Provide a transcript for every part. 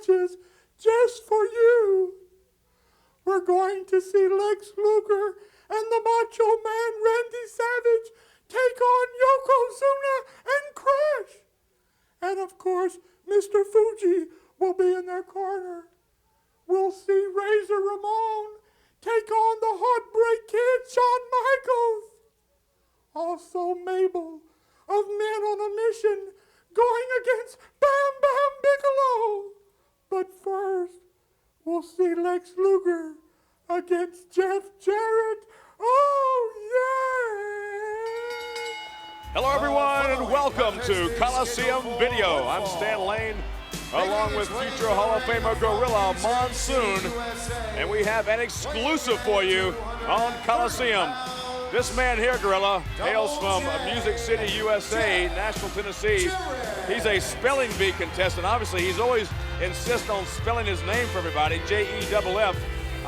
matches just for you. We're going to see Lex Luger and the Macho Man Randy Savage take on Yokozuna and Crash. And of course, Mr. Fuji will be in their corner. We'll see Razor Ramon take on the Heartbreak Kid, Shawn Michaels. Also Mabel of Men on a Mission going against Bam Bam Bigelow. But first, we'll see Lex Luger against Jeff Jarrett. Oh, yeah! Hello, everyone, and welcome to Coliseum Video. I'm Stan Lane, along with future Hall of Famer Gorilla Monsoon, and we have an exclusive for you on Coliseum. This man here, Gorilla, hails from Music City, USA, Nashville, Tennessee. He's a spelling bee contestant. Obviously, he's always insist on spelling his name for everybody, J-E-F-F.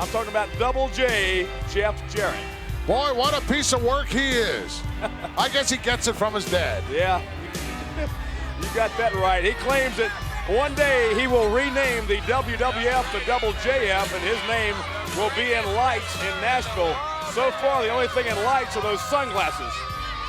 I'm talking about Double J, Jeff Jarrett. Boy, what a piece of work he is. I guess he gets it from his dad. Yeah, you got that right. He claims that one day he will rename the WWF to Double JF, and his name will be in lights in Nashville. So far, the only thing in lights are those sunglasses.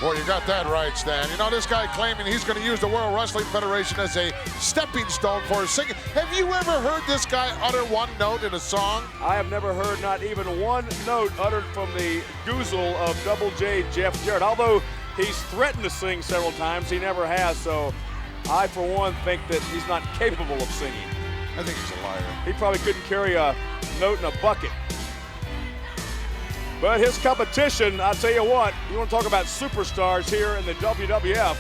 Boy, you got that right, Stan. You know, this guy claiming he's going to use the World Wrestling Federation as a stepping stone for his singing. Have you ever heard this guy utter one note in a song? I have never heard not even one note uttered from the goozle of Double J, Jeff Jarrett. Although he's threatened to sing several times, he never has. So I, for one, think that he's not capable of singing. I think he's a liar. He probably couldn't carry a note in a bucket. But his competition, I'll tell you what, you want to talk about superstars here in the WWF.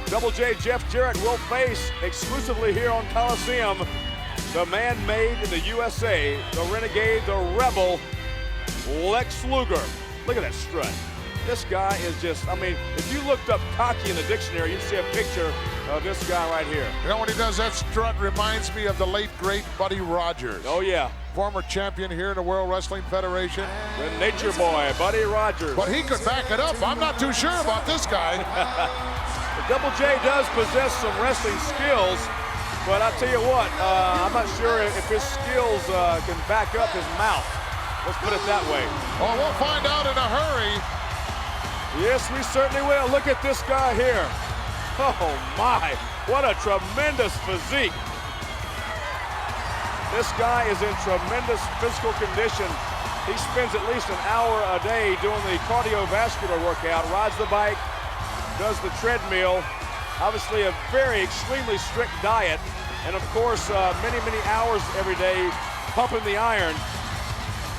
Double J Jeff Jarrett will face exclusively here on Coliseum the man made in the USA, the renegade, the rebel, Lex Luger. Look at that strut. This guy is just, I mean, if you looked up cocky in the dictionary, you'd see a picture of this guy right here. You know, when he does that strut, reminds me of the late, great Buddy Rogers. Oh, yeah. Former champion here in the World Wrestling Federation. The Nature Boy, Buddy Rogers. But he could back it up. I'm not too sure about this guy. Double J does possess some wrestling skills, but I'll tell you what, I'm not sure if his skills can back up his mouth. Let's put it that way. Well, we'll find out in a hurry. Yes, we certainly will. Look at this guy here. Oh, my. What a tremendous physique. This guy is in tremendous physical condition. He spends at least an hour a day doing the cardiovascular workout, rides the bike, does the treadmill. Obviously a very extremely strict diet. And of course, many, many hours every day pumping the iron.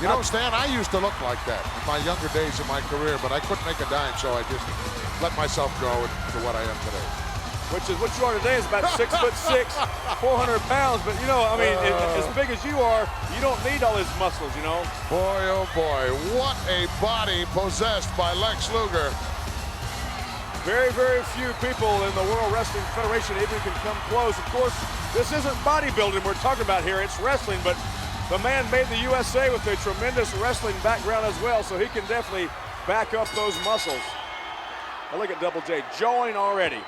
You know, Stan, I used to look like that in my younger days of my career, but I couldn't make a dime, so I just let myself go to what I am today. Which is what you are today is about 6'6", 400 pounds. But you know, I mean, as big as you are, you don't need all his muscles, you know. Boy, oh boy, what a body possessed by Lex Luger. Very, very few people in the World Wrestling Federation even can come close. Of course, this isn't bodybuilding we're talking about here, it's wrestling, but the man made the USA with a tremendous wrestling background as well, so he can definitely back up those muscles. Now look at Double J, jawing already.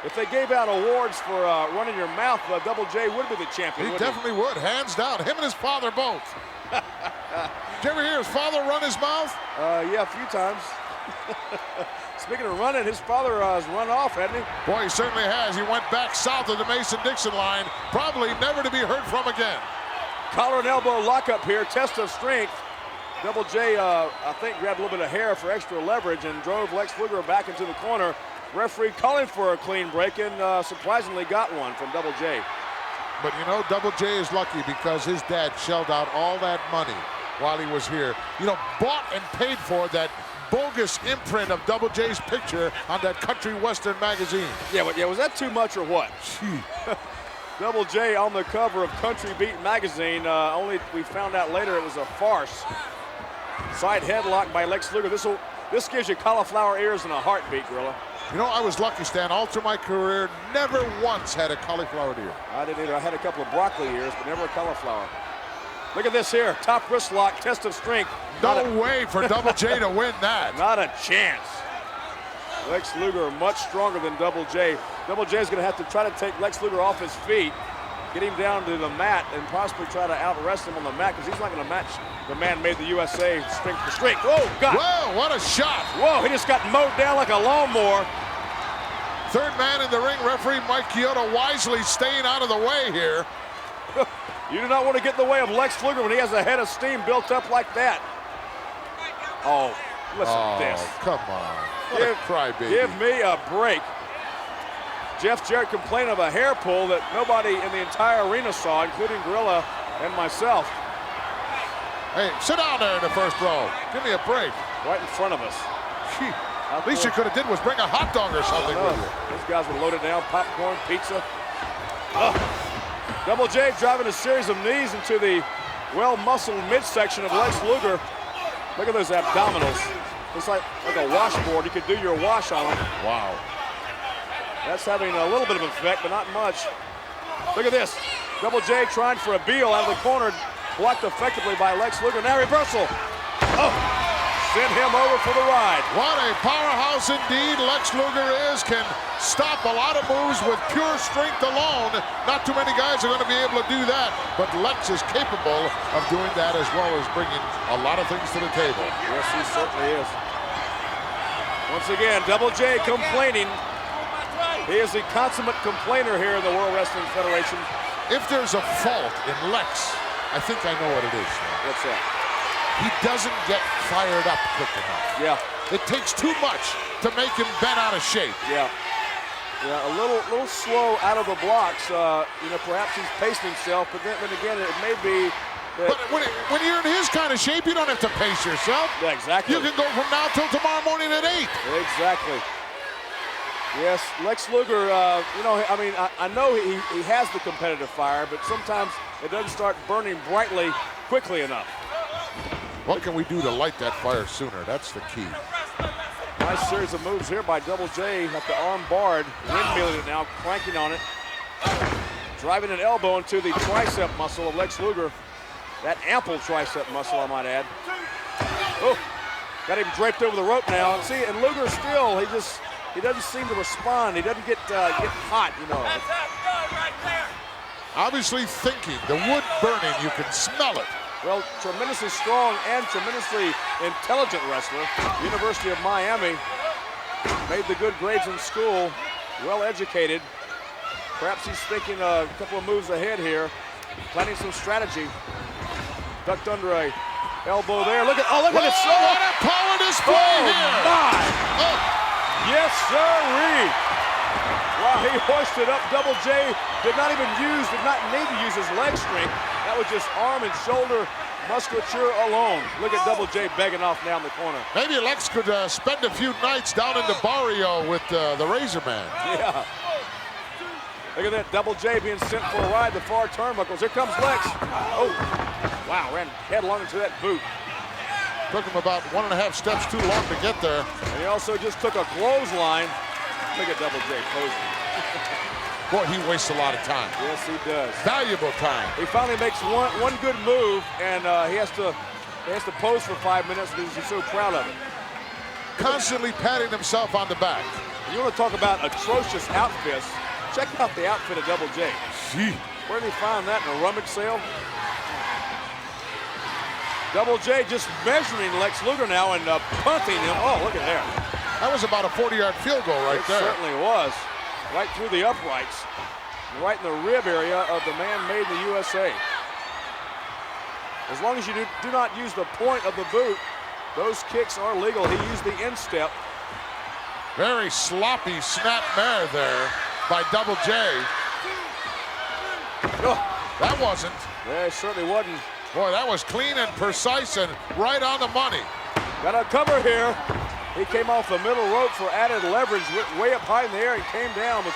If they gave out awards for running your mouth, Double J would be the champion. He definitely would, hands down. Him and his father both. Did you ever hear his father run his mouth? Yeah, a few times. Speaking of running, his father has run off, hasn't he? Boy, he certainly has. He went back south of the Mason-Dixon line, probably never to be heard from again. Collar and elbow lockup here, test of strength. Double J, I think, grabbed a little bit of hair for extra leverage and drove Lex Luger back into the corner. Referee calling for a clean break and surprisingly got one from Double J. But you know, Double J is lucky because his dad shelled out all that money while he was here. You know, bought and paid for that bogus imprint of Double J's picture on that country western magazine. Yeah, but was that too much or what? Double J on the cover of Country Beat magazine. Only we found out later it was a farce. Side headlock by Lex Luger. This gives you cauliflower ears and a heartbeat, Gorilla. You know, I was lucky, Stan, all through my career, never once had a cauliflower ear. I didn't either. I had a couple of broccoli ears, but never a cauliflower. Look at this here, top wrist lock, test of strength. No way for Double J to win that. Not a chance. Lex Luger much stronger than Double J. Double J is going to have to try to take Lex Luger off his feet. get him down to the mat and possibly try to out-wrest him on the mat, because he's not going to match the man made the USA strength for strength. Oh, God. Whoa, what a shot. Whoa, he just got mowed down like a lawnmower. Third man in the ring, referee Mike Chioda wisely staying out of the way here. You do not want to get in the way of Lex Luger when he has a head of steam built up like that. Oh, listen to this. Come on. What a crybaby. Give me a break. Jeff Jarrett complaining of a hair pull that nobody in the entire arena saw, including Gorilla and myself. Hey, sit down there in the first row. Give me a break. Right in front of us. Gee, least you could have did was bring a hot dog or something with you. These guys were loaded down, popcorn, pizza. Double J driving a series of knees into the well-muscled midsection of Lex Luger. Look at those abdominals. It's like a washboard. You could do your wash on them. Wow. That's having a little bit of effect, but not much. Look at this. Double J trying for a Beal out of the corner, blocked effectively by Lex Luger. Now reversal. Oh. Sent him over for the ride. What a powerhouse indeed Lex Luger is. Can stop a lot of moves with pure strength alone. Not too many guys are going to be able to do that, but Lex is capable of doing that as well as bringing a lot of things to the table. Yes, he certainly is. Once again, Double J complaining. He is the consummate complainer here in the World Wrestling Federation. If there's a fault in Lex, I think I know what it is. What's that? He doesn't get fired up quick enough. Yeah. It takes too much to make him bent out of shape. Yeah. Yeah, a little slow out of the blocks. You know, perhaps he's pacing himself, but then again, it may be that... But when you're in his kind of shape, you don't have to pace yourself. Yeah, exactly. You can go from now till tomorrow morning at 8. Exactly. Yes, Lex Luger, you know, I mean, I know he has the competitive fire, but sometimes it doesn't start burning brightly quickly enough. What can we do to light that fire sooner? That's the key. Nice series of moves here by Double J at the arm barred. Windmilling it now, cranking on it. Driving an elbow into the tricep muscle of Lex Luger. That ample tricep muscle, I might add. Oh, got him draped over the rope now. See, and Luger still, he doesn't seem to respond. He doesn't get hot, you know. That's good right there. Obviously thinking, the wood burning, you can smell it. Well, tremendously strong and tremendously intelligent wrestler. University of Miami. Made the good grades in school. Well educated. Perhaps he's thinking a couple of moves ahead here. Planning some strategy. Ducked under a elbow there. Look at this. What a power display here. My. Oh. Yes, sirree. Wow, he hoisted up. Double J did not need to use his leg strength. That was just arm and shoulder musculature alone. Look at Double J begging off now in the corner. Maybe Lex could spend a few nights down in the barrio with the Razor Man. Yeah. Look at that, Double J being sent for a ride, the far turnbuckles. Here comes Lex. Oh, wow, ran headlong into that boot. Took him about 1.5 steps too long to get there. And he also just took a clothesline. Look at Double J posing. Boy, he wastes a lot of time. Yes, he does. Valuable time. He finally makes one good move, and he has to pose for 5 minutes because he's so proud of it. Constantly patting himself on the back. You want to talk about atrocious outfits? Check out the outfit of Double J. Gee. Where did he find that, in a rummage sale? Double J just measuring Lex Luger now and punting him. Oh, look at there. That was about a 40-yard field goal right there. It certainly was. Right through the uprights. Right in the rib area of the man made in the USA. As long as you do not use the point of the boot, those kicks are legal. He used the instep. Very sloppy snap mare there by Double J. Oh, that wasn't. Yeah, it certainly wasn't. Boy, that was clean and precise and right on the money. Got a cover here. He came off the middle rope for added leverage, way up high in the air, and came down with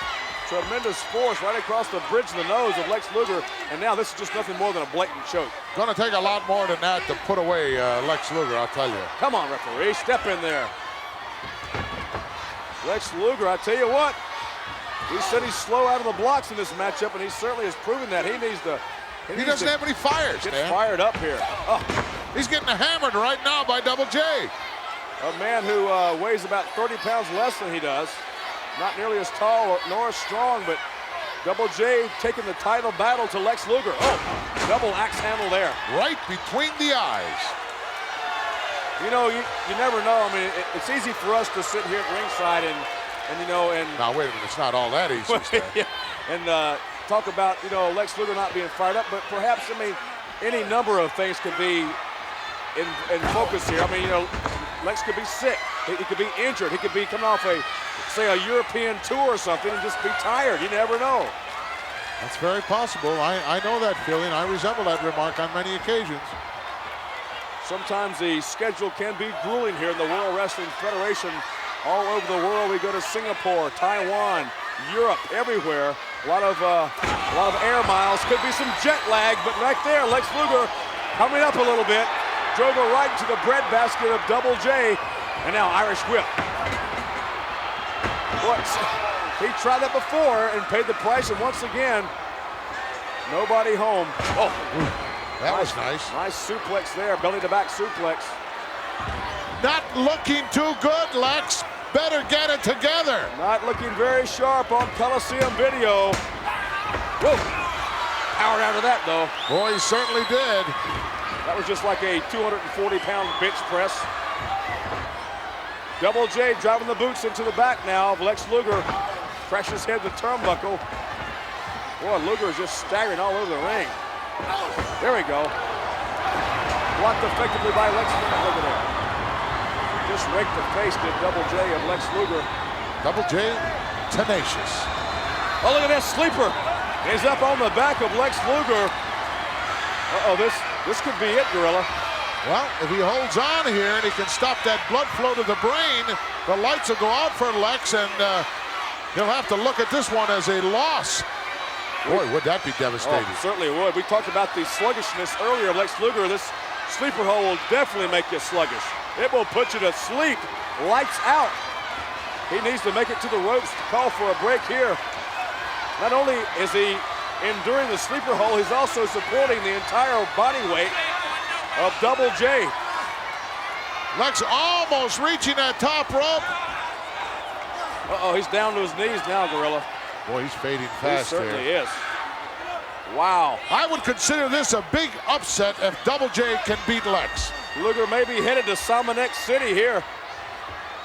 tremendous force right across the bridge of the nose of Lex Luger. And now this is just nothing more than a blatant choke. Gonna take a lot more than that to put away Lex Luger, I'll tell you. Come on, referee, step in there. Lex Luger, I tell you what, he said he's slow out of the blocks in this matchup, and he certainly has proven that. He doesn't have any fires, get man. Fired up here. Oh. He's getting hammered right now by Double J. A man who weighs about 30 pounds less than he does. Not nearly as tall nor as strong, but Double J taking the title battle to Lex Luger. Oh, double axe handle there. Right between the eyes. You know, you never know. I mean, it's easy for us to sit here at ringside and Now, wait a minute. It's not all that easy, Stan. yeah, and talk about, Lex Luger not being fired up, but perhaps, I mean, any number of things could be in focus here. I mean, Lex could be sick. He could be injured. He could be coming off say a European tour or something and just be tired. You never know. That's very possible. I know that feeling. I resemble that remark on many occasions. Sometimes the schedule can be grueling here in the World Wrestling Federation. All over the world, we go to Singapore, Taiwan, Europe, everywhere. A lot of air miles. Could be some jet lag, but right there, Lex Luger coming up a little bit. Drove her right into the breadbasket of Double J, and now Irish whip. He tried that before and paid the price, and once again, nobody home. Oh, that was nice. Nice suplex there, belly to back suplex. Not looking too good, Lex. Better get it together. Not looking very sharp on Coliseum Video. Whoa, powered out of that though. Boy, he certainly did. That was just like a 240-pound bench press. Double J driving the boots into the back now of Lex Luger. Crashes head the turnbuckle. Boy, Luger is just staggering all over the ring. There we go. Blocked effectively by Lex Luger. Look at that. Just raked the face to Double J of Lex Luger. Double J, tenacious. Oh, look at that sleeper. He's up on the back of Lex Luger. Uh-oh, this could be it, Gorilla. Well, if he holds on here and he can stop that blood flow to the brain, the lights will go out for Lex, and he'll have to look at this one as a loss. Boy, would that be devastating. Oh, certainly would. We talked about the sluggishness earlier of Lex Luger. This sleeper hole will definitely make you sluggish. It will put you to sleep. Lights out. He needs to make it to the ropes to call for a break here. Not only is he enduring the sleeper hole, he's also supporting the entire body weight of Double J. Lex almost reaching that top rope. Uh-oh, he's down to his knees now, Gorilla. Boy, he's fading fast He certainly here. is. Wow. I would consider this a big upset if Double J can beat Lex. Luger may be headed to Salmonex City here.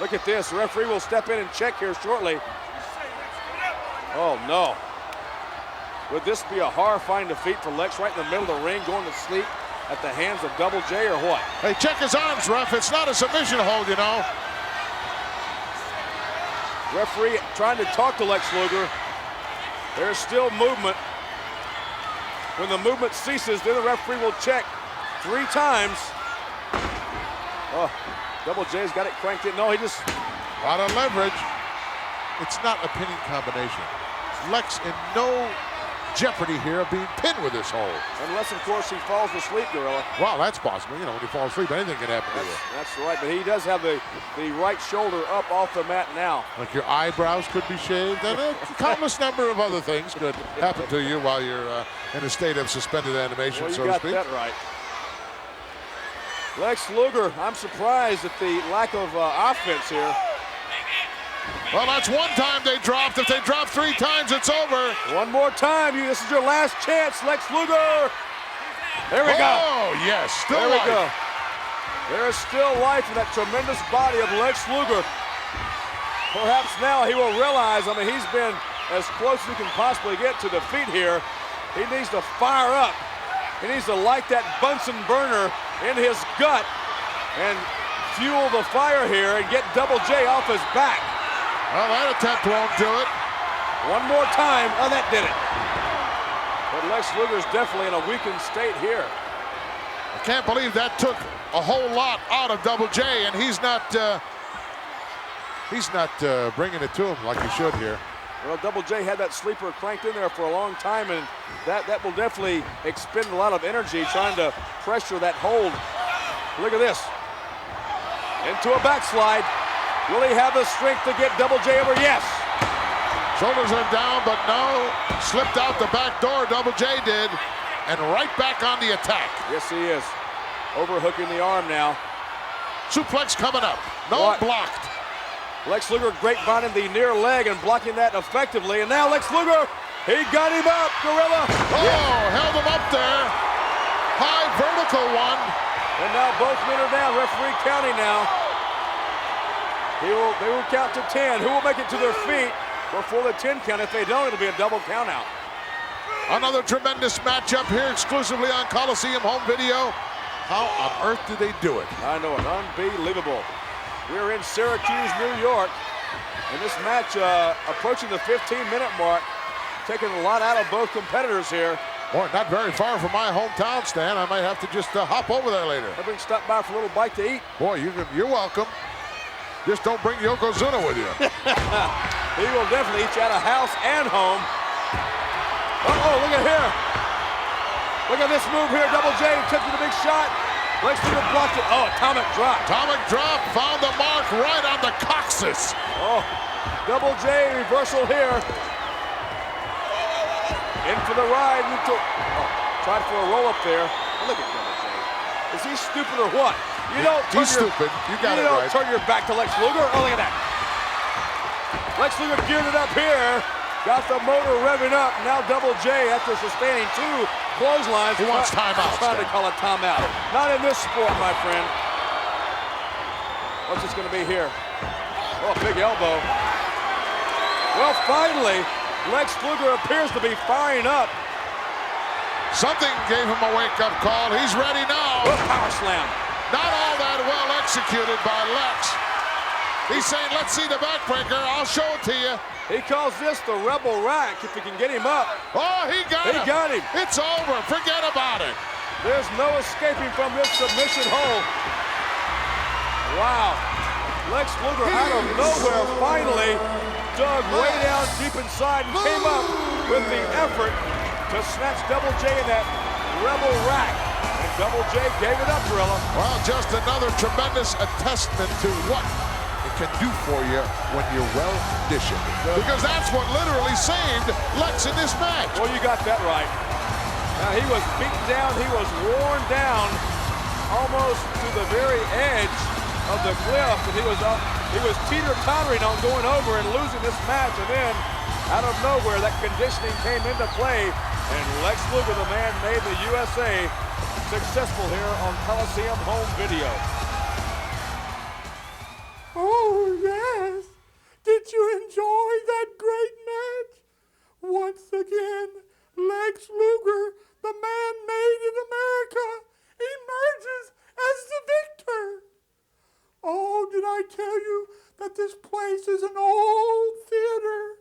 Look at this. The referee will step in and check here shortly. Oh, no. Would this be a horrifying defeat for Lex right in the middle of the ring, going to sleep at the hands of Double J, or what? Hey, check his arms, ref. It's not a submission hold, you know. Referee trying to talk to Lex Luger. There's still movement. When the movement ceases, then the referee will check 3 times. Oh, Double J's got it cranked in. No, he just... A lot of leverage. It's not a pinning combination. Lex in no jeopardy here of being pinned with this hold. Unless, of course, he falls asleep, Gorilla. Well, that's possible. You know, when you fall asleep, anything can happen to you. That's right, but he does have the right shoulder up off the mat now. Like your eyebrows could be shaved, and a countless number of other things could happen to you while you're in a state of suspended animation, Well, so you to got speak. that right. Lex Luger, I'm surprised at the lack of offense here. Well, that's one time they dropped. If they drop 3 times, it's over. One more time. This is your last chance, Lex Luger. There we go. Oh, yes. Still There we life. go. There is still life in that tremendous body of Lex Luger. Perhaps now he will realize, I mean, he's been as close as he can possibly get to defeat here. He needs to fire up. He needs to light that Bunsen burner in his gut and fuel the fire here and get Double J off his back. Well, that attempt won't do it. One more time. Oh, that did it. But Lex Luger's definitely in a weakened state here. I can't believe that took a whole lot out of Double J, and he's not bringing it to him like he should here. Well, Double J had that sleeper cranked in there for a long time, and that will definitely expend a lot of energy trying to pressure that hold. Look at this. Into a backslide. Will he have the strength to get Double J over? Yes. Shoulders are down, but no. Slipped out the back door, Double J did, and right back on the attack. Yes, he is. Overhooking the arm now. Suplex coming up. No, What? blocked. Lex Luger grapevining the near leg and blocking that effectively. And now Lex Luger He got him up, Gorilla. Oh, held him up there. High vertical one. And now both men are down. Referee counting now. They will count to 10. Who will make it to their feet before the 10 count? If they don't, it'll be a double count out. Another tremendous matchup here exclusively on Coliseum Home Video. How on earth did they do it? I know it. Unbelievable. We're in Syracuse, New York. And this match approaching the 15-minute mark. Taking a lot out of both competitors here. Boy, not very far from my hometown, Stan. I might have to just hop over there later. I've been stopped by for a little bite to eat. Boy, you're welcome. Just don't bring Yokozuna with you. He will definitely eat you out of house and home. Uh-oh, look at here. Look at this move here. Double J attempted a big shot. Lex Luger blocked it. Oh, atomic drop. Atomic drop, found the mark right on the coccyx. Oh, Double J reversal here. In for the ride. Tried for a roll up there. Look at Double J. Is he stupid or what? You don't turn He's stupid. You got it right. You don't turn your back to Lex Luger. Oh, look at that. Lex Luger geared it up here. Got the motor revving up. Now Double J, after sustaining 2 clotheslines, he wants timeout. Trying to call a timeout. Not in this sport, my friend. What's this going to be here? Oh, big elbow. Well, finally, Lex Luger appears to be firing up. Something gave him a wake-up call. He's ready now. Oh, power slam. Not all that well executed by Lex. He's saying, let's see the backbreaker. I'll show it to you. He calls this the Rebel Rack if he can get him up. Oh, he got him. It's over. Forget about it. There's no escaping from this submission hold. Wow. Lex Luger out of nowhere finally dug way down deep inside and came up with the effort to snatch Double J in that Rebel Rack. And Double J gave it up, Gorilla. Well, just another tremendous attestment to what it can do for you when you're well conditioned. Because that's what literally saved Lex in this match. Well, you got that right. Now, he was beaten down. He was worn down almost to the very edge of the cliff. And he was teeter-tottering on going over and losing this match. And then, out of nowhere, that conditioning came into play. And Lex Luger, the man, made the USA successful here on Coliseum Home Video. Oh, yes. Did you enjoy that great match? Once again, Lex Luger, the man made in America, emerges as the victor. Oh, did I tell you that this place is an old theater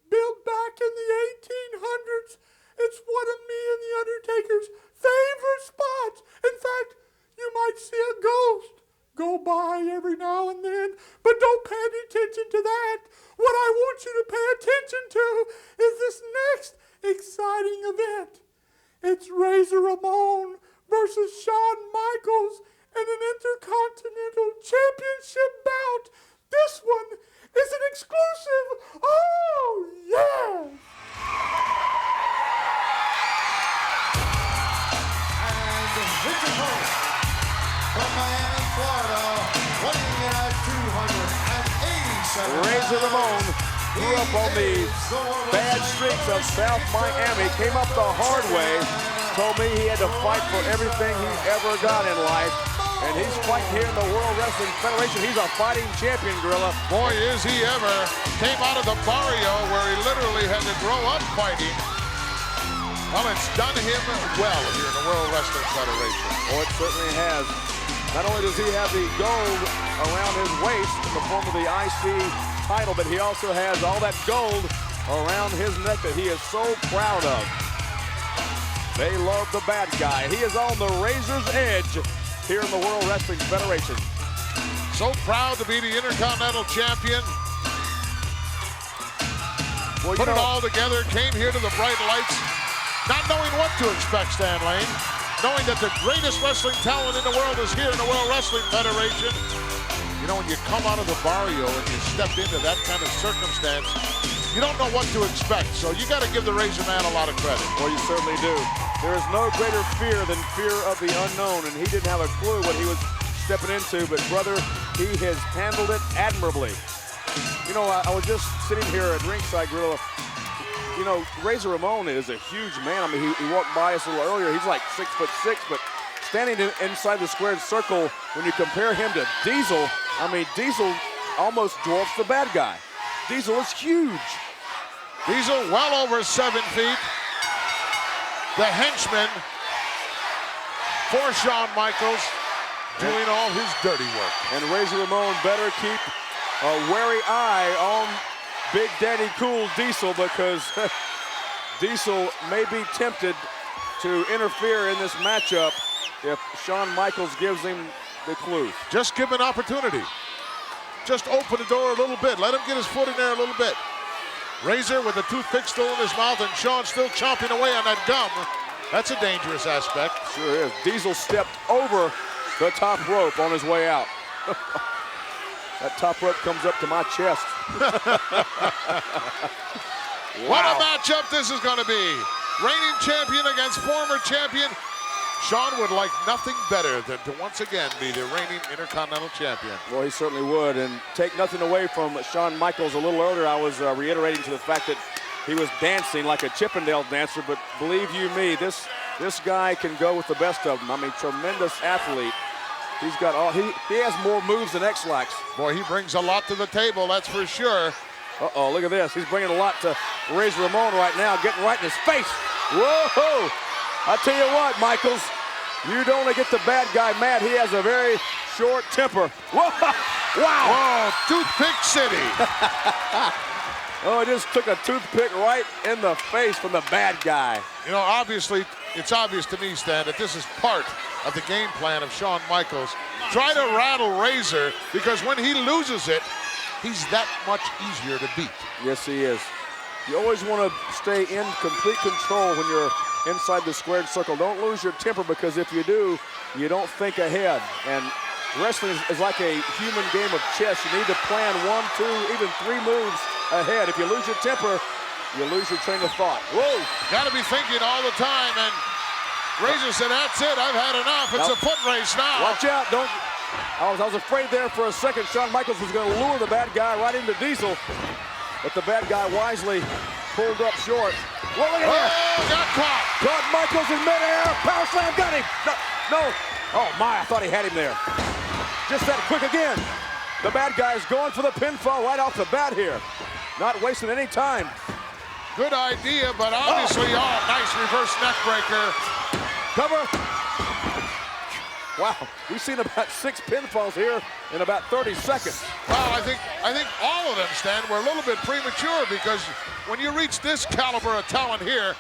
built back in the 1800s? It's one of me and the Undertaker's favorite spots. In fact, you might see a ghost go by every now and then, but don't pay any attention to that. What I want you to pay attention to is this next exciting event. It's Razor Ramon versus Shawn Michaels in an Intercontinental Championship bout. This one is an exclusive. Oh, yeah! From Miami, Florida, weighing in at 287. Razor Ramon grew up on the bad streets of South Miami, came up the hard way, told me he had to fight for everything he ever got in life, and he's fighting here in the World Wrestling Federation. He's a fighting champion, Gorilla. Boy, is he ever. Came out of the barrio where he literally had to grow up fighting. Well, it's done him well here in the World Wrestling Federation. Oh, it certainly has. Not only does he have the gold around his waist in the form of the IC title, but he also has all that gold around his neck that he is so proud of. They love the bad guy. He is on the razor's edge here in the World Wrestling Federation. So proud to be the Intercontinental Champion. Well, Put it all together, came here to the bright lights, not knowing what to expect, Stan Lane. Knowing that the greatest wrestling talent in the world is here in the World Wrestling Federation. You know, when you come out of the barrio and you step into that kind of circumstance, you don't know what to expect. So you got to give the Razor Man a lot of credit. Well, you certainly do. There is no greater fear than fear of the unknown, and he didn't have a clue what he was stepping into, but brother, he has handled it admirably. You know, I was just sitting here at ringside, Gorilla, you know, Razor Ramon is a huge man. I mean, he walked by us a little earlier. He's like 6'6", but standing inside the squared circle, when you compare him to Diesel, I mean, Diesel almost dwarfs the bad guy. Diesel is huge. Diesel well over 7 feet. The henchman for Shawn Michaels doing all his dirty work. And Razor Ramon better keep a wary eye on Big Daddy Cool Diesel, because Diesel may be tempted to interfere in this matchup if Shawn Michaels gives him the clue. Just give him an opportunity. Just open the door a little bit. Let him get his foot in there a little bit. Razor with a toothpick still in his mouth and Shawn still chomping away on that gum. That's a dangerous aspect. Sure is. Diesel stepped over the top rope on his way out. That top rope comes up to my chest. What a matchup this is going to be. Reigning champion against former champion. Shawn would like nothing better than to once again be the reigning Intercontinental Champion. Well, he certainly would. And take nothing away from Shawn Michaels. A little earlier, I was reiterating to the fact that he was dancing like a Chippendale dancer, but believe you me, this guy can go with the best of them. I mean, tremendous athlete. He's got all, he has more moves than X-Lax. Boy, he brings a lot to the table, that's for sure. Uh-oh, look at this. He's bringing a lot to Razor Ramon right now, getting right in his face. Whoa! I tell you what, Michaels, you don't want to get the bad guy mad. He has a very short temper. Whoa! Wow! Whoa, Toothpick City. Oh, it just took a toothpick right in the face from the bad guy. You know, obviously, it's obvious to me, Stan, that this is part of the game plan of Shawn Michaels. Try to rattle Razor, because when he loses it, he's that much easier to beat. Yes, he is. You always want to stay in complete control when you're inside the squared circle. Don't lose your temper, because if you do, you don't think ahead. And wrestling is like a human game of chess. You need to plan 1, 2, even 3 moves ahead. If you lose your temper, you lose your train of thought. Whoa! Got to be thinking all the time, and Razor said, that's it, I've had enough. It's a foot race now. Watch out, don't. I was afraid there for a second Shawn Michaels was going to lure the bad guy right into Diesel, but the bad guy wisely pulled up short. Well, look at that. Got caught. Caught Michaels in midair. Power slam, got him. No. Oh, my, I thought he had him there. Just that quick again. The bad guy is going for the pinfall right off the bat here. Not wasting any time. Good idea, but obviously, nice reverse neck breaker. Cover. Wow, we've seen about 6 pinfalls here in about 30 seconds. Well, I think all of them, Stan, were a little bit premature, because when you reach this caliber of talent here,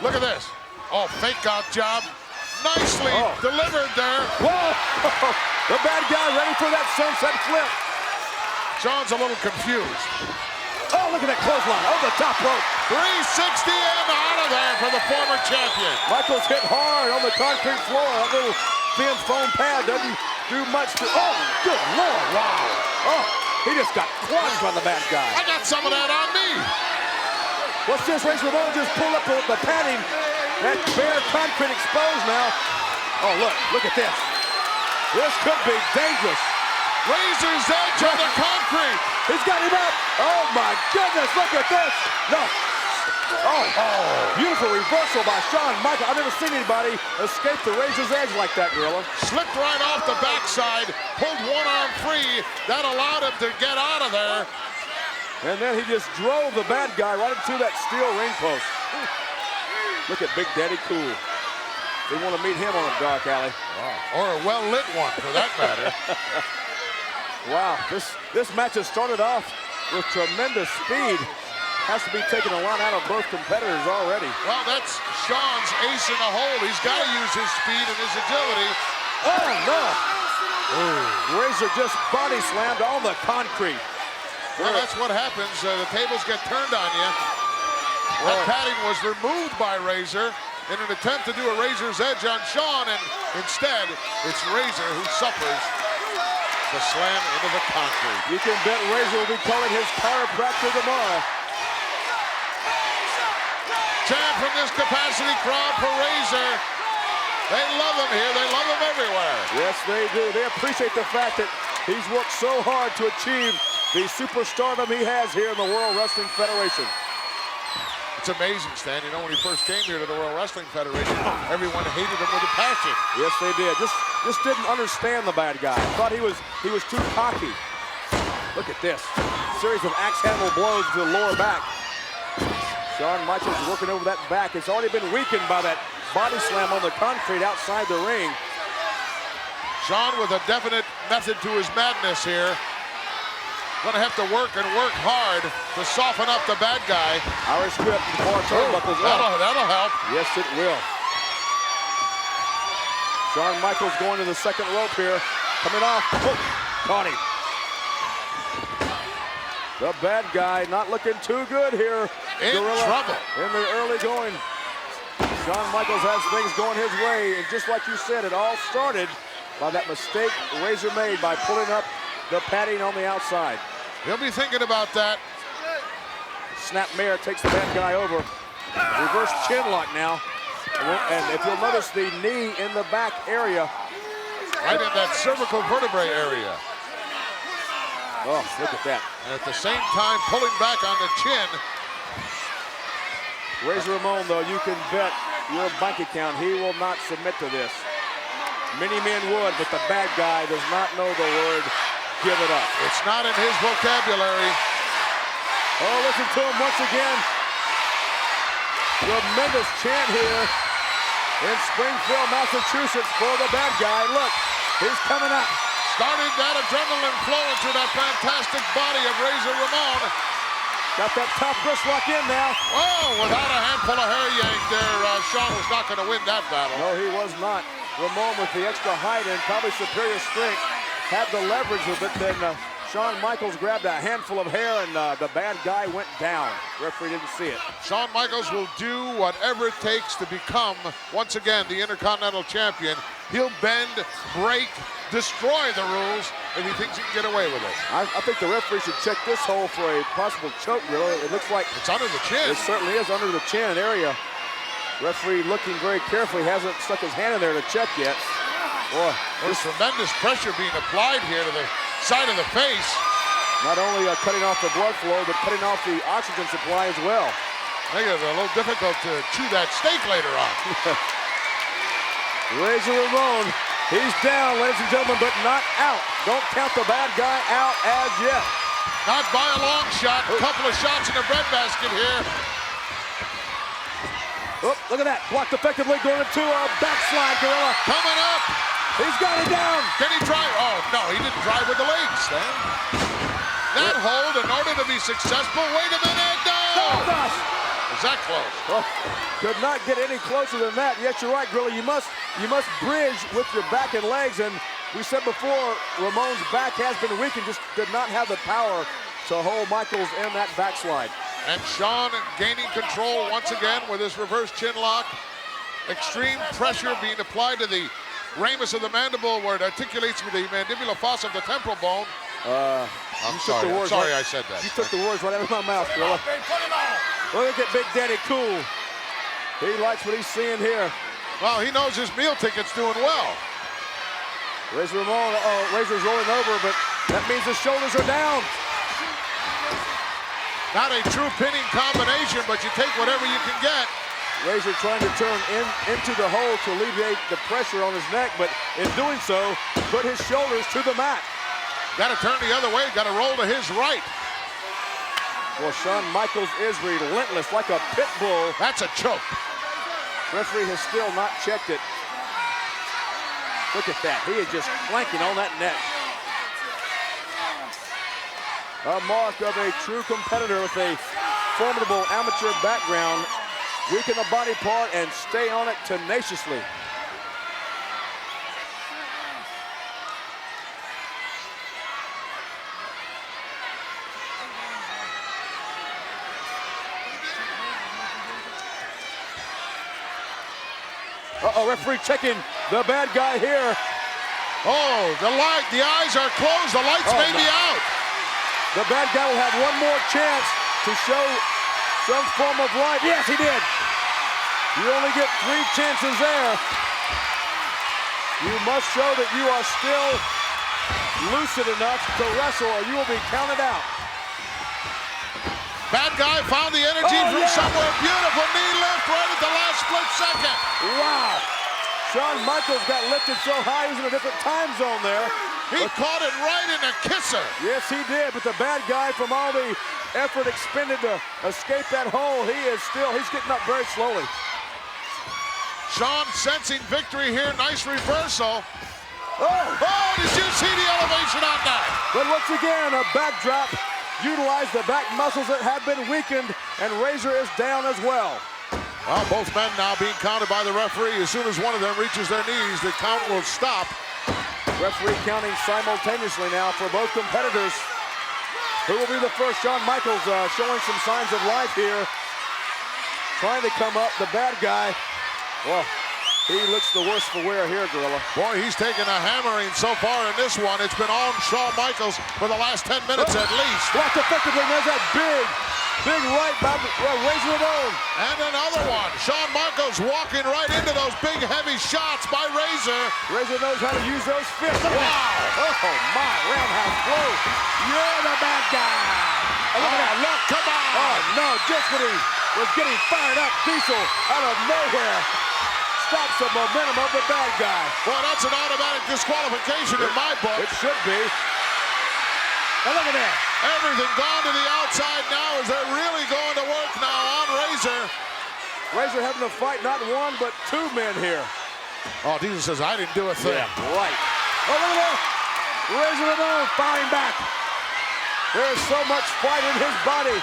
look at this. Oh, fake out job. Nicely delivered there. Whoa! The bad guy ready for that sunset flip. Shawn's a little confused. Oh, look at that clothesline over the top rope. 360 and out of there for the former champion. Michaels hit hard on the concrete floor. That little thin foam pad doesn't do much to. Oh, good Lord! Wow! Oh, he just got plunged by the bad guy. I got some of that on me. What's this? Razor Ramon just pulled up the padding. That bare concrete exposed now. Oh, look at this. This could be dangerous. Razor's edge on the concrete. He's got him up. Oh my goodness, look at this. No. Oh, beautiful reversal by Shawn Michaels. I've never seen anybody escape the Razor's edge like that, Gorilla. Slipped right off the backside, pulled one arm free. That allowed him to get out of there. And then he just drove the bad guy right into that steel ring post. Look at Big Daddy Cool. They want to meet him on a dark alley. Wow. Or a well-lit one, for that matter. Wow, this match has started off with tremendous speed. Has to be taking a lot out of both competitors already. Well, that's Shawn's ace in the hole. He's got to use his speed and his agility. Oh, no. Ooh. Razor just body slammed on the concrete. Well, that's what happens. The tables get turned on you. That padding was removed by Razor in an attempt to do a Razor's edge on Shawn, and instead, it's Razor who suffers the slam into the concrete. You can bet Razor will be calling his chiropractor tomorrow. Chant from this capacity crowd for Razor. They love him here. They love him everywhere. Yes, they do. They appreciate the fact that he's worked so hard to achieve the superstardom he has here in the World Wrestling Federation. It's amazing, Stan. You know, when he first came here to the World Wrestling Federation, everyone hated him with a passion. Yes, they did. Just didn't understand the bad guy. Thought he was too cocky. Look at this. Series of axe handle blows to the lower back. Shawn Michaels working over that back. It's already been weakened by that body slam on the concrete outside the ring. Shawn with a definite method to his madness here. Gonna have to work and work hard to soften up the bad guy. Irish whip and far turnbuckles up. That'll help. Yes, it will. Shawn Michaels going to the second rope here. Coming off. Oh, caught him. The bad guy not looking too good here. In trouble. In the early going. Shawn Michaels has things going his way. And just like you said, it all started by that mistake Razor made by pulling up the padding on the outside. He'll be thinking about that. Snapmare takes the bad guy over. Reverse chin lock now. And if you'll notice the knee in the back area. Right in that cervical vertebrae area. Oh, look at that. And at the same time, pulling back on the chin. Razor Ramon, though, you can bet your bank account he will not submit to this. Many men would, but the bad guy does not know the word give it up. It's not in his vocabulary. Oh, listen to him once again. Tremendous chant here in Springfield, Massachusetts for the bad guy. Look, he's coming up. Starting that adrenaline flowing through that fantastic body of Razor Ramon. Got that top wrist lock in now. Oh, without a handful of hair yank there, Shawn was not going to win that battle. No, he was not. Ramon with the extra height and probably superior strength had the leverage with it. Then Shawn Michaels grabbed a handful of hair and the bad guy went down. Referee didn't see it. Shawn Michaels will do whatever it takes to become, once again, the Intercontinental Champion. He'll bend, break, destroy the rules if he thinks he can get away with it. I think the referee should check this hole for a possible choke. Really, it looks like it's under the chin. It certainly is under the chin area. Referee looking very carefully, hasn't stuck his hand in there to check yet. Boy, there's tremendous pressure being applied here to the side of the face. Not only cutting off the blood flow, but cutting off the oxygen supply as well. Make it a little difficult to chew that steak later on. Razor Ramon, he's down, ladies and gentlemen, but not out. Don't count the bad guy out as yet. Not by a long shot. A couple of shots in the breadbasket here. Oh, look at that. Blocked effectively, going into a backslide, Gorilla. Coming up. He's got it down. Can he drive? Oh, no, he didn't drive with the legs, Stan. That hold, in order to be successful, wait a minute, no! Is that close? Oh, could not get any closer than that. Yes, you're right, Gorilla. You must bridge with your back and legs, and we said before, Ramon's back has been weakened, just did not have the power to hold Michaels in that backslide. And Shawn gaining control once again with his reverse chin lock. Extreme pressure being applied to the ramus of the mandible where it articulates with the mandibular fossa of the temporal bone. I'm sorry I said that. You took the words right out of my mouth, Gorilla. Look at Big Daddy Cool. He likes what he's seeing here. Well, he knows his meal ticket's doing well. Razor Ramon, Razor's rolling over, but that means his shoulders are down. Not a true pinning combination, but you take whatever you can get. Razor trying to turn into the hole to alleviate the pressure on his neck, but in doing so, put his shoulders to the mat. Got to turn the other way, got to roll to his right. Well, Shawn Michaels is relentless like a pit bull. That's a choke. Referee has still not checked it. Look at that, he is just flanking on that neck. A mark of a true competitor with a formidable amateur background. Weaken the body part and stay on it tenaciously. Uh-oh, referee checking the bad guy here. Oh, the eyes are closed, the lights may be out. The bad guy will have one more chance to show some form of life. Yes, he did. You only get 3 chances there. You must show that you are still lucid enough to wrestle or you will be counted out. Bad guy found the energy from somewhere. Beautiful knee lift right at the last split second. Wow. Shawn Michaels got lifted so high, he was in a different time zone there. He caught it right in the kisser. Yes, he did, but the bad guy, from all the effort expended to escape that hole, he's getting up very slowly. Shawn sensing victory here. Nice reversal. Oh, did you see the elevation on that? but once again, a backdrop. Utilize the back muscles that have been weakened, and Razor is down as well. Well, both men now being counted by the referee. As soon as one of them reaches their knees, the count will stop. Referee counting simultaneously now for both competitors. Who will be the first? Shawn Michaels showing some signs of life here. Trying to come up, the bad guy. Well, he looks the worse for wear here, Gorilla. Boy, he's taken a hammering so far in this one. It's been on Shawn Michaels for the last 10 minutes at least. Blocked effectively, and there's that big right by Razor Ramon. And another one. Shawn Michaels walking right into those big, heavy shots by Razor. Razor knows how to use those fists. Wow. Oh, my. Roundhouse blow. You're the bad guy. Oh, look at that. Look. Come on. Oh, no. Just when he was getting fired up, Diesel out of nowhere stops the momentum of the bad guy. Well, that's an automatic disqualification in my book. It should be. And look at that. Everything gone to the outside now as they're really going to work now on Razor. Razor having to fight not one, but two men here. Oh, Diesel says, I didn't do a thing. Yeah, right. Oh, look at that. Razor Ramon firing back. There's so much fight in his body.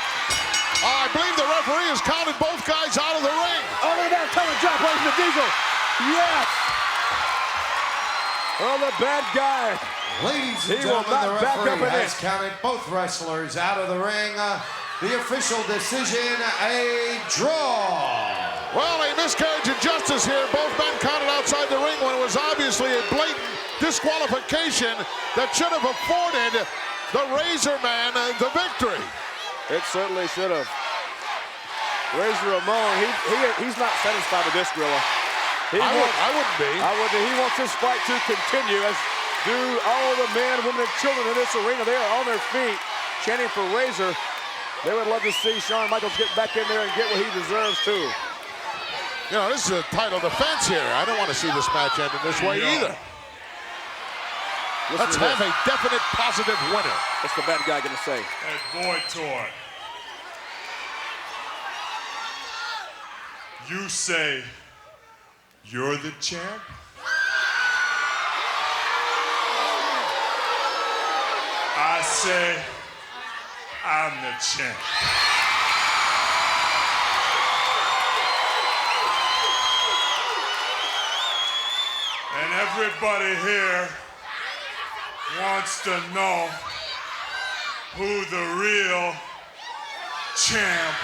I believe the referee has counted both guys out of the ring. Oh, look at that. Coming drop right from the Diesel. Yes. Oh, the bad guy. Ladies He and will gentlemen, not the back up referee an has inch. counted both wrestlers out of the ring. The official decision, a draw. Well, a miscarriage of justice here. Both men counted outside the ring when it was obviously a blatant disqualification that should have afforded the Razor man the victory. It certainly should have. Razor Ramon, he's not satisfied with this, Gorilla. I wouldn't be. He wants this fight to continue, as do all the men, women, and children in this arena. They are on their feet, chanting for Razor. They would love to see Shawn Michaels get back in there and get what he deserves, too. You know, this is a title defense here. I don't want to see this match end in this way either. Let's have a definite positive winner. What's the bad guy going to say? Hey, boy toy. You say you're the champ? I say I'm the champ. And everybody here wants to know who the real champ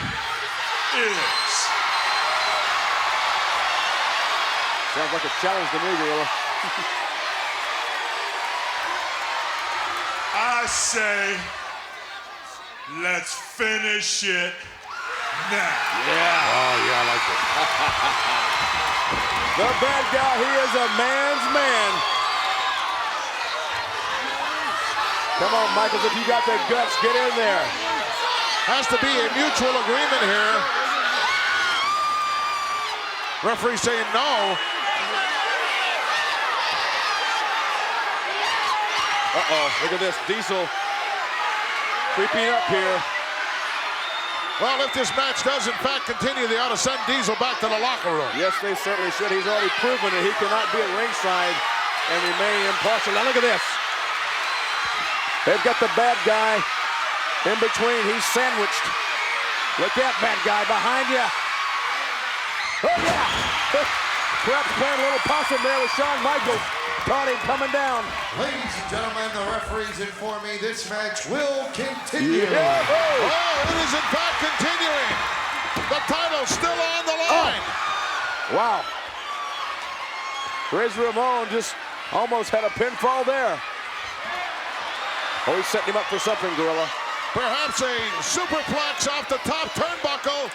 is. Sounds like a challenge to me, Gorilla. I say, let's finish it now. Yeah. Oh, yeah, I like it. The bad guy, he is a man's man. Come on, Michaels, if you got the guts, get in there. Has to be a mutual agreement here. Referee saying no. Uh-oh, look at this. Diesel creeping up here. Well, if this match does, in fact, continue, they ought to send Diesel back to the locker room. Yes, they certainly should. He's already proven that he cannot be at ringside and remain impartial. Now look at this. They've got the bad guy in between. He's sandwiched. Look at bad guy behind you. Oh, yeah. Perhaps playing a little possum there with Shawn Michaels. Caught him coming down. Ladies and gentlemen, the referees inform me this match will continue. Yeah. Oh, it is in fact continuing. The title's still on the line. Wow. Razor Ramon just almost had a pinfall there. Oh, he's setting him up for something, Gorilla. Perhaps a superplex off the top turnbuckle.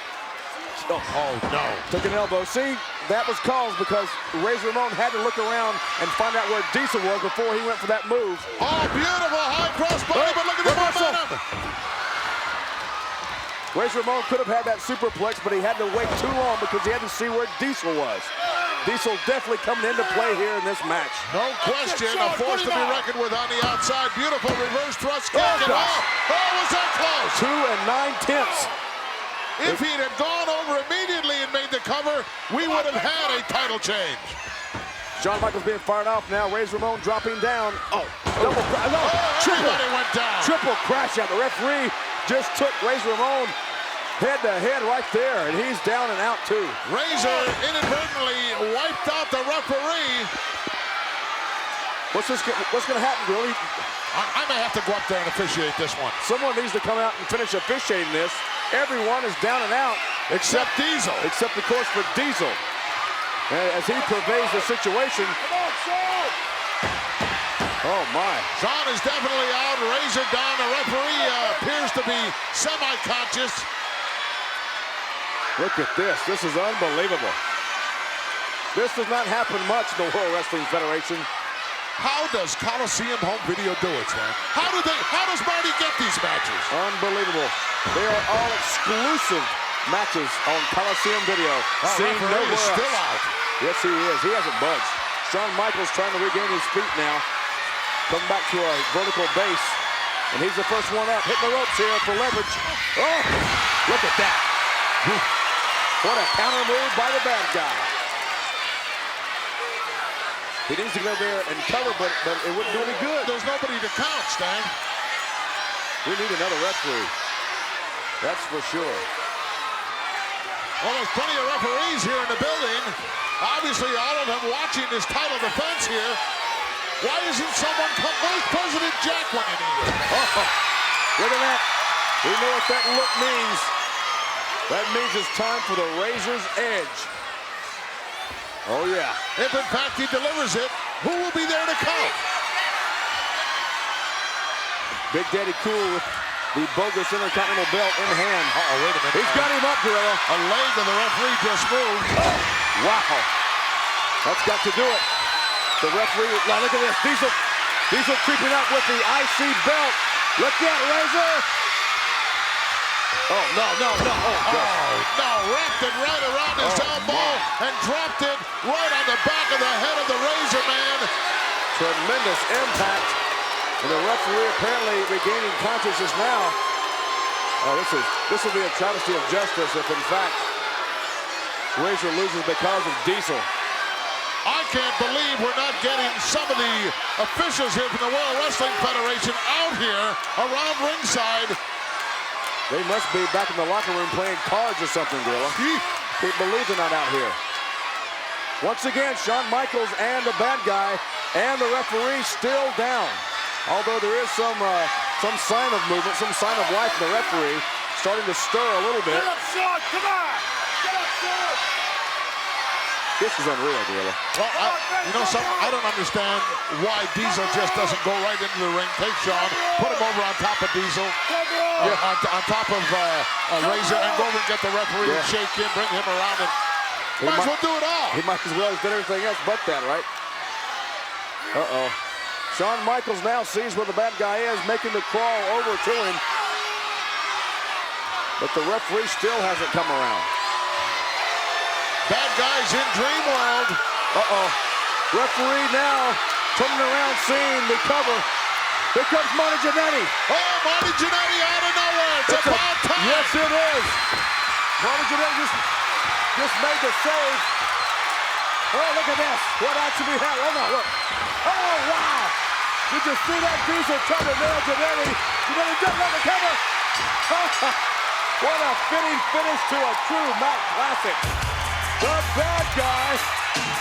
Oh, no. Took an elbow. See, that was caused because Razor Ramon had to look around and find out where Diesel was before he went for that move. Oh, beautiful high cross body, but look at the reversal. momentum. Razor Ramon could have had that superplex, but he had to wait too long because he had to see where Diesel was. Diesel definitely coming into play here in this match. No question, a force to be reckoned with on the outside. Beautiful reverse thrust kick. Oh, gosh. Was that close? 2 9/10. If he'd have gone over immediately and made the cover, we would have had a title change. Shawn Michaels being fired off now. Razor Ramon dropping down. Oh, double crash. No, Everybody went down. triple crash out. The referee just took Razor Ramon head to head right there, and he's down and out too. Razor inadvertently wiped out the referee. What's going to happen, Grilly? I may have to go up there and officiate this one. Someone needs to come out and finish officiating this. Everyone is down and out Except Diesel. except of course for Diesel. As he pervades the situation. Oh my. Shawn is definitely out. Razor down. The referee appears to be semi-conscious. Look at this. This is unbelievable. This does not happen much in the World Wrestling Federation. How does Coliseum Home Video do it, man? How does Marty get these matches? Unbelievable. They are all exclusive matches on Coliseum Video. Seen Referee nowhere is still else. out. Yes, he is. He hasn't budged. Shawn Michaels trying to regain his feet now. Coming back to a vertical base. And he's the first one up. Hitting the ropes here for leverage. Oh, look at that. What a counter move by the bad guy. He needs to go there and cover, but it wouldn't do any good. There's nobody to count, Stan. We need another referee. That's for sure. Well, there's plenty of referees here in the building. Obviously, all of them watching this title defense here. Why isn't someone come? Where's President Jack when you need him? Oh, look at that. We know what that look means. That means it's time for the Razor's Edge. Oh, yeah. If, in fact, he delivers it, who will be there to count? Big Daddy Cool with the bogus Intercontinental belt in hand. Uh-oh, wait a minute. He's got him up, Gorilla. A leg of the referee just moved. Oh, wow. That's got to do it. The referee, now look at this. Diesel creeping up with the IC belt. Look at Razor. Oh, no. Oh, No, wrapped it right around his elbow and dropped it right on the back of the head of the Razor Man. Tremendous impact. And the referee apparently regaining consciousness now. Oh, this will be a travesty of justice if, in fact, Razor loses because of Diesel. I can't believe we're not getting some of the officials here from the World Wrestling Federation out here around ringside. They must be back in the locker room playing cards or something, Gorilla. Can't believe they're not out here. Once again, Shawn Michaels and the bad guy and the referee still down. Although there is some sign of movement, some sign of life in the referee, starting to stir a little bit. Get up, Shawn! Come on! Get up, Shawn! This is unreal, Gorilla. Well, you know something? I don't understand why Diesel just doesn't go right into the ring, take Shawn, put him over on top of Diesel, on top of Razor, and go over and get the referee and shake him, bring him around, and might as well do it all. He might as well have done everything else but that, right? Uh-oh. Shawn Michaels now sees where the bad guy is, making the crawl over to him. But the referee still hasn't come around. Bad guys in Dream World. Uh-oh. Referee now turning around, seeing the cover. Here comes Marty Jannetty. Oh, Marty Jannetty out of nowhere. It's about time. Yes, it is. Marty Jannetty just made the save. Oh, look at this. What action we have. Oh, no, look. Oh, wow. Did you see that Diesel trying to nail Jannetty? Jannetty doesn't have the cover. What a fitting finish to a true Mac Classic. The bad guy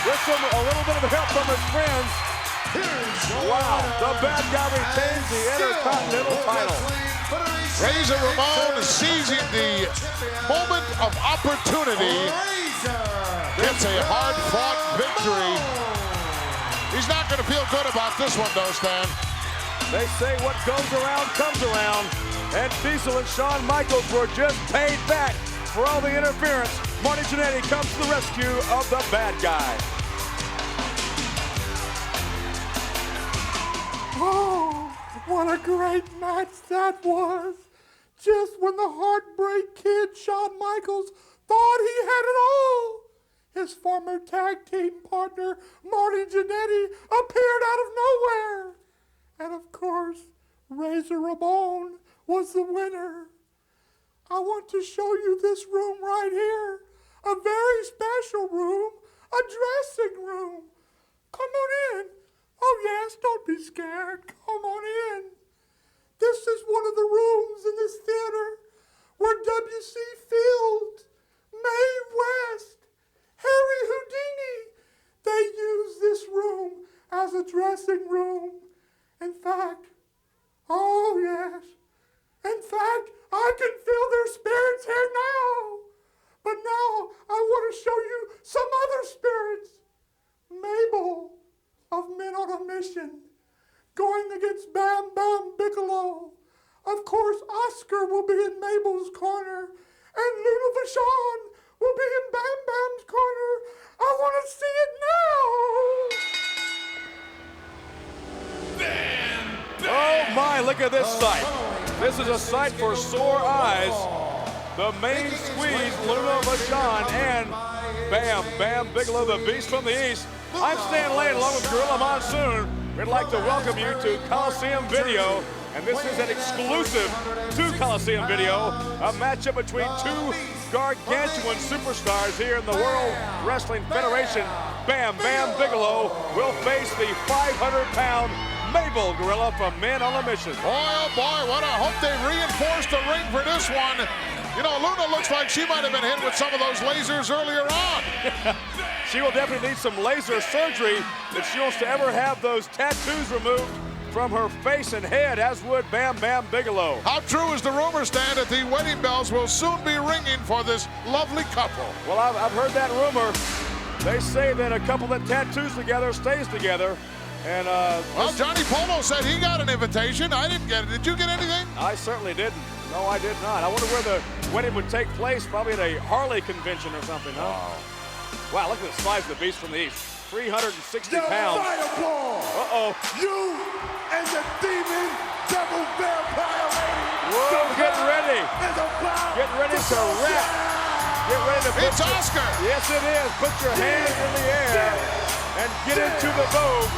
with a little bit of help from his friends. Wow, the bad guy retains the Intercontinental title. Razor Ramon seizing the moment of opportunity. Gets a hard-fought victory. He's not going to feel good about this one, though, Stan. They say what goes around comes around. And Diesel and Shawn Michaels were just paid back for all the interference. Marty Jannetty comes to the rescue of the bad guy. Oh, what a great match that was. Just when the Heartbreak Kid, Shawn Michaels, thought he had it all, his former tag team partner, Marty Jannetty, appeared out of nowhere. And of course, Razor Ramon was the winner. I want to show you this room right here. A very special room, a dressing room. Come on in. Oh yes, don't be scared. Come on in. This is one of the rooms in this theater where W.C. Fields, Mae West, Harry Houdini, they use this room as a dressing room. In fact, oh yes, in fact, I can feel their spirits here now. But now I want to show you some other spirits. Mabel of Men on a Mission, going against Bam Bam Bigelow. Of course, Oscar will be in Mabel's corner, and Luna Vachon will be in Bam Bam's corner. I want to see it now! Oh my, look at this sight. This is a sight for sore eyes. The main squeeze, Luna Vachon and Bam Bam Bigelow, the Beast from the East. I'm Stan Lane along with Gorilla Monsoon. We'd like to welcome you to Coliseum Video, and this is an exclusive to Coliseum Video, a matchup between two gargantuan superstars here in the World Wrestling Federation. Bam Bam Bigelow will face the 500-pound Mabel Gorilla from Men on a Mission. Boy, oh boy, what I hope they reinforced the ring for this one. You know, Luna looks like she might have been hit with some of those lasers earlier on. She will definitely need some laser surgery if she wants to ever have those tattoos removed from her face and head, as would Bam Bam Bigelow. How true is the rumor, Stan, that the wedding bells will soon be ringing for this lovely couple? Well, I've heard that rumor. They say that a couple that tattoos together stays together. And well, Johnny Polo said he got an invitation. I didn't get it. Did you get anything? I certainly didn't. No, I did not. I wonder where the wedding would take place. Probably at a Harley convention or something, huh? Wow, look at the size of the Beast from the East. 360 pounds. Uh-oh. You and the demon devil vampire lady. Whoa, getting ready. Getting ready to rap. Get ready to put It's Oscar. Yes, it is. Put your hands in the air and get into the Vogue.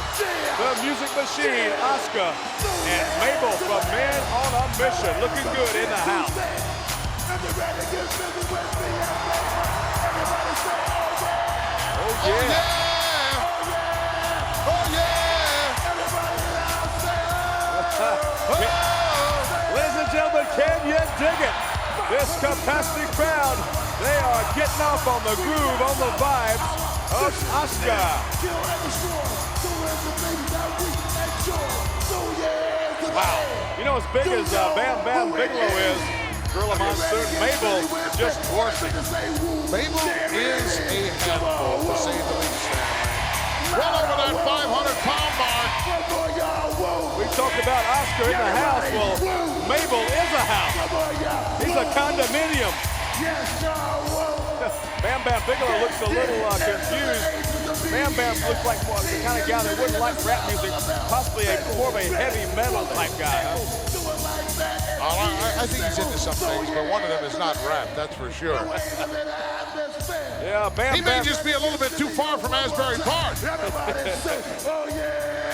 The music machine, Oscar and Mabel from Men on a Mission. Looking good in the house. Oh, yeah. Oh, yeah. Ladies and gentlemen, can you dig it? This capacity crowd, they are getting off on the groove, on the vibes of Oscar. Wow. You know, as big as Bam Bam Bigelow is, Gorilla Monsoon, Mabel just dwarfing. Mabel is a handful, to say the least. Well over that 500-pound mark. We talked about Oscar in the house. Well, Mabel is a house. He's a condominium. Bam Bam Bigelow looks a little confused. Bam Bam looks like the kind of guy that wouldn't like rap music, possibly more of a heavy metal type guy. I think he's into some things, but one of them is not rap, that's for sure. Yeah, Bam He may Bam. just be a little bit too far from Asbury Park.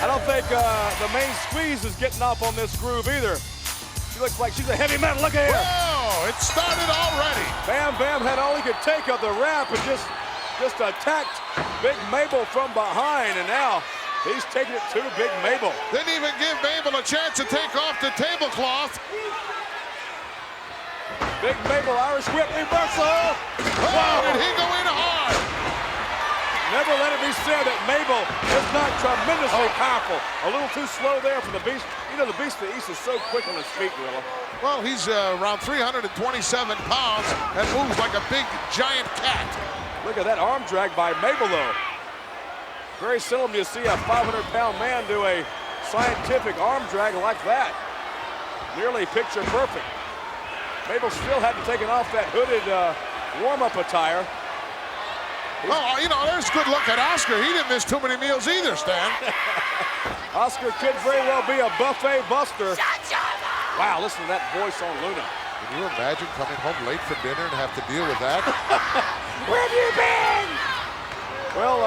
I don't think the main squeeze is getting off on this groove either. She looks like she's a heavy metal. Look at her. Whoa, it started already. Bam Bam had all he could take of the rap and just attacked Big Mabel from behind, and now he's taking it to Big Mabel. Didn't even give Mabel a chance to take off the tablecloth. Big Mabel Irish whip reversal. Oh, did he go in hard? Never let it be said that Mabel is not tremendously powerful. A little too slow there for the Beast. You know, the Beast of the East is so quick on his feet, Gorilla. Well, he's around 327 pounds and moves like a big, giant cat. Look at that arm drag by Mabel, though. Very seldom you see a 500-pound man do a scientific arm drag like that. Nearly picture perfect. Mabel still hadn't taken off that hooded warm-up attire. Well, you know, there's a good look at Oscar. He didn't miss too many meals either, Stan. Oscar could very well be a buffet buster. Wow, listen to that voice on Luna. Can you imagine coming home late for dinner and have to deal with that? Where have you been? Well,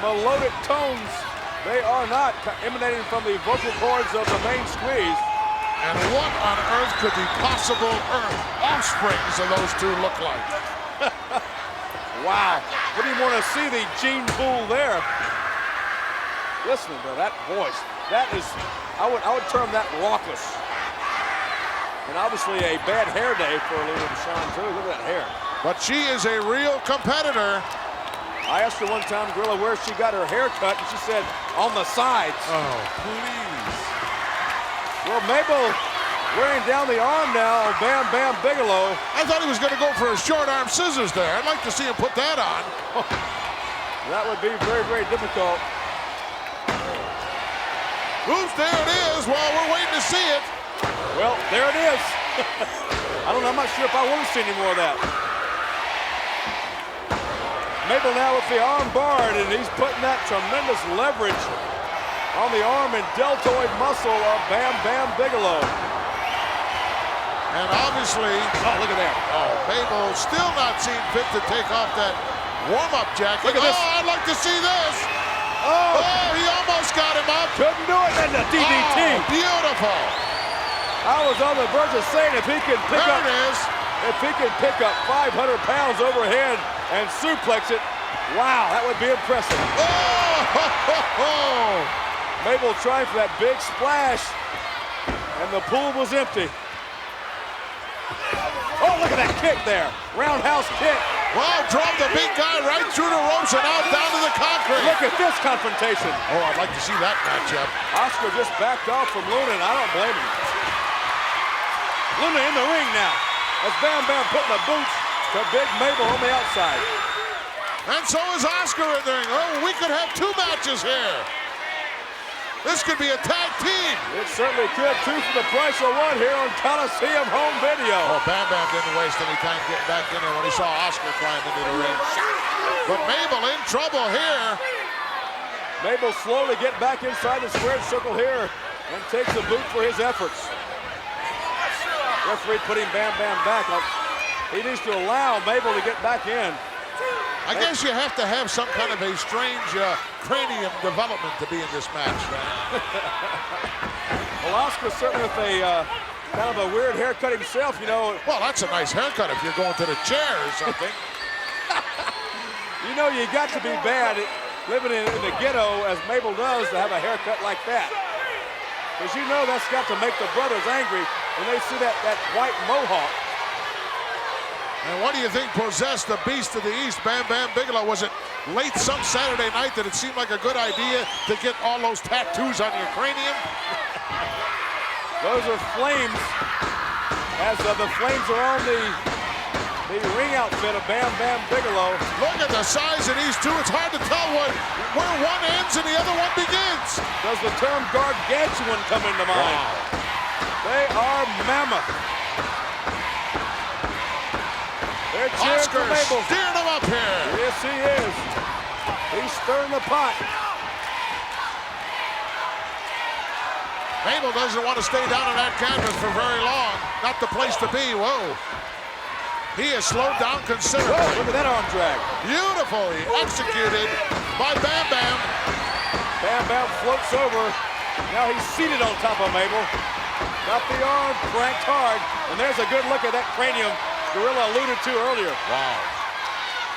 melodic tones, they are not emanating from the vocal cords of the main squeeze. And what on earth could the possible offsprings of those two look like? Wow. Wouldn't even want to see the gene pool there. Listen to that voice. That is, I would term that raucous. And obviously a bad hair day for Luna Vachon too. Look at that hair. But she is a real competitor. I asked her one time, Gorilla, where she got her hair cut, and she said, on the sides. Oh, please. Well, Mabel wearing down the arm now of Bam Bam Bigelow. I thought he was going to go for his short arm scissors there. I'd like to see him put that on. That would be very, very difficult. Oops, there it is. Well, we're waiting to see it. Well, there it is. I don't know, I'm not sure if I want to see any more of that. Mabel now with the arm barred, and he's putting that tremendous leverage on the arm and deltoid muscle of Bam Bam Bigelow. And obviously, oh, look at that. Oh, Mabel still not seen fit to take off that warm-up jacket. Look at this. Oh, I'd like to see this. Oh, Oh, he almost got him up. couldn't do it. And the DDT. Oh, beautiful. I was on the verge of saying if he could pick There up, it is. if he could pick up 500 pounds overhead and suplex it, wow, that would be impressive. Oh, ho, ho, ho. Mabel trying for that big splash, and the pool was empty. Oh, look at that kick there. Roundhouse kick. Well, drove the big guy right through the ropes and out down to the concrete. Look at this confrontation. Oh, I'd like to see that matchup. Oscar just backed off from Luna, and I don't blame him. Luna in the ring now. As Bam Bam putting the boots to Big Mabel on the outside. And so is Oscar in the ring. Oh, we could have two matches here. This could be a tag team. It certainly could. Two for the price of one here on Coliseum Home Video. Oh, Bam Bam didn't waste any time getting back in there when he saw Oscar climb into the ring. But Mabel in trouble here. Mabel slowly get back inside the squared circle here and takes the boot for his efforts. Referee putting Bam Bam back. He needs to allow Mabel to get back in. I guess you have to have some kind of a strange cranium development to be in this match, man. Well, Oscar certainly with a kind of a weird haircut himself, you know. Well, that's a nice haircut if you're going to the chair or something. You know you got to be bad living in the ghetto as Mabel does to have a haircut like that. Because you know that's got to make the brothers angry when they see that white mohawk. And what do you think possessed the beast of the East, Bam Bam Bigelow? Was it late some Saturday night that it seemed like a good idea to get all those tattoos on your cranium? Those are flames. As the flames are on the ring outfit of Bam Bam Bigelow. Look at the size of these two. It's hard to tell where one ends and the other one begins. Does the term gargantuan come into mind? Wow. They are mammoth. They're cheering for Oscar's Mabel. steering him up here. Yes, he is. He's stirring the pot. Mabel doesn't want to stay down on that canvas for very long. Not the place to be. Whoa. He has slowed down considerably. Whoa, look at that arm drag. Beautifully executed by Bam Bam. Bam Bam floats over. Now he's seated on top of Mabel. Got the arm cranked hard. And there's a good look at that cranium Gorilla alluded to earlier. Wow.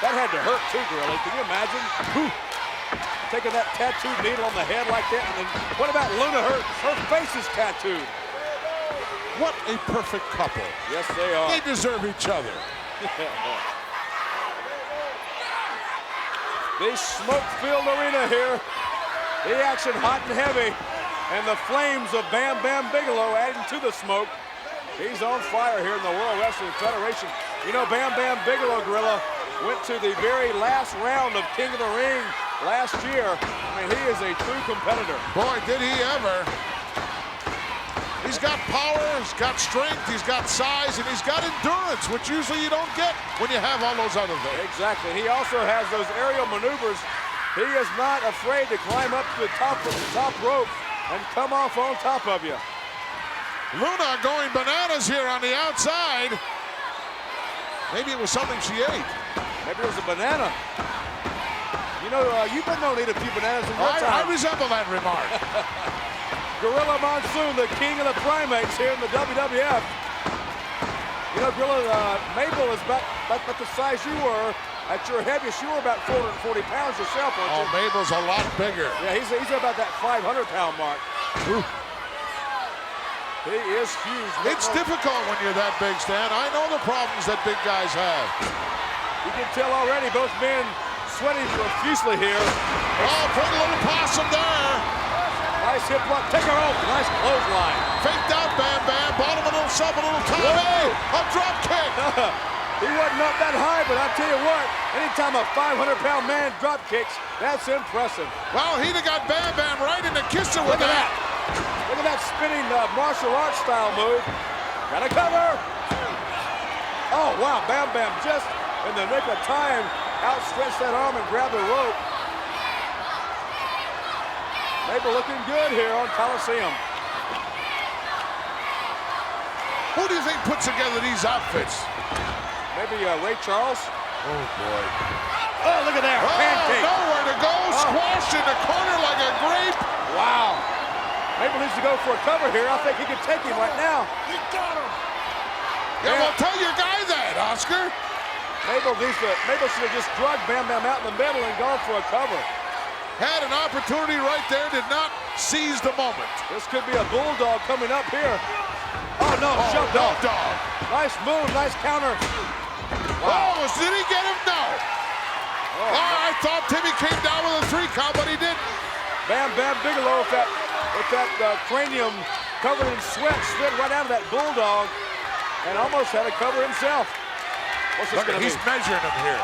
That had to hurt too, Gorilla. Can you imagine? Whew. Taking that tattooed needle on the head like that. And then what about Luna? Her face is tattooed. What a perfect couple. Yes, they are. They deserve each other. The smoke-filled arena here. The action hot and heavy. And the flames of Bam Bam Bigelow adding to the smoke. He's on fire here in the World Wrestling Federation. You know, Bam Bam Bigelow, Gorilla, went to the very last round of King of the Ring last year. I mean, he is a true competitor. Boy, did he ever. He's got power, he's got strength, he's got size, and he's got endurance, which usually you don't get when you have all those other things. Exactly. He also has those aerial maneuvers. He is not afraid to climb up to the top of the top rope and come off on top of you. Luna going bananas here on the outside. Maybe it was something she ate. Maybe it was a banana. You know, you've been known to eat a few bananas in your I time. resemble that remark. Gorilla Monsoon, the king of the primates here in the WWF. You know, Gorilla, Mabel is about the size you were. At your heaviest, you were about 440 pounds yourself, weren't you? Oh, Mabel's a lot bigger. Yeah, he's about that 500-pound mark. Ooh. He is huge. It's difficult when you're that big, Stan. I know the problems that big guys have. You can tell already both men sweating profusely here. Oh, put a little possum there. Nice hip block. Take her off. Nice clothesline. Faked out Bam Bam. Bought him a little shove, a little time. Hey, a drop kick. He wasn't up that high, but I'll tell you what, anytime a 500-pound man drop kicks, that's impressive. Well, he'd have got Bam Bam right in the kisser with Look at that. that. Look at that spinning martial arts style move. Got a cover. Oh, wow. Bam Bam just in the nick of time outstretched that arm and grabbed the rope. Mabel looking good here on Coliseum. Who do you think puts together these outfits? Maybe Ray Charles. Oh, boy. Oh, look at there. Oh, Pancake. nowhere to go. Squashed in the corner like a grape. Wow. Mabel needs to go for a cover here. I think he can take him right now. He got him. Yeah, well, tell your guy that, Oscar. Mabel should have just drugged Bam Bam out in the middle and gone for a cover. Had an opportunity right there, did not seize the moment. This could be a bulldog coming up here. Oh, no, shoved off. Dog. Nice move, nice counter. Wow. Oh, did he get him? No. Oh, I thought Timmy came down with a 3 count, but he didn't. Bam Bam Bigelow with that cranium covered in sweat slid right out of that bulldog and almost had a cover himself. What's this going to be? He's measuring him here.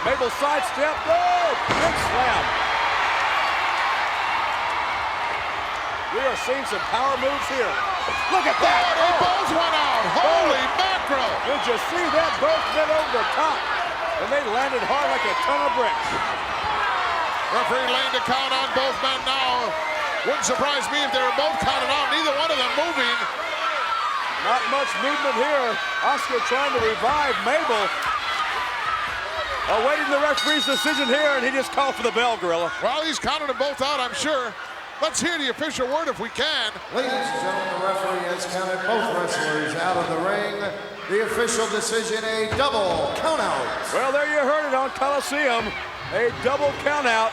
Mabel sidestep. Oh, big slam. We are seeing some power moves here. Look at that. Oh, they both went out. Holy mackerel. Did you see that? Both men over the top. And they landed hard like a ton of bricks. Referee laying the count on both men now. Wouldn't surprise me if they were both counted out. Neither one of them moving. Not much movement here. Oscar trying to revive Mabel. Awaiting the referee's decision here, and he just called for the bell, Gorilla. Well, he's counted them both out, I'm sure. Let's hear the official word if we can. Ladies and gentlemen, the referee has counted both wrestlers out of the ring. The official decision, a double countout. Well, there you heard it on Coliseum. A double countout.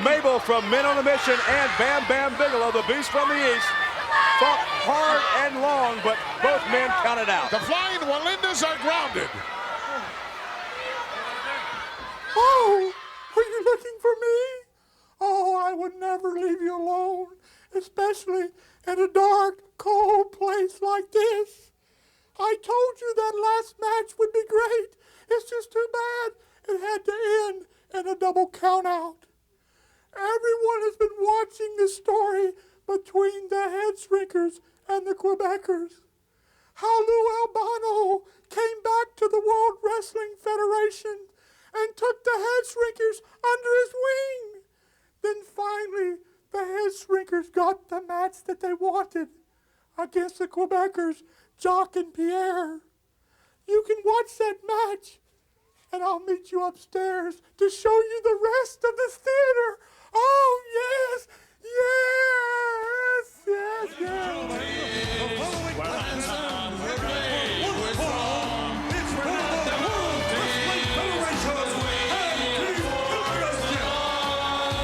Mabel from Men on a Mission and Bam Bam Bigelow, the Beast from the East, fought hard and long, but both men counted out. The Flying Walindas are grounded. Oh, are you looking for me? Oh, I would never leave you alone, especially in a dark, cold place like this. I told you that last match would be great. It's just too bad it had to end in a double countout. Everyone has been watching the story between the Head Shrinkers and the Quebecers. How Lou Albano came back to the World Wrestling Federation and took the Head Shrinkers under his wing. Then finally, the Head Shrinkers got the match that they wanted against the Quebecers, Jacques and Pierre. You can watch that match, and I'll meet you upstairs to show you the rest of this theater. Oh, yes, yes, yes, yes.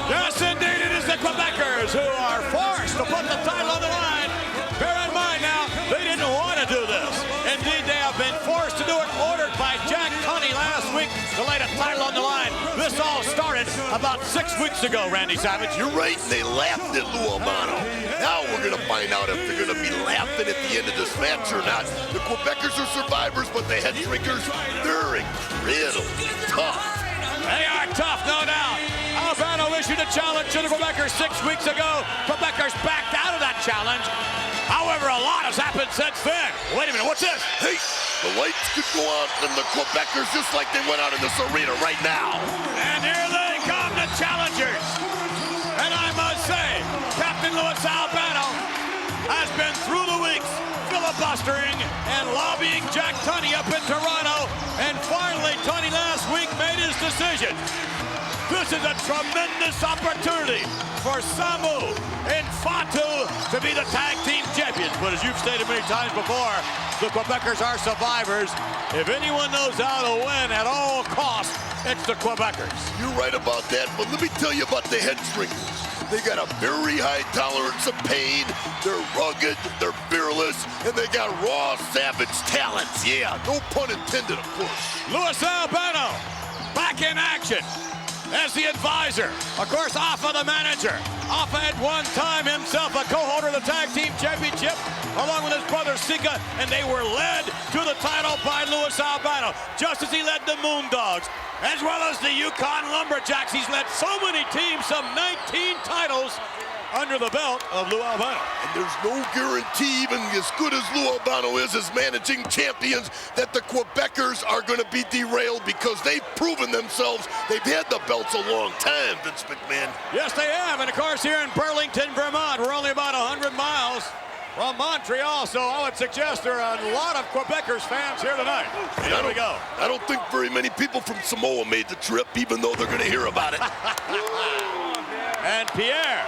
Yes, indeed, it is the Quebecers who are forced to put the title on the line. Bear in mind now, they didn't want to do this. Indeed, they have been forced to do it, ordered by Jack Tunney last week to lay the title on the line. This all started about 6 weeks ago, Randy Savage. You're right, they laughed at Lou Albano. Now we're going to find out if they're going to be laughing at the end of this match or not. The Quebecers are survivors, but the Head Shrinkers, they're incredibly tough. They are tough, no doubt. Albano issued a challenge to the Quebecers 6 weeks ago. Quebecers backed out of that challenge. However, a lot has happened since then. Wait a minute, what's this? Hey, the lights could go out in the Quebecers just like they went out in this arena right now. And here they come, the challengers. And I must say, Captain Louis Albano has been through filibustering and lobbying Jack Tunney up in Toronto. And finally, Tunney last week made his decision. This is a tremendous opportunity for Samu and Fatu to be the tag team champions. But as you've stated many times before, the Quebecers are survivors. If anyone knows how to win at all costs, it's the Quebecers. You're right about that, but let me tell you about the head shrinkers. They got a very high tolerance of pain. They're rugged, they're fearless, and they got raw, savage talents. Yeah, no pun intended, of course. Luis Albano back in action as the advisor. Of course, Alpha the manager. Alpha at one time himself a co-holder of the Tag Team Championship along with his brother Sika, and they were led to the title by Luis Albano, just as he led the Moondogs, as well as the Yukon Lumberjacks. He's led so many teams, some 19 titles under the belt of Lou Albano. And there's no guarantee, even as good as Lou Albano is as managing champions, that the Quebecers are going to be derailed, because they've proven themselves. They've had the belts a long time, Vince McMahon. Yes, they have. And of course, here in Burlington, Vermont, we're only about 100 miles from Montreal, so I would suggest there are a lot of Quebecers fans here tonight. And here we go. I don't think very many people from Samoa made the trip, even though they're going to hear about it. And Pierre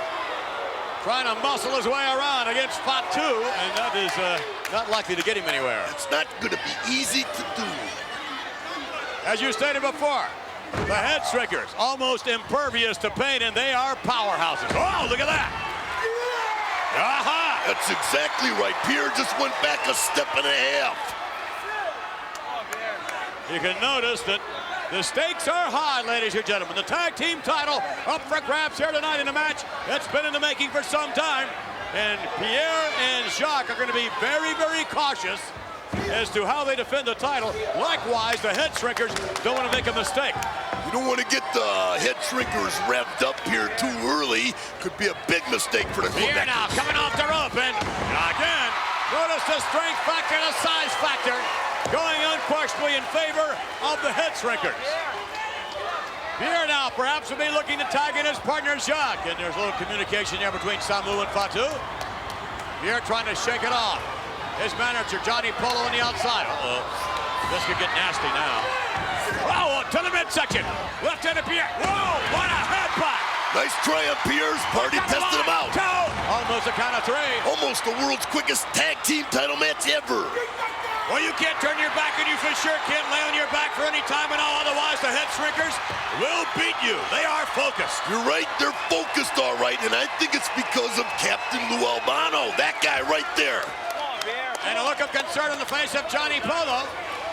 trying to muscle his way around against Fatu, and that is not likely to get him anywhere. It's not going to be easy to do. As you stated before, the head shrinkers almost impervious to pain, and they are powerhouses. Oh, look at that. Aha! That's exactly right. Pierre just went back a step and a half. You can notice that the stakes are high, ladies and gentlemen. The tag team title up for grabs here tonight in a match that's been in the making for some time. And Pierre and Jacques are going to be very, very cautious as to how they defend the title. Likewise, the head shrinkers don't want to make a mistake. You don't want to get the head shrinkers revved up here too early. Could be a big mistake for the Pierre Quebecers. now coming off the rope, and again, notice the strength factor, the size factor, going unquestionably in favor of the head shrinkers. Pierre now perhaps will be looking to tag in his partner Jacques, and there's a little communication there between Samu and Fatu. Pierre trying to shake it off. His manager Johnny Polo on the outside. Uh-oh, this could get nasty now. Oh, to the midsection. Left hand of Pierre. Whoa, what a headbutt. Nice try on Pierre's part. He tested him out. Almost a count of three. Almost the world's quickest tag team title match ever. Well, you can't turn your back, and you for sure can't lay on your back for any time at all. Otherwise, the head shrinkers will beat you. They are focused. You're right. They're focused all right, and I think it's because of Captain Lou Albano. That guy right there. And a look of concern on the face of Johnny Polo.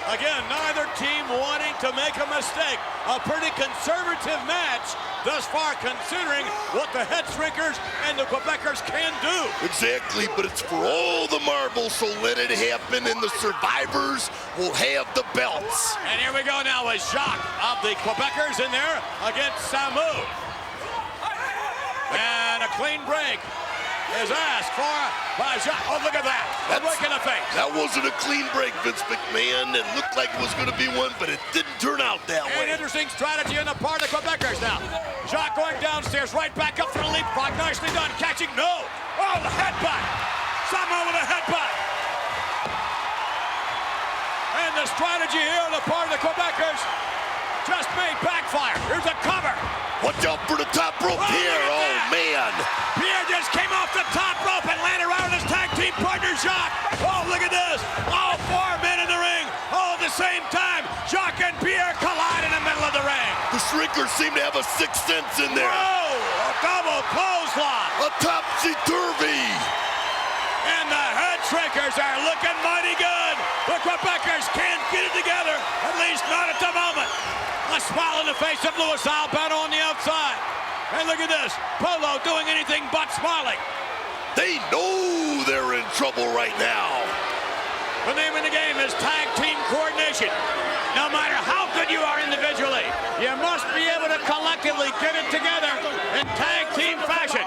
Again, neither team wanting to make a mistake. A pretty conservative match thus far, considering what the head shrinkers and the Quebecers can do. Exactly, but it's for all the marbles, so let it happen, and the survivors will have the belts. And here we go now with Jacques of the Quebecers in there against Samu. And a clean break is asked for by Jacques. Oh, look at that. A break in the face. That wasn't a clean break, Vince McMahon. It looked like it was going to be one, but it didn't turn out that way. An interesting strategy on the part of the Quebecers now. Jacques going downstairs, right back up for the leapfrog. Nicely done. Catching, no. Oh, the headbutt. Somehow with a headbutt. And the strategy here on the part of the Quebecers just made backfire. Here's a cover. Watch out for the top rope here. Oh, man. Pierre just came off the top rope and landed around his tag team partner, Jacques. Oh, look at this. All four men in the ring. All at the same time. Jacques and Pierre collide in the middle of the ring. The shrinkers seem to have a sixth sense in there. Whoa, a double clothesline. A topsy-turvy. And the head shrinkers are looking mighty good. The Quebecers can't get it together, at least not at the moment. A smile on the face of Luis Albano on the outside. And look at this, Polo doing anything but smiling. They know they're in trouble right now. The name of the game is tag team coordination. No matter how good you are individually, you must be able to collectively get it together in tag team fashion.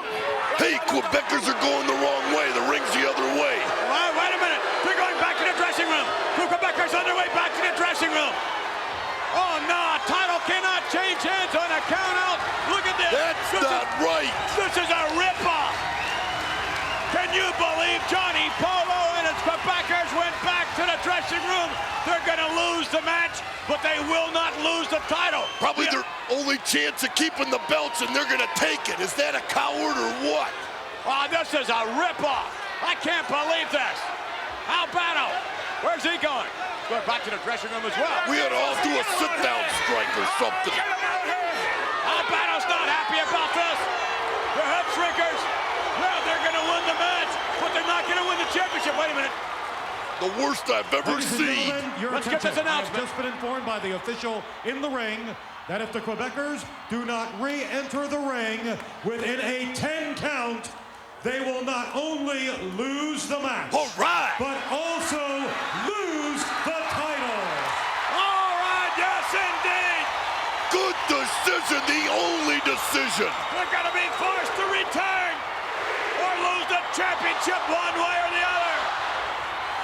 Hey, Quebecers are going the wrong way. The ring's the other way. Wait a minute. They're going back to the dressing room. The Quebecers on their way back to the dressing room. Oh, no, title cannot change hands on a count out. Look at this. That's not right. This is a rip-off. Can you believe Johnny Polo and his Quebecers went back to the dressing room. They're going to lose the match, but they will not lose the title. Probably their only chance of keeping the belts, and they're going to take it. Is that a coward or what? Oh, this is a ripoff. I can't believe this. Albano, where's he going? Going back to the dressing room as well. We ought to all do a sit-down strike or something. Albano's not happy about this. The Head Shrinkers, well, they're going to win the match, but they're not going to win the championship. Wait a minute. The worst I've ever Ladies and seen. gentlemen, your Let's get this attention. I've announcement. just been informed by the official in the ring that if the Quebecers do not re-enter the ring within a 10 count, they will not only lose the match, All right. but also lose the title. All right, yes, indeed. Good decision, the only decision. They're going to be forced to return or lose the championship one way or the other.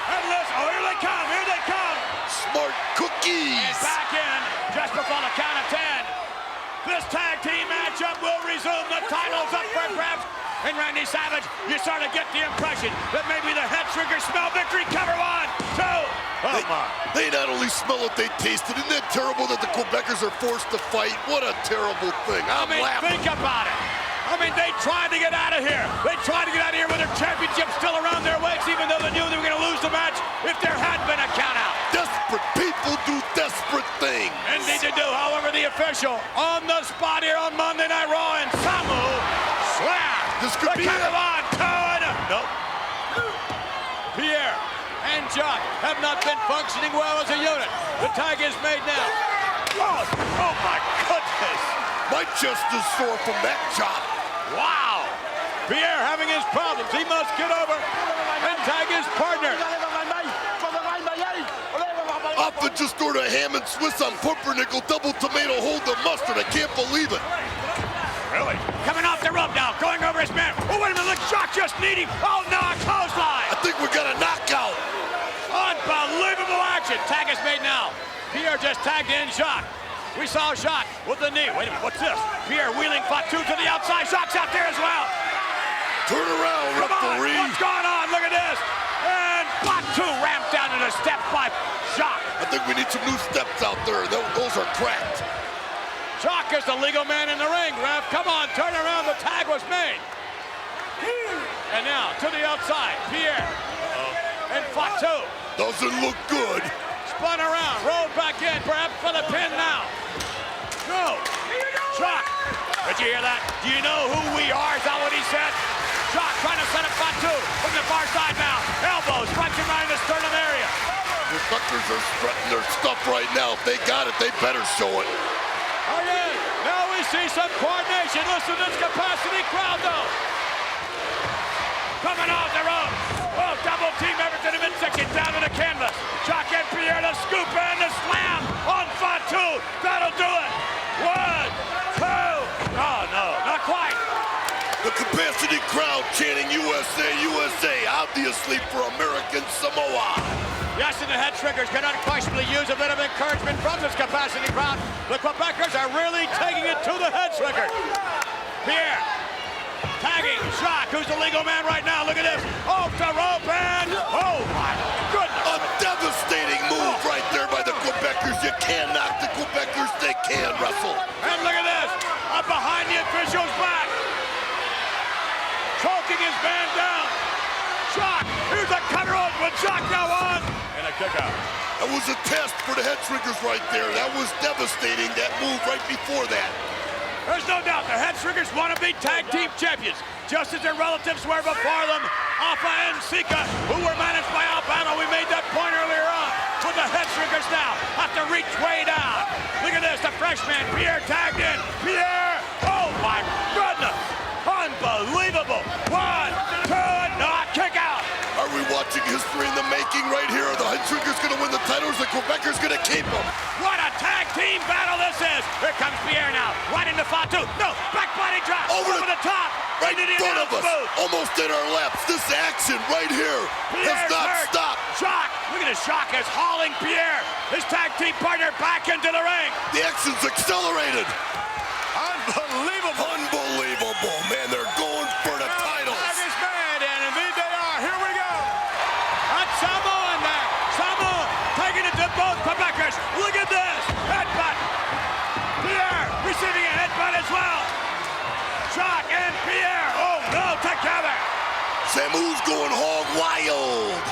And listen, oh, here they come, here they come. Smart cookies. And back in just before the count of 10. This tag team matchup will resume. The title's up for grabs. And Randy Savage, you sort of get the impression that maybe the Head Shrinkers smell victory. Cover 1, 2. Oh, my. They not only smell it, they taste it. Isn't that terrible that the Quebecers are forced to fight? What a terrible thing. I'm laughing. Think about it. I mean, they tried to get out of here. They tried to get out of here with their championship still around their waist, even though they knew they were going to lose the match if there had been a countout. Desperate people do desperate things. Indeed they do. However, the official on the spot here on Monday Night Raw, and Samu slam. This could be it. On, 2, nope. Pierre and Jacques have not been functioning well as a unit. The tag is made now. Oh my goodness. My chest is sore from that chop. Wow. Pierre having his problems. He must get over and tag his partner. Often just ordered a ham and Swiss on pumpernickel, double tomato, hold the mustard. I can't believe it. Really? Coming off the rope now, going over his man. Oh, wait a minute, look, Jacques just need him. Oh, no, a clothesline. I think we got a knockout. Unbelievable action. Tag is made now. Pierre just tagged in Jacques. We saw Jacques with the knee. Wait a minute, what's this? Pierre wheeling Fatu to the outside. Jacques out there as well. Turn around, referee. What's going on? Look at this. And Fatu ramped down to the steps by Jacques. I think we need some new steps out there. Those are cracked. Jacques is the legal man in the ring, ref. Come on, turn around. The tag was made. And now to the outside, Pierre and Fatu. Doesn't look good. Spun around, rolled back in, perhaps for the pin now. No. Jacques, did you hear that? Do you know who we are? Is that what he said? Jacques trying to set up Fatu from the far side now. Elbows, punching right in the sternum area. The Suckers are strutting their stuff right now. If they got it, they better show it. Oh, yeah. Now we see some coordination. Listen to this capacity crowd, though. Coming off the rope. Oh, double team Everton in midsection down to the canvas. Jacques and Pierre, the scoop and the slam on Fatu. That'll do it. 1, 2. Oh, no, not quite. The capacity crowd chanting USA, USA, obviously for American Samoa. Yes, and the Head Shrinkers can unquestionably use a bit of encouragement from this capacity crowd. The Quebecers are really taking it to the Head Shrinkers. Pierre tagging Jacques, who's the legal man right now. Look at this. Off the rope and, oh my goodness. A devastating move right there by the Quebecers. You can't knock the Quebecers. They can wrestle. And look at this. Up behind the official's back. Choking his man down. Jacques, here's a cover on with Jacques now on. And a kick out. That was a test for the Head Shrinkers right there. That was devastating, that move right before that. There's no doubt the Head Shrinkers want to be tag team champions, just as their relatives were before them. Alpha and Sika, who were managed by Albano. We made that point earlier on. But the Head Shrinkers now have to reach way down. Look at this, the freshman, Pierre tagged in. Pierre, oh my goodness. Unbelievable. 1, 2, no, kick out. Are we watching history in the making right here? Are the Head Shrinkers going to win the titles? The Quebecers going to keep them? What a tag team battle this is. Here comes Pierre now, right into Fatu. No, back body drop, over the top. Right into in the front of us, booth. almost in our laps. This action right here has not stopped. Jacques, look at this. Jacques is hauling Pierre, his tag team partner, back into the ring. The action's accelerated. Unbelievable. Unbelievable, man. They're going for the titles. Tag is made, and indeed they are. Here we go. That's Samu's going hog wild.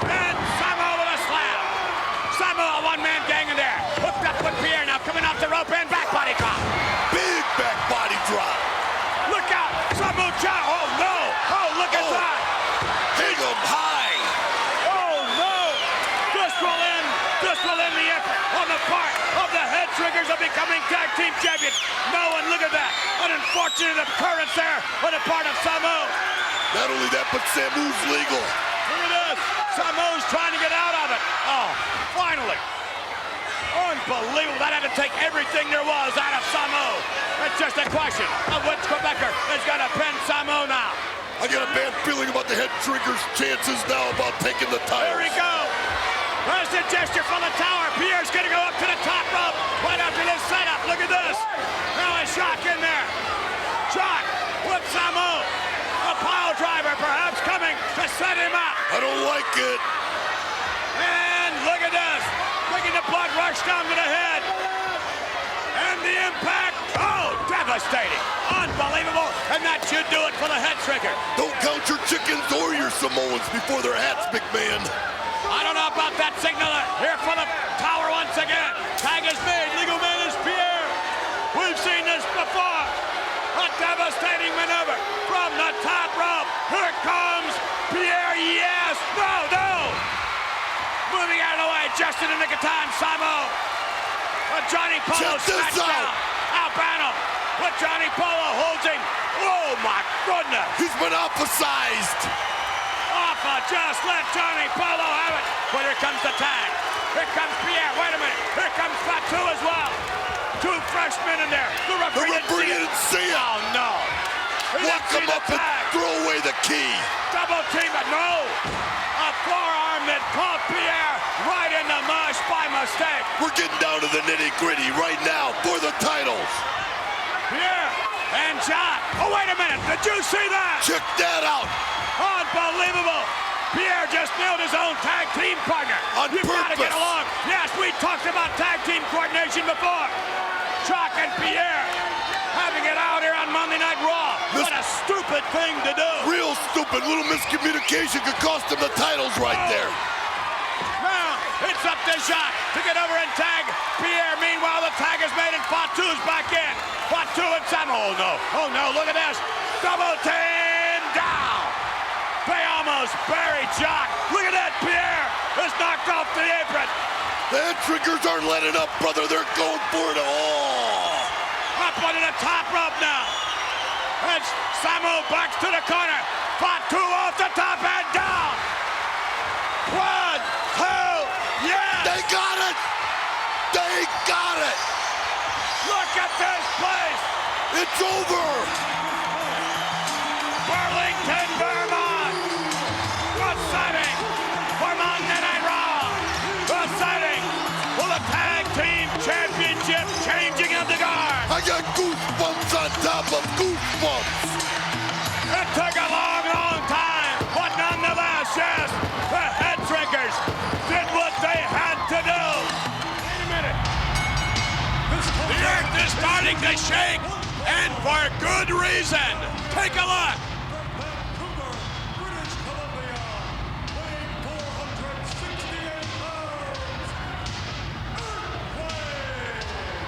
And Samu with a slam. Samu, a one-man gang in there. Hooked up with Pierre now, coming off the rope and back body drop. Big back body drop. Look out, Samu John. Oh no, oh look at that. Hang him high. Oh no, this will end the effort on the part of the Head Shrinkers of becoming tag team champions. No one, look at that. An unfortunate occurrence there on the part of Samu. Not only that, but Samu's legal. Look at this. Samu's trying to get out of it. Oh, finally. Unbelievable. That had to take everything there was out of Samu. It's just a question of which Quebecer is going to pin Samu now. I got a bad feeling about the Head Shrinkers' chances now about taking the titles. There we go. There's the gesture from the tower. Pierre's going to go up to the top rope right after this setup. Look at this. Now a shock in there. Shock with Samu. A pile driver perhaps coming to set him up. I don't like it. And look at this. Making the blood rush down to the head. And the impact. Oh, devastating. Unbelievable. And that should do it for the Head Shrinker. Don't count your chickens or your Samoans before their hats, big man. I don't know about that signal here for the tower once again. Tag is made. Legal man is Pierre. We've seen this before. A devastating maneuver from the top rope. Here comes Pierre. Yes. No. Moving out of the way just in the nick of time. Samu. Johnny Polo snatched down. Albano with Johnny Polo holds him. Oh my goodness. He's been emphasized. Just let Johnny Polo have it. But here comes the tag. Here comes Pierre. Wait a minute. Here comes Fatu as well. Two freshmen in there. The referee didn't see it. Oh no. Lock him up and throw away the key. Double team it. No. A forearm that caught Pierre right in the mush by mistake. We're getting down to the nitty-gritty right now for the titles. Pierre and John. Oh, wait a minute. Did you see that? Check that out. Unbelievable. Pierre just nailed his own tag team partner. On You've got to purpose. get along. Yes, we talked about tag team coordination before. Chuck and Pierre having it out here on Monday Night Raw. What a stupid thing to do. Real stupid. Little miscommunication could cost him the titles right there. Now, it's up to Jacques to get over and tag Pierre. Meanwhile, the tag is made and Fatu's back in. Fatu and Samu. Oh no, look at this. Double team down. They almost buried Jacques. Look at that, Pierre is knocked off the apron. The Head Shrinkers aren't letting up, brother. They're going for it all. Up onto the top rope now. And Samu backs to the corner. Fatu off the top and down. 1, 2, yes. They got it. They got it. Look at this place. It's over. Burlington, Vermont. The setting for Monday Night Raw. The setting for the Tag Team Championship changing of the guard. I got goosebumps on top of goosebumps. It took a long time, but nonetheless, yes, the Head Shrinkers did what they had to do. Wait a minute. The earth is starting to shake, and for good reason. Take a look.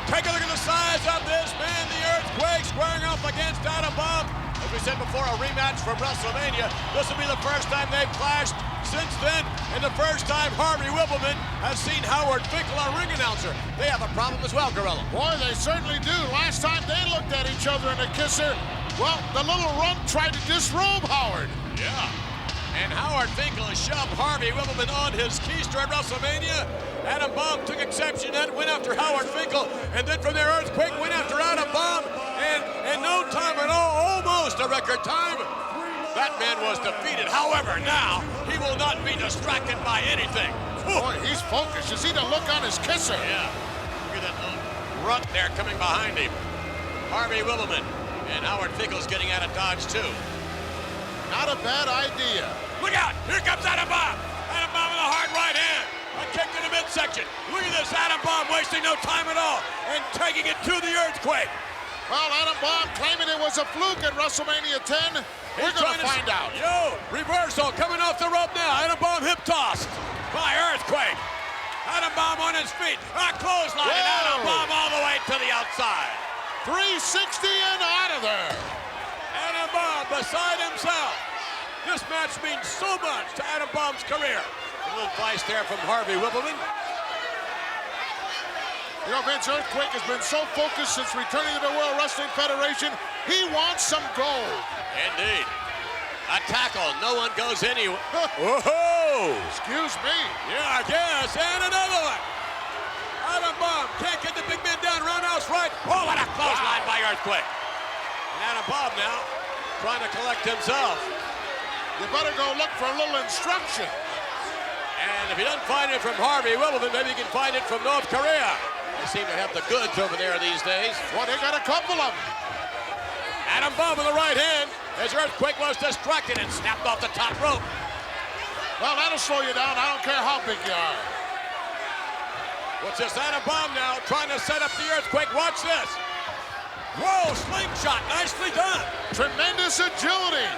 Take a look at the size of this man, the Earthquake, squaring off against Adam Bomb. As we said before, a rematch from WrestleMania. This will be the first time they've clashed since then, and the first time Harvey Wippleman has seen Howard Finkel, our ring announcer. They have a problem as well, Gorilla. Boy, they certainly do. Last time they looked at each other in a kisser, well, the little runt tried to disrobe Howard. Yeah. And Howard Finkel has shoved Harvey Wippleman on his keister at WrestleMania. Adam Bomb took exception and went after Howard Finkel. And then from there, Earthquake went after Adam Bomb. And in no time at all, almost a record time, that man was defeated. However, now, he will not be distracted by anything. Boy, he's focused. You see the look on his kisser. Yeah. Look at that runt there coming behind him. Harvey Wippleman. And Howard Finkel's getting out of dodge, too. Not a bad idea. Look out! Here comes Adam Bomb! Adam Bomb with a hard right hand. A kick to the midsection. Look at this, Adam Bomb wasting no time at all and taking it to the Earthquake. Well, Adam Bomb claiming it was a fluke at WrestleMania 10. We're going to find out. Yo, reversal coming off the rope now. Adam Bomb hip tossed by Earthquake. Adam Bomb on his feet. A clothesline, and Adam Bomb all the way to the outside. 360 and out of there. Adam Bomb beside himself. This match means so much to Adam Bomb's career. A little advice there from Harvey Wippleman. You know, Vince Earthquake has been so focused since returning to the World Wrestling Federation. He wants some gold. Indeed. A tackle. No one goes anywhere. Whoa! Excuse me. Yeah, I guess. And another one. Adam Bomb can't get the big man down. Roundhouse right. Oh, what a clothesline by Earthquake. And Adam Bomb now trying to collect himself. You better go look for a little instruction. And if he doesn't find it from Harvey Wippleman, maybe he can find it from North Korea. They seem to have the goods over there these days. Well, they got a couple of them. Adam Bomb with the right hand as Earthquake was distracted and snapped off the top rope. Well, that'll slow you down. I don't care how big you are. What's this? Adam Bomb now trying to set up the Earthquake. Watch this. Whoa, slingshot. Nicely done. Tremendous agility.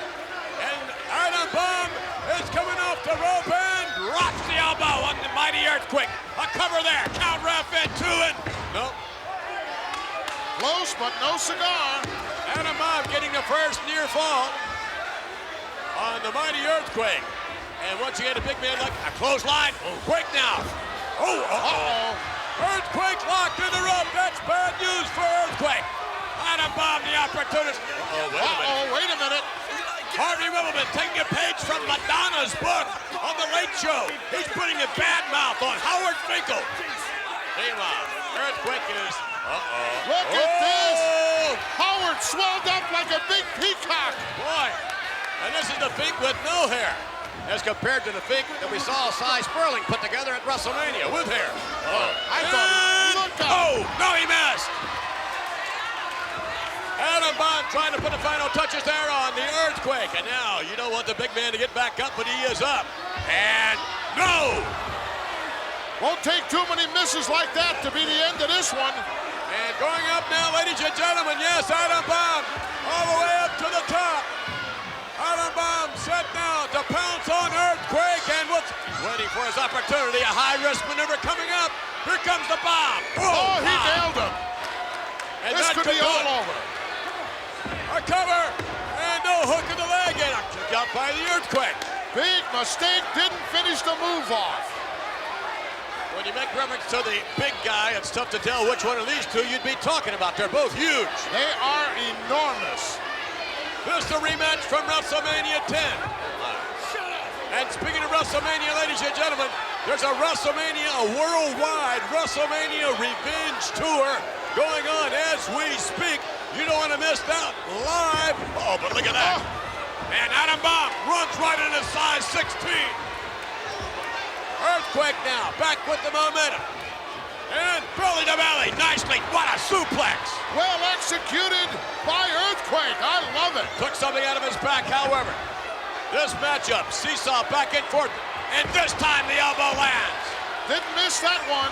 And Adam Bomb is coming off the rope and drops the elbow on the mighty Earthquake. A cover there. Count ref into it. Nope. Close, but no cigar. Adam Bomb getting the first near fall on the mighty Earthquake. And once you get a big man like a clothesline, quick now. Oh, Earthquake locked in the rope. That's bad news for Earthquake. Adam Bomb the opportunist. Wait a minute. Harvey Wippleman taking a page from Madonna's book on The Late Show. He's putting a bad mouth on Howard Finkel. Meanwhile, Earthquake is... Look at this. Howard swelled up like a big peacock. Boy, and this is the Fink with no hair, as compared to the Fink that we saw Cy Sperling put together at WrestleMania with hair. I thought, look out. No, he missed. Adam Bomb trying to put the final touches there on the Earthquake. And now you don't want the big man to get back up, but he is up. And no! Won't take too many misses like that to be the end of this one. And going up now, ladies and gentlemen, yes, Adam Bomb all the way up to the top. Adam Bomb set now to pounce on Earthquake, and he's waiting for his opportunity. A high-risk maneuver coming up. Here comes the bomb. Oh, he nailed him. And this could be all over. A cover, and no hook in the leg, and a kick out by the Earthquake. Big mistake, didn't finish the move off. When you make reference to the big guy, it's tough to tell which one of these two you'd be talking about. They're both huge. They are enormous. This is the rematch from WrestleMania 10. And speaking of WrestleMania, ladies and gentlemen, there's a worldwide WrestleMania Revenge Tour going on as we speak. You don't want to miss that live. Oh, but look at that. And Adam Bomb runs right into size 16. Earthquake now, back with the momentum. And belly to belly, nicely. What a suplex. Well executed by Earthquake. I love it. Took something out of his back, however. This matchup, seesaw back and forth. And this time the elbow lands. Didn't miss that one.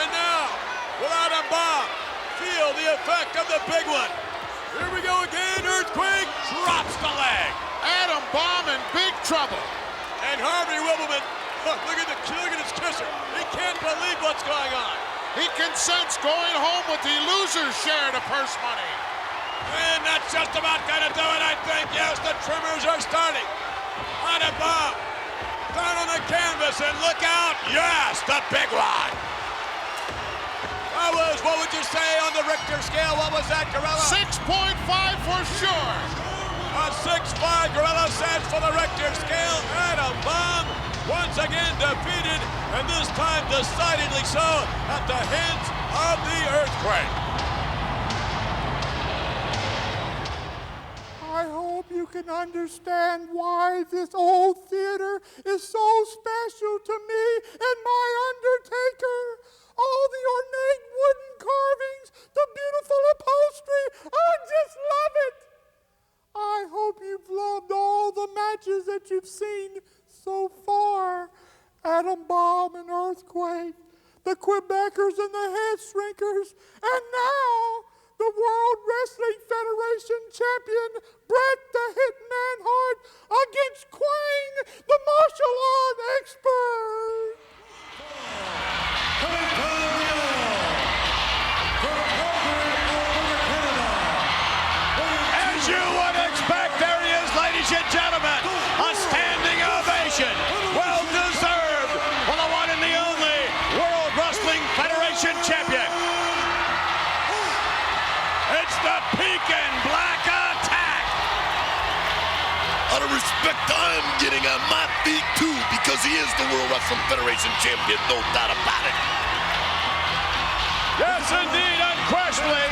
And now, with Adam Bomb, feel the effect of the big one. Here we go again. Earthquake drops the leg. Adam Bomb in big trouble. And Harvey Wippleman, look at his kisser. He can't believe what's going on. He can sense going home with the loser's share of the purse money. And that's just about going to do it, I think. Yes, the trimmers are starting. Adam Bomb down on the canvas, and look out. Yes, the big one. That was, what would you say on the Richter scale? What was that, Gorilla? 6.5 for sure. A 6.5 Gorilla says for the Richter scale. Adam Bomb once again defeated, and this time decidedly so at the hands of the Earthquake. I hope you can understand why this old theater is so special to me and my Undertaker. All the ornate wooden carvings, the beautiful upholstery, I just love it. I hope you've loved all the matches that you've seen so far. Adam Bomb and Earthquake, the Quebecers and the Head Shrinkers, and now the World Wrestling Federation champion, Bret the Hitman Hart, against Quang, the martial art expert. As you would expect, there he is, ladies and gentlemen. A standing ovation. Well deserved for the one and the only World Wrestling Federation champion. It's the Pekin Black Attack. Out of respect, I'm getting on my feet too because he is the World Wrestling Federation champion, no doubt about it. Yes, indeed, unquestionably,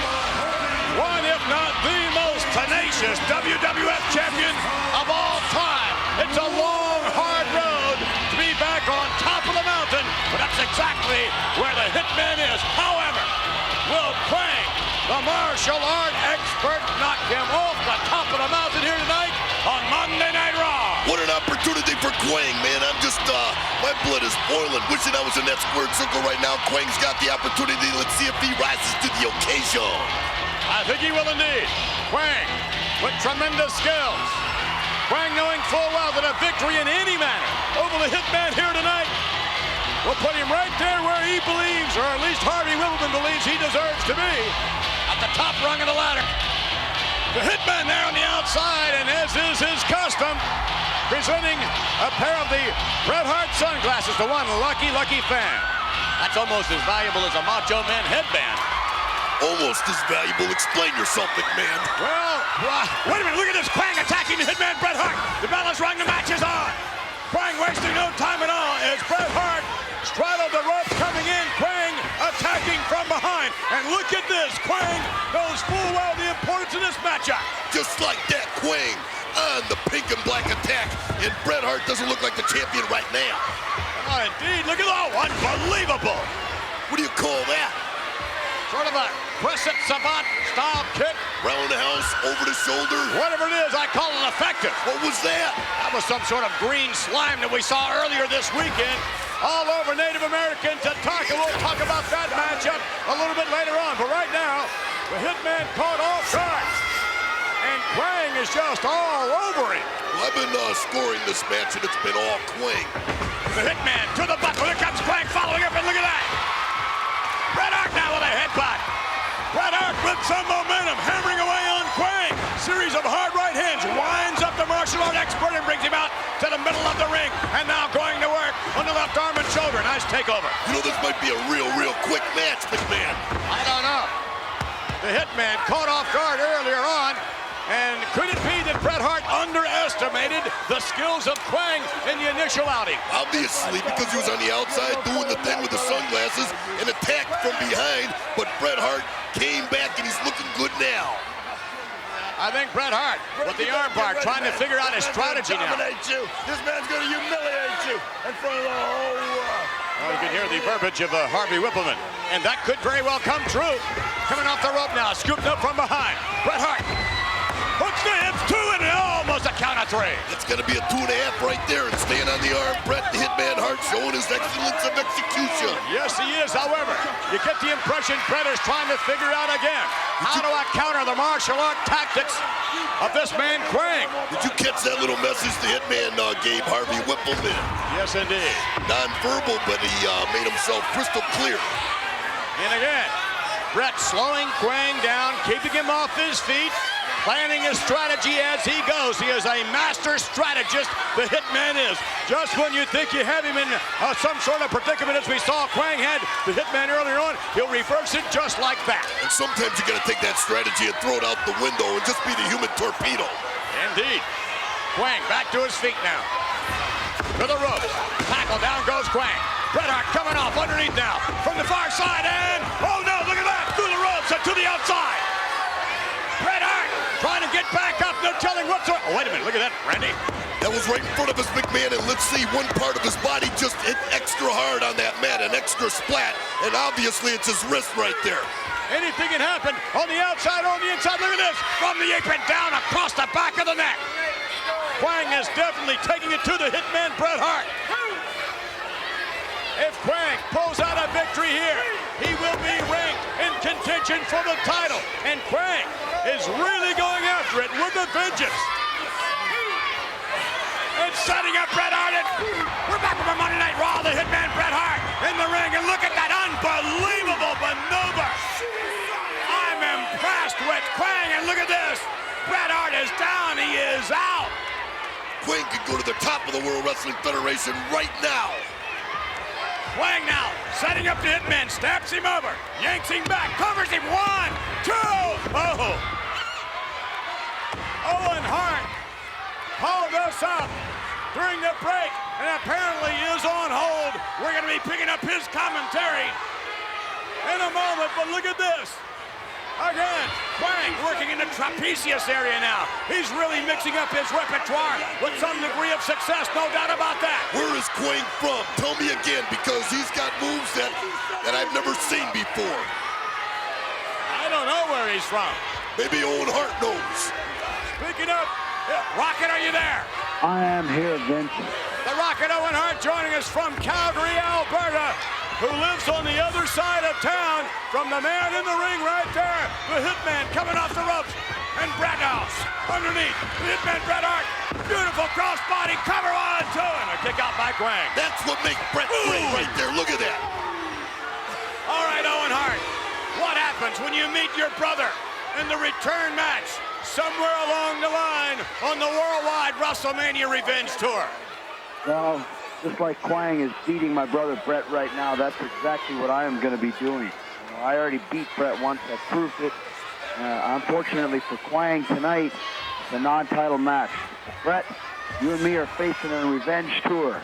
one if not the most tenacious WWF champion of all time. It's a long, hard road to be back on top of the mountain, but that's exactly where the Hitman is. However, will Quang, the martial art expert, knock him off the top of the mountain here tonight on Monday Night Raw? What an opportunity for Quang, man. I'm just, my blood is boiling. Wishing I was in that squared circle right now. Quang's got the opportunity. Let's see if he rises to the occasion. I think he will indeed. Quang with tremendous skills. Quang knowing full well that a victory in any manner over the Hitman here tonight will put him right there where he believes, or at least Harvey Wippleman believes he deserves to be, at the top rung of the ladder. The Hitman there on the outside, and as is his custom, presenting a pair of the Bret Hart sunglasses to one lucky fan. That's almost as valuable as a Macho Man headband. Almost as valuable. Explain yourself, McMahon. Well, wait a minute. Look at this. Quang attacking the Hitman, Bret Hart. The bell is rung. The match is on. Quang wasting no time at all as Bret Hart straddled the rope coming in. Quang attacking from behind. And look at this. Quang knows full well the importance of this matchup. Just like that, Quang on the pink and black attack. And Bret Hart doesn't look like the champion right now. Oh, indeed. Look at that. Unbelievable. What do you call that? Sort of a Crescent Savant style kick. Roundhouse, over the shoulder. Whatever it is, I call it effective. What was that? That was some sort of green slime that we saw earlier this weekend all over Native American Tatanka. We'll talk about that matchup a little bit later on. But right now, the Hitman caught off guard. And Quang is just all over him. Well, I've been scoring this match, and it's been all Quang. The Hitman to the buckle. Here comes Quang following up, and look at that. Bret Hart now with a headbutt. Bret Hart with some momentum, hammering away on Quang. Series of hard right hands, winds up the martial art expert and brings him out to the middle of the ring. And now going to work on the left arm and shoulder. Nice takeover. You know, this might be a real quick match, McMahon. I don't know. The Hitman caught off guard earlier on. And could it be that Bret Hart underestimated the skills of Quang in the initial outing? Obviously, because he was on the outside doing the thing with the sunglasses and attacked from behind, but Bret Hart came back and he's looking good now. I think Bret Hart with the armbar trying to figure out his strategy now. This man's going to humiliate you in front of the whole world. Well, you can hear the verbiage of Harvey Wippleman, and that could very well come true. Coming off the rope now, scooped up from behind. Bret Hart hooks the hips, 2 and almost a count of 3. It's going to be a 2.5 right there, and staying on the arm, Bret the Hitman Hart showing his excellence of execution. Yes, he is. However, you get the impression Bret is trying to figure out again how do I counter the martial art tactics of this man Quang. Did you catch that little message the Hitman gave Harvey Wippleman? Yes, indeed. Non-verbal, but he made himself crystal clear. And again, Bret slowing Quang down, keeping him off his feet, planning his strategy as he goes. He is a master strategist, the Hitman is. Just when you think you have him in some sort of predicament, as we saw Quang had the Hitman earlier on, he'll reverse it just like that. And sometimes you got to take that strategy and throw it out the window and just be the human torpedo. Indeed. Quang back to his feet now. To the ropes. Tackle, down goes Quang. Bret Hart coming off underneath now from the far side, and oh no, look at that, through the ropes and to the outside. Bret Hart trying to get back up, no telling what's up. Oh, wait a minute, look at that, Randy. That was right in front of us, McMahon, and let's see, one part of his body just hit extra hard on that mat, an extra splat, and obviously it's his wrist right there. Anything can happen on the outside, on the inside. Look at this, from the apron down across the back of the neck. Quang is definitely taking it to the Hitman, Bret Hart. If Quang pulls out a victory here, he will be ranked in contention for the title. And Quang is really going after it with a vengeance. And setting up Bret Hart. We're back with our Monday Night Raw. The Hitman Bret Hart in the ring. And look at that unbelievable maneuver. I'm impressed with Quang. And look at this. Bret Hart is down. He is out. Quang could go to the top of the World Wrestling Federation right now. Quang now setting up the Hitman. Stabs him over. Yanks him back. Covers him. 1, 2. Oh. Owen Hart called us up during the break and apparently is on hold. We're going to be picking up his commentary in a moment, but look at this. Again, Quang working in the trapezius area now. He's really mixing up his repertoire with some degree of success, no doubt about that. Where is Quang from? Tell me again, because he's got moves that I've never seen before. I don't know where he's from. Maybe Owen Hart knows. Speaking of, Rocket, are you there? I am here, Vince. The Rocket Owen Hart joining us from Calgary, Alberta, who lives on the other side of town from the man in the ring right there, the Hitman coming off the ropes, and Bret House underneath, the Hitman Bret Hart, beautiful crossbody cover 1, 2, and a kick out by Quang. That's what makes Bret great right there, look at that. All right, Owen Hart, what happens when you meet your brother in the return match somewhere along the line on the Worldwide WrestleMania Revenge Tour? Well, just like Quang is beating my brother Bret right now, that's exactly what I am going to be doing. You know, I already beat Bret once. I proved it. Unfortunately for Quang tonight, it's a non-title match. Bret, you and me are facing a revenge tour.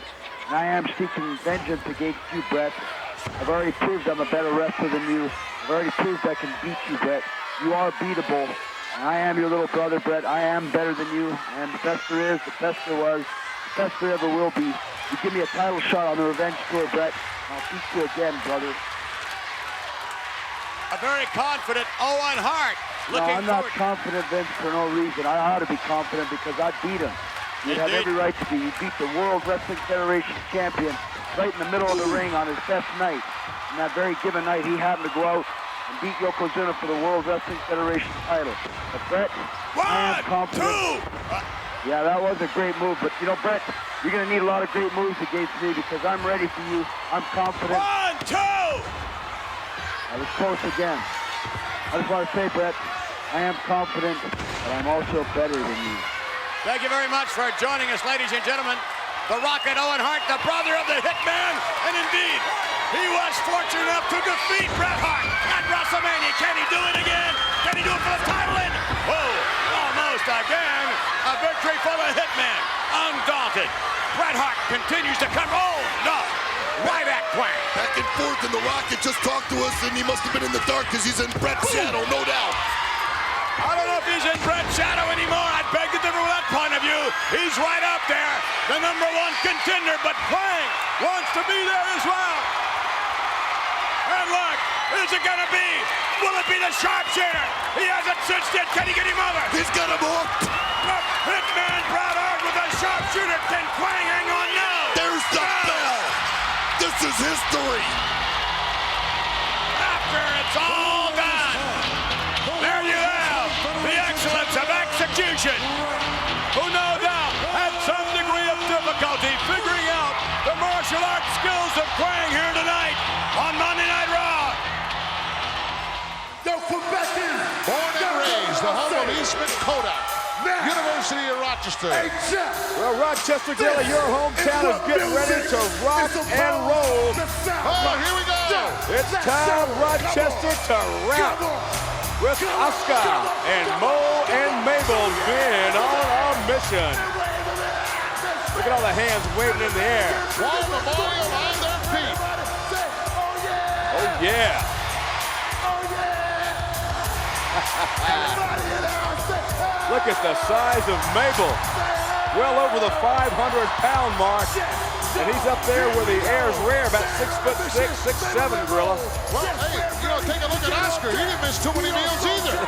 And I am seeking vengeance against you, Bret. I've already proved I'm a better wrestler than you. I've already proved I can beat you, Bret. You are beatable. And I am your little brother, Bret. I am better than you. I am the best there is, the best there was, the best there ever will be. You give me a title shot on the Revenge Tour, Bret, and I'll beat you again, brother. A very confident Owen Hart. No, I'm not confident, Vince, for no reason. I ought to be confident because I beat him. You have every right to be. You beat the World Wrestling Federation champion right in the middle of the ring on his best night. And that very given night, he happened to go out and beat Yokozuna for the World Wrestling Federation title. But Bret, I am confident. 1, 2. Yeah, that was a great move. But, you know, Bret, you're going to need a lot of great moves against me because I'm ready for you. I'm confident. 1, 2. I was close again. I just want to say, Bret, I am confident, but I'm also better than you. Thank you very much for joining us, ladies and gentlemen. The Rocket Owen Hart, the brother of the Hitman, and indeed, he was fortunate enough to defeat Bret Hart at WrestleMania. Can he do it again? Can he do it for the title? And whoa, almost again, a victory for the Hitman. Undaunted, Bret Hart continues to come. Oh no, right at Quang. Back and forth, and the Rocket just talked to us, and he must have been in the dark because he's in Bret's shadow, no doubt. I don't know if he's in Bret's shadow anymore. I'd beg to differ with that point of view. He's right up there, the #1 contender, but Quang wants to be there as well. And look, is it gonna be? Will it be the sharpshooter? He hasn't cinched it. Can he get him over? He's got him hooked. Look, Hitman Bret Hart with a sharpshooter. Can Quang hang on? No. There's the bell. This is history. After it's all done, there you have the excellence of execution. Who no doubt had some degree of difficulty figuring out the martial arts skills of Quang here tonight on Monday Night Raw. The Quebecers. Born and raised, the home of Eastman Kodak. University of Rochester. Well, Rochester, Gilla, your hometown is getting ready to rock and roll. Oh, here we go. It's time, Rochester, to rap with Oscar and Mo and Mabel being on a mission. Look at all the hands waving in the air. Wall Memorial on their feet. Oh, yeah. Look at the size of Mabel. Well over the 500-pound mark. And he's up there where the air is rare, about 6'6", 6'7", Gorilla. Well, hey, you know, take a look at Oscar. He didn't miss too many meals either.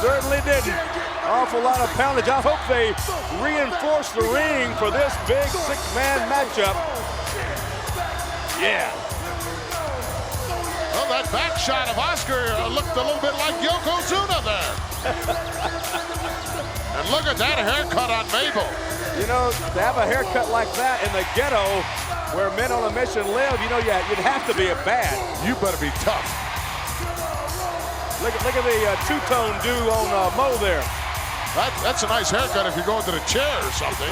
Certainly didn't. Awful lot of poundage. I hope they reinforce the ring for this big six-man matchup. Yeah. Well, that back shot of Oscar looked a little bit like Yokozuna there. And look at that haircut on Mabel. You know, to have a haircut like that in the ghetto where men on a mission live, you know, you'd have to be a bad. You better be tough. Look at the two-tone do on Mo there. That's a nice haircut if you're going to the chair or something.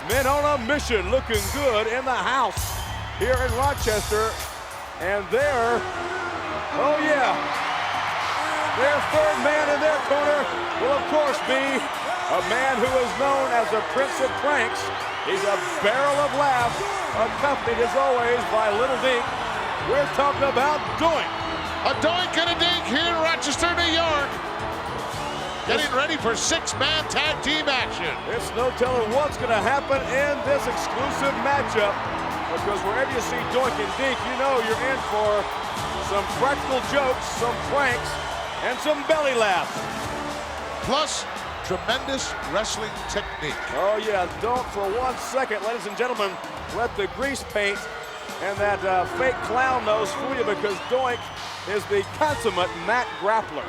Men on a mission looking good in the house here in Rochester. And there, oh yeah, their third man in their corner will of course be a man who is known as the Prince of Pranks. He's a barrel of laughs, accompanied as always by Little Dink. We're talking about Doink. A Doink and a Dink here in Rochester, New York. Getting ready for six-man tag team action. There's no telling what's going to happen in this exclusive matchup, because wherever you see Doink and Dink, you know you're in for some practical jokes, some pranks, and some belly laughs. Plus, tremendous wrestling technique. Oh yeah, don't for 1 second, ladies and gentlemen, let the grease paint and that fake clown nose fool you, because Doink is the consummate mat grappler.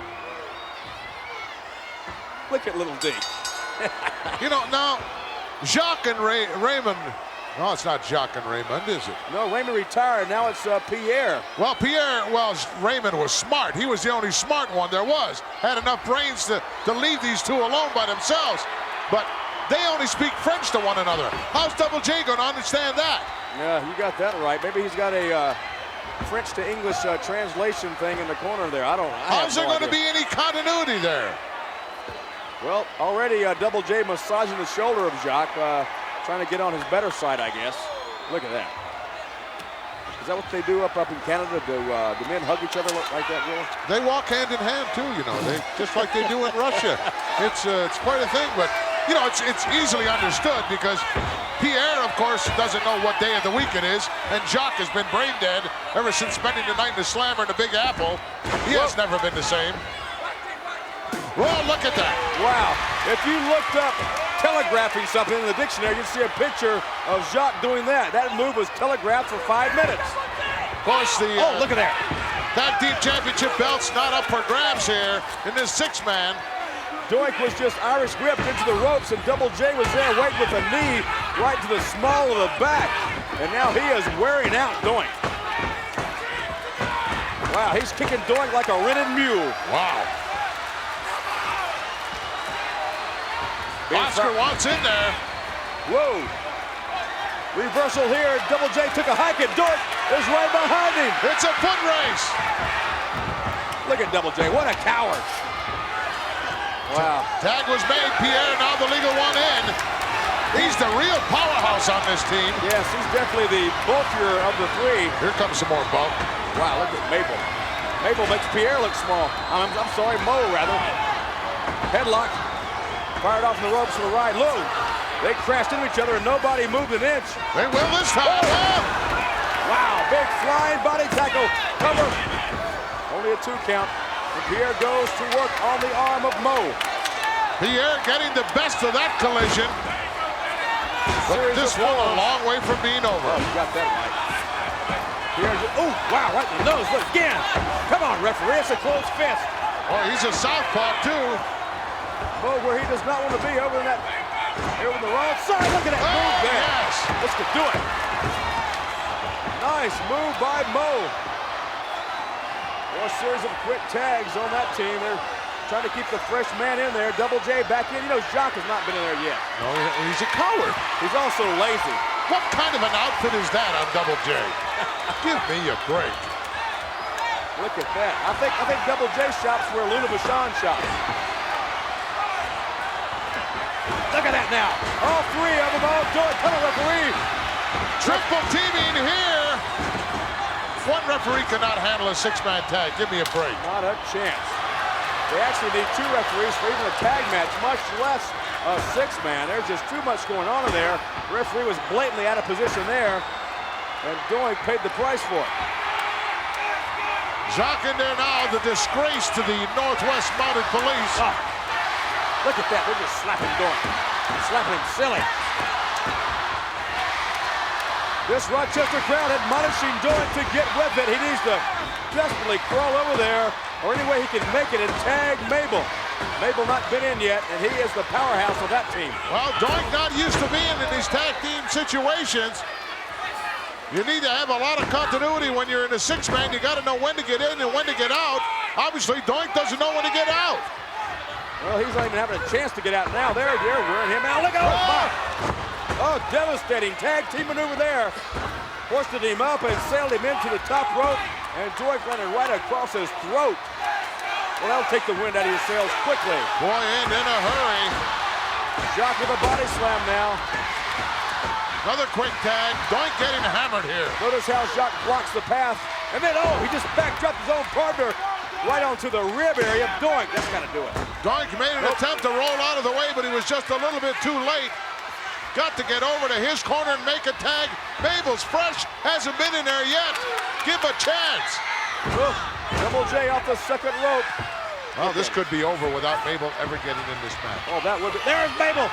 Look at Little Dink. You know, now, Jacques and Raymond. No, it's not Jacques and Raymond, is it? No, Raymond retired. Now it's Pierre. Well, Raymond was smart. He was the only smart one there was. Had enough brains to leave these two alone by themselves. But they only speak French to one another. How's Double J going to understand that? Yeah, you got that right. Maybe he's got a French to English translation thing in the corner there. How's there going to be any continuity there? Well, already Double J massaging the shoulder of Jacques, trying to get on his better side, I guess. Look at that. Is that what they do up in Canada? Do men hug each other like that, Will? They walk hand in hand too, you know. They just like they do in Russia. It's quite a thing, but you know, it's easily understood because Pierre, of course, doesn't know what day of the week it is, and Jacques has been brain dead ever since spending the night in the Slammer in the Big Apple. He has never been the same. Well, look at that. Wow. If you looked up telegraphing something in the dictionary, you'd see a picture of Jacques doing that. That move was telegraphed for 5 minutes. Of course, oh, look at that. Tag Team Championship belt's not up for grabs here in this six-man. Doink was just Irish whipped into the ropes, and Double J was there waiting with a knee right to the small of the back. And now he is wearing out Doink. Wow, he's kicking Doink like a rented mule. Wow. Oscar wants in there. Whoa. Reversal here. Double J took a hike, and Doink is right behind him. It's a foot race. Look at Double J. What a coward. Wow. Tag was made. Pierre now the legal one in. He's the real powerhouse on this team. Yes, he's definitely the bulkier of the three. Here comes some more bulk. Wow, look at Mabel. Mabel makes Pierre look small. I'm sorry, Mo, rather. Headlock. Fired off the ropes to the right. Look, they crashed into each other and nobody moved an inch. They will this time. Oh. Wow, big flying body tackle. Cover. Only a 2 count. And Pierre goes to work on the arm of Mo. Pierre getting the best of that collision. But this one a long way from being over. Oh, you got that right. Pierre just, oh, wow, right in the nose. Look again. Come on, referee. It's a close fist. Oh, he's a southpaw, too. Mo, where he does not want to be, over the wrong side. Look at that move there. Yes. Let's go do it. Nice move by Mo. A series of quick tags on that team. They're trying to keep the fresh man in there. Double J back in. You know, Jacques has not been in there yet. No, he's a coward. He's also lazy. What kind of an outfit is that on Double J? Give me a break. Look at that. I think Double J shops where Luna Vachon shops. Look at that now. All 3 of them all doing. Come on, referee. Triple teaming here. One referee cannot handle a 6-man tag. Give me a break. Not a chance. They actually need 2 referees for even a tag match, much less a 6-man. There's just too much going on in there. The referee was blatantly out of position there, and Doink paid the price for it. Jacques in there now, the disgrace to the Northwest Mounted Police. Oh. Look at that. They're just slapping Doink. Slapping him silly. This Rochester crowd admonishing Doink to get with it. He needs to desperately crawl over there, or any way he can make it and tag Mabel. Mabel not been in yet, and he is the powerhouse of that team. Well, Doink not used to being in these tag team situations. You need to have a lot of continuity when you're in a six-man. You got to know when to get in and when to get out. Obviously, Doink doesn't know when to get out. Well, he's not even having a chance to get out now. They're wearing him out. Look out! Oh, devastating tag team maneuver there. Hoisted him up and sailed him into the top rope, and Doink landed right across his throat. Well, that'll take the wind out of your sails quickly. Boy, and in a hurry. Jock with a body slam now. Another quick tag. Doink getting hammered here. Notice how Jacques blocks the path. And then, oh, he just backdropped his own partner right onto the rib area of Doink. That's got to do it. Doink made an attempt to roll out of the way, but he was just a little bit too late. Got to get over to his corner and make a tag. Mabel's fresh. Hasn't been in there yet. Give him a chance. Oh, Double J off the second rope. Well, this could be over without Mabel ever getting in this match. Oh, that would be. There's Mabel.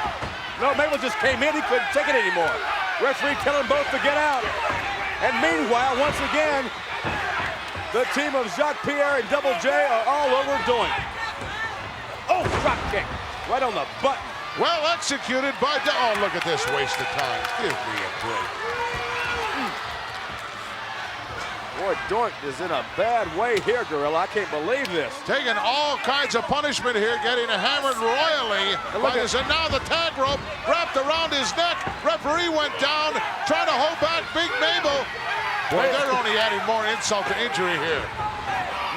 No, Mabel just came in. He couldn't take it anymore. Referee telling both to get out. And meanwhile, once again, the team of Jacques Pierre and Double J are all over Doink. Oh, drop kick. Right on the button. Well executed by oh, look at this waste of time. Give me a break. Boy, Doink is in a bad way here, Gorilla. I can't believe this. Taking all kinds of punishment here, getting hammered royally. And now the tag rope wrapped around his neck. Referee went down, trying to hold back Big Mabel. Boy, they're only adding more insult to injury here.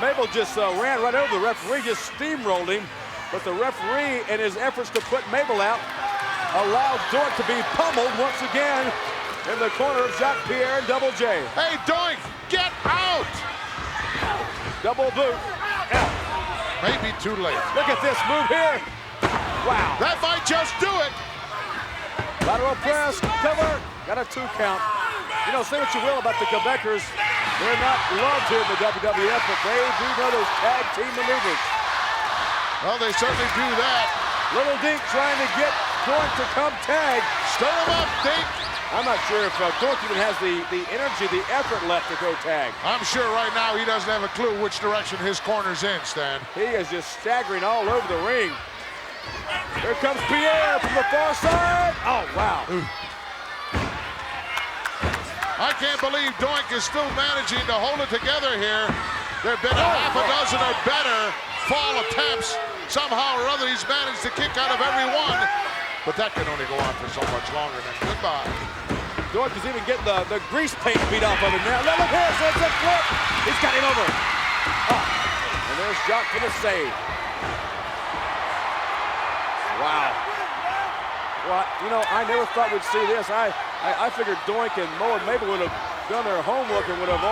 Mabel just ran right over the referee, just steamrolled him. But the referee, in his efforts to put Mabel out, allowed Doink to be pummeled once again in the corner of Jacques Pierre and Double J. Hey, Doink, get out! Double boot. Out. Maybe too late. Look at this move here. Wow. That might just do it. Lateral press, cover. Got a 2 count. You know, say what you will about the Quebecers. They're not loved here in the WWF, but they do know those tag team maneuvers. Well, they certainly do that. Little Dink trying to get Doink to come tag. Stir him up, Dink. I'm not sure if Doink even has the energy, the effort left to go tag. I'm sure right now he doesn't have a clue which direction his corner's in, Stan. He is just staggering all over the ring. Here comes Pierre from the far side. Oh, wow. I can't believe Doink is still managing to hold it together here. There have been a half a dozen or better fall attempts. Somehow or other, he's managed to kick out of every one. But that can only go on for so much longer than goodbye. Doink is even getting the grease paint beat off of him now. Look here, so it's a flip. He's got him over. Oh. And there's Jacques for the save. Wow. Well, you know, I never thought we'd see this. I figured Doink and Mo and Mabel would have done their homework and would have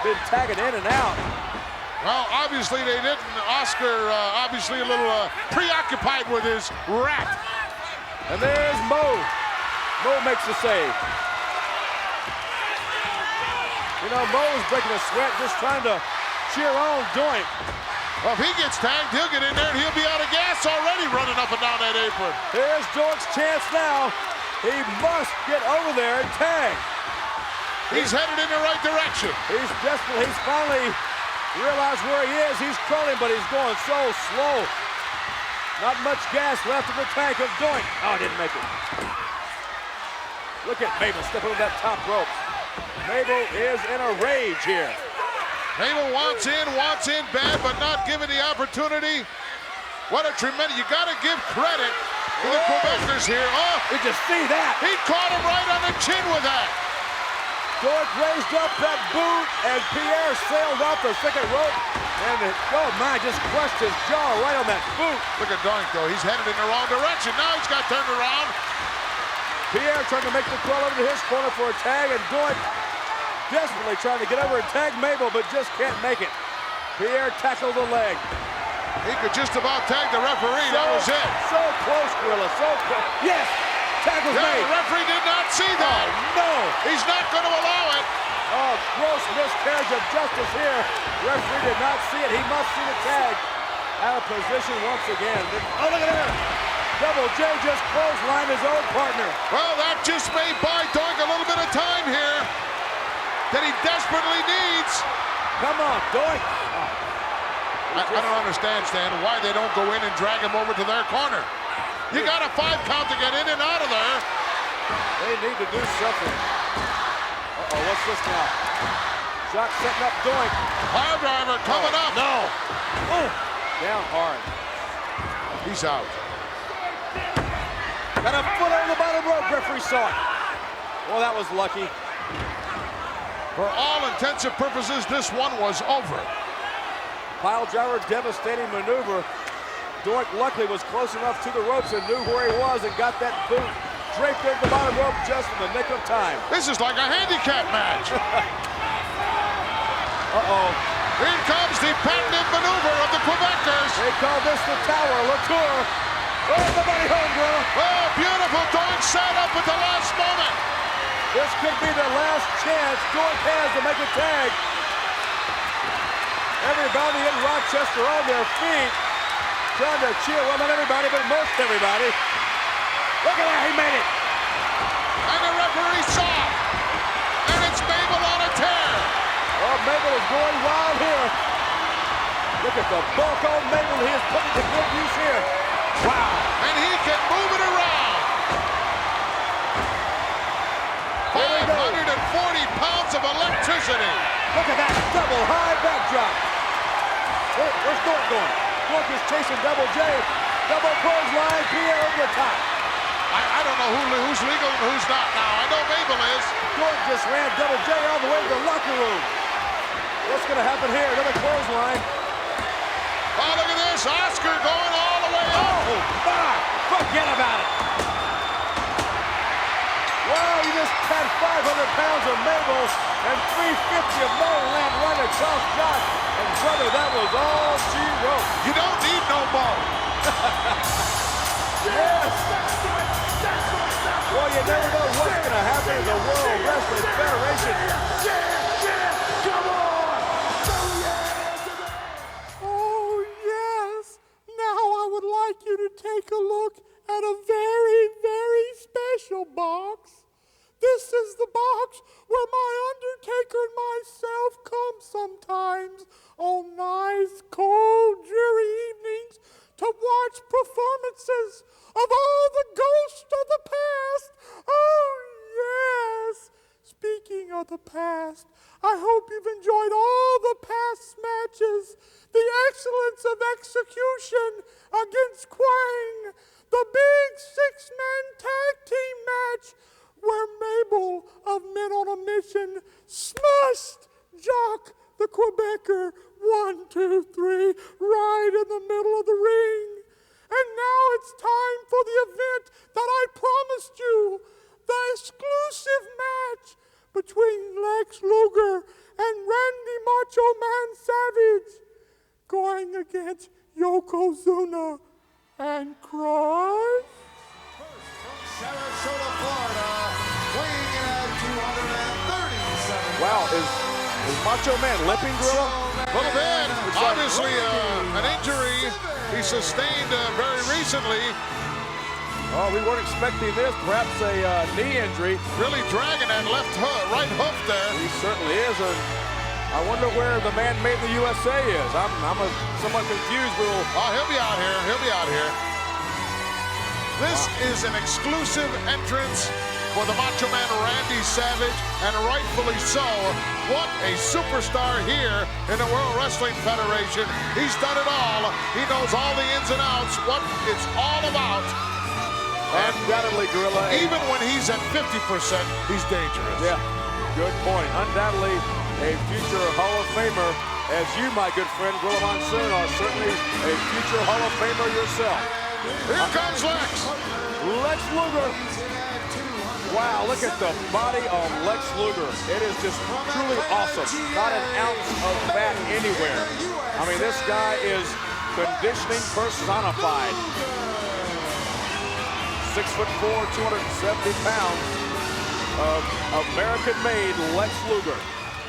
been tagging in and out. Well, obviously they didn't. Oscar, obviously a little preoccupied with his rat. And there's Mo. Mo makes the save. You know, Mo is breaking a sweat just trying to cheer on Doink. Well, if he gets tagged, he'll get in there and he'll be out of gas already running up and down that apron. Here's Doink's chance now. He must get over there and tag. He's headed in the right direction. He's desperate. He's finally realized where he is. He's crawling, but he's going so slow. Not much gas left in the tank of Doink. Oh, didn't make it. Look at Mabel stepping over that top rope. Mabel is in a rage here. Mabel wants in bad, but not given the opportunity. What a tremendous, you got to give credit to the Quebecers here. Oh, did you see that? He caught him right on the chin with that. Doink raised up that boot, and Pierre sailed off the second rope. And oh my, just crushed his jaw right on that boot. Look at Doink though, he's headed in the wrong direction. Now he's got turned around. Pierre trying to make the crawl over to his corner for a tag, and Doink desperately trying to get over and tag Mabel, but just can't make it. Pierre tackled the leg. He could just about tag the referee, that was it. So close, Gorilla, so close. Yes, tag was made. The referee did not see that. Oh, no. He's not going to allow it. Oh, gross miscarriage of justice here. Referee did not see it. He must see the tag. Out of position once again. Oh, look at that. Double J just clotheslined his own partner. Well, that just may buy Doink a little bit of time here that he desperately needs. Come on, Doink. I don't understand, Stan, why they don't go in and drag him over to their corner. You got a 5 count to get in and out of there. They need to do something. Uh-oh, what's this now? Shock setting up Doink. Hard driver coming up. No. Oh. Down hard. He's out. Got a foot on the bottom rope. Referee saw it. Well, that was lucky. For all intents and purposes, this one was over. Pile driver, devastating maneuver. Doink luckily was close enough to the ropes and knew where he was and got that boot draped into the bottom rope just in the nick of time. This is like a handicap match. Uh-oh. Here comes the patented maneuver of the Quebecers. They call this the Tower. Latour. Oh, somebody home, bro. Oh, beautiful. Doink set up at the last moment. This could be the last chance Doink has to make a tag. Everybody in Rochester on their feet, trying to cheer. Well, not everybody, but most everybody. Look at that, he made it. And the referee saw it. And it's Mabel on a tear. Oh, Mabel is going wild here. Look at the bulk on Mabel. He is putting to good use here. Wow. And he can move it around. 540 pounds of electricity. Look at that double high backdrop. Where's Doink going? Doink is chasing Double J. Double clothesline, Pierre over the top. I don't know who's legal and who's not now. I know Mabel is. Doink just ran Double J all the way to the locker room. What's going to happen here? Another clothesline. Oh, look at this. Oscar going all the way up. Oh, God. Forget about it. Wow, you just had 500 pounds of Mabel and 350 of Mo land right across Josh. And brother, that was all she wrote. You don't need no Mo. Yes. Well, you never know what's going to happen in the World Wrestling Federation. Come on! Oh, yes. Now I would like you to take a look at a very, very special box. This is the box where my Undertaker and myself come sometimes on nice, cold, dreary evenings to watch performances of all the ghosts of the past. Oh, yes. Speaking of the past, I hope you've enjoyed all the past matches, the excellence of execution against Quang, the big 6-man tag team match where Mabel of Men on a Mission smushed Jock the Quebecer 1, 2, 3 right in the middle of the ring. And now it's time for the event that I promised you, the exclusive match between Lex Luger and Randy Macho Man Savage going against Yokozuna and Christ. Sarasota, Florida, weighing in at 237. Wow, is Macho Man limping, Gorilla? A little bit. Obviously, an injury he sustained very recently. Oh, we weren't expecting this. Perhaps a knee injury. Really dragging that right hoof there. He certainly is. I wonder where the man made in the USA is. I'm somewhat confused. Oh, he'll be out here. He'll be out here. This is an exclusive entrance for the Macho Man Randy Savage, and rightfully so. What a superstar here in the World Wrestling Federation. He's done it all. He knows all the ins and outs, what it's all about. Undoubtedly, Gorilla. Even when he's at 50%, he's dangerous. Yeah, good point. Undoubtedly a future Hall of Famer, as you, my good friend, Gorilla Monsoon, are certainly a future Hall of Famer yourself. Here comes Lex. Lex Luger. Wow, look at the body of Lex Luger. It is just truly awesome. Not an ounce of fat anywhere. I mean, this guy is conditioning personified. 6'4", 270 pounds of American-made Lex Luger.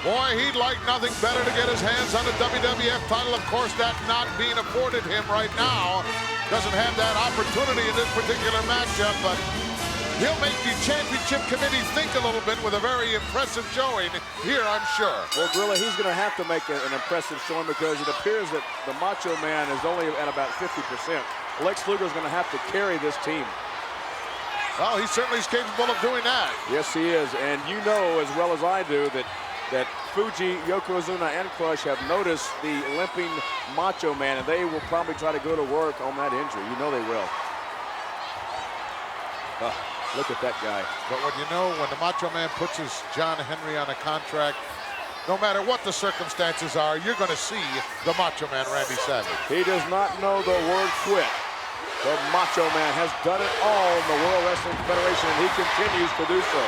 Boy, he'd like nothing better to get his hands on the WWF title. Of course, that not being afforded him right now. Doesn't have that opportunity in this particular matchup, but he'll make the championship committee think a little bit with a very impressive showing here, I'm sure. Well, Gorilla, he's going to have to make an impressive showing because it appears that the Macho Man is only at about 50%. Lex Luger's going to have to carry this team. Well, he certainly is capable of doing that. Yes, he is. And you know as well as I do that Fuji, Yokozuna, and Crush have noticed the limping Macho Man, and they will probably try to go to work on that injury. You know they will. Look at that guy. But when the Macho Man puts his John Henry on a contract, no matter what the circumstances are, you're going to see the Macho Man, Randy Savage. He does not know the word quit. The Macho Man has done it all in the World Wrestling Federation, and he continues to do so.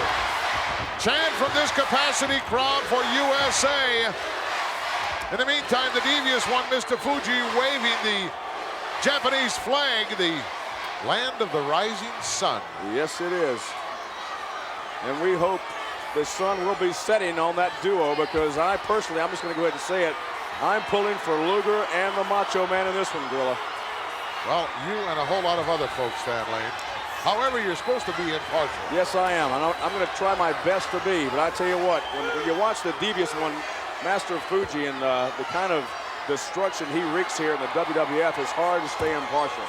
Chant from this capacity crowd for USA. In the meantime, the Devious One, Mr. Fuji, waving the Japanese flag, the land of the rising sun. Yes, it is. And we hope the sun will be setting on that duo because I'm just going to go ahead and say it, I'm pulling for Luger and the Macho Man in this one, Gorilla. Well, you and a whole lot of other folks, Stan Lane. However, you're supposed to be impartial. Yes, I am. I'm going to try my best to be. But I tell you what, when you watch the Devious One, Master Fuji, and the kind of destruction he wreaks here in the WWF, it's hard to stay impartial.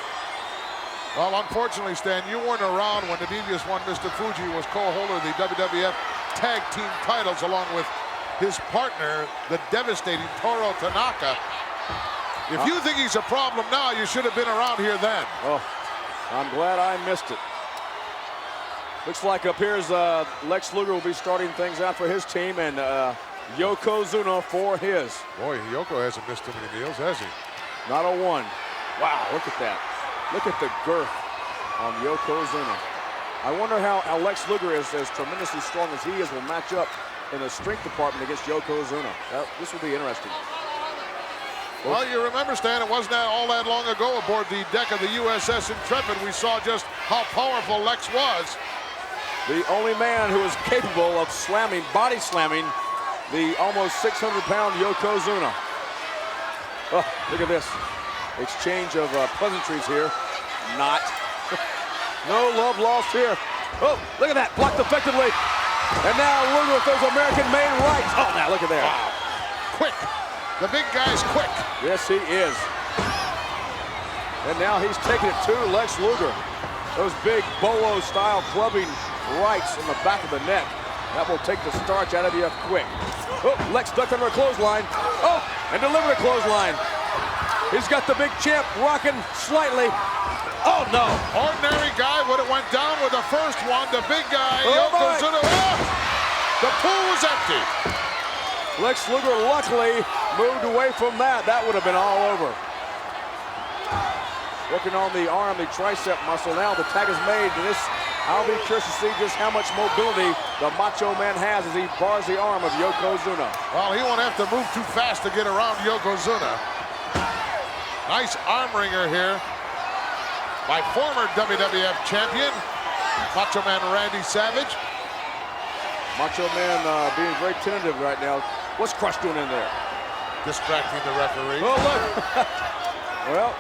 Well, unfortunately, Stan, you weren't around when the Devious One, Mr. Fuji, was co-holder of the WWF Tag Team titles along with his partner, the devastating Toro Tanaka. If you think he's a problem now, you should have been around here then. Oh, I'm glad I missed it. Looks like up here's Lex Luger will be starting things out for his team, and Yokozuna for his. Boy, Yoko hasn't missed too many meals, has he? Not a one. Wow, look at that. Look at the girth on Yokozuna. I wonder how Lex Luger is as tremendously strong as he is will match up in the strength department against Yokozuna. This will be interesting. Well, you remember, Stan, it wasn't all that long ago aboard the deck of the USS Intrepid we saw just how powerful Lex was. The only man who is capable of body slamming the almost 600-pound Yokozuna. Oh, look at this. Exchange of pleasantries here. Not. No love lost here. Oh, look at that. Blocked effectively. And now Luger throws American-made right. Oh, now look at that. Wow. Quick. The big guy's quick. Yes, he is. And now he's taking it to Lex Luger. Those big bolo-style clubbing rights in the back of the neck. That will take the starch out of you quick. Oh, Lex ducked under a clothesline. Oh, and delivered a clothesline. He's got the big champ rocking slightly. Oh, no. Ordinary guy would have went down with the first one. The big guy, Yokozuna. Oh, the pool was empty. Lex Luger luckily moved away from that. That would have been all over. Working on the arm, the tricep muscle. Now the tag is made. And I'll be curious to see just how much mobility the Macho Man has as he bars the arm of Yokozuna. Well, he won't have to move too fast to get around Yokozuna. Nice arm wringer here by former WWF champion, Macho Man Randy Savage. Macho Man being very tentative right now. What's Crush doing in there? Distracting the referee. Oh, look. Well,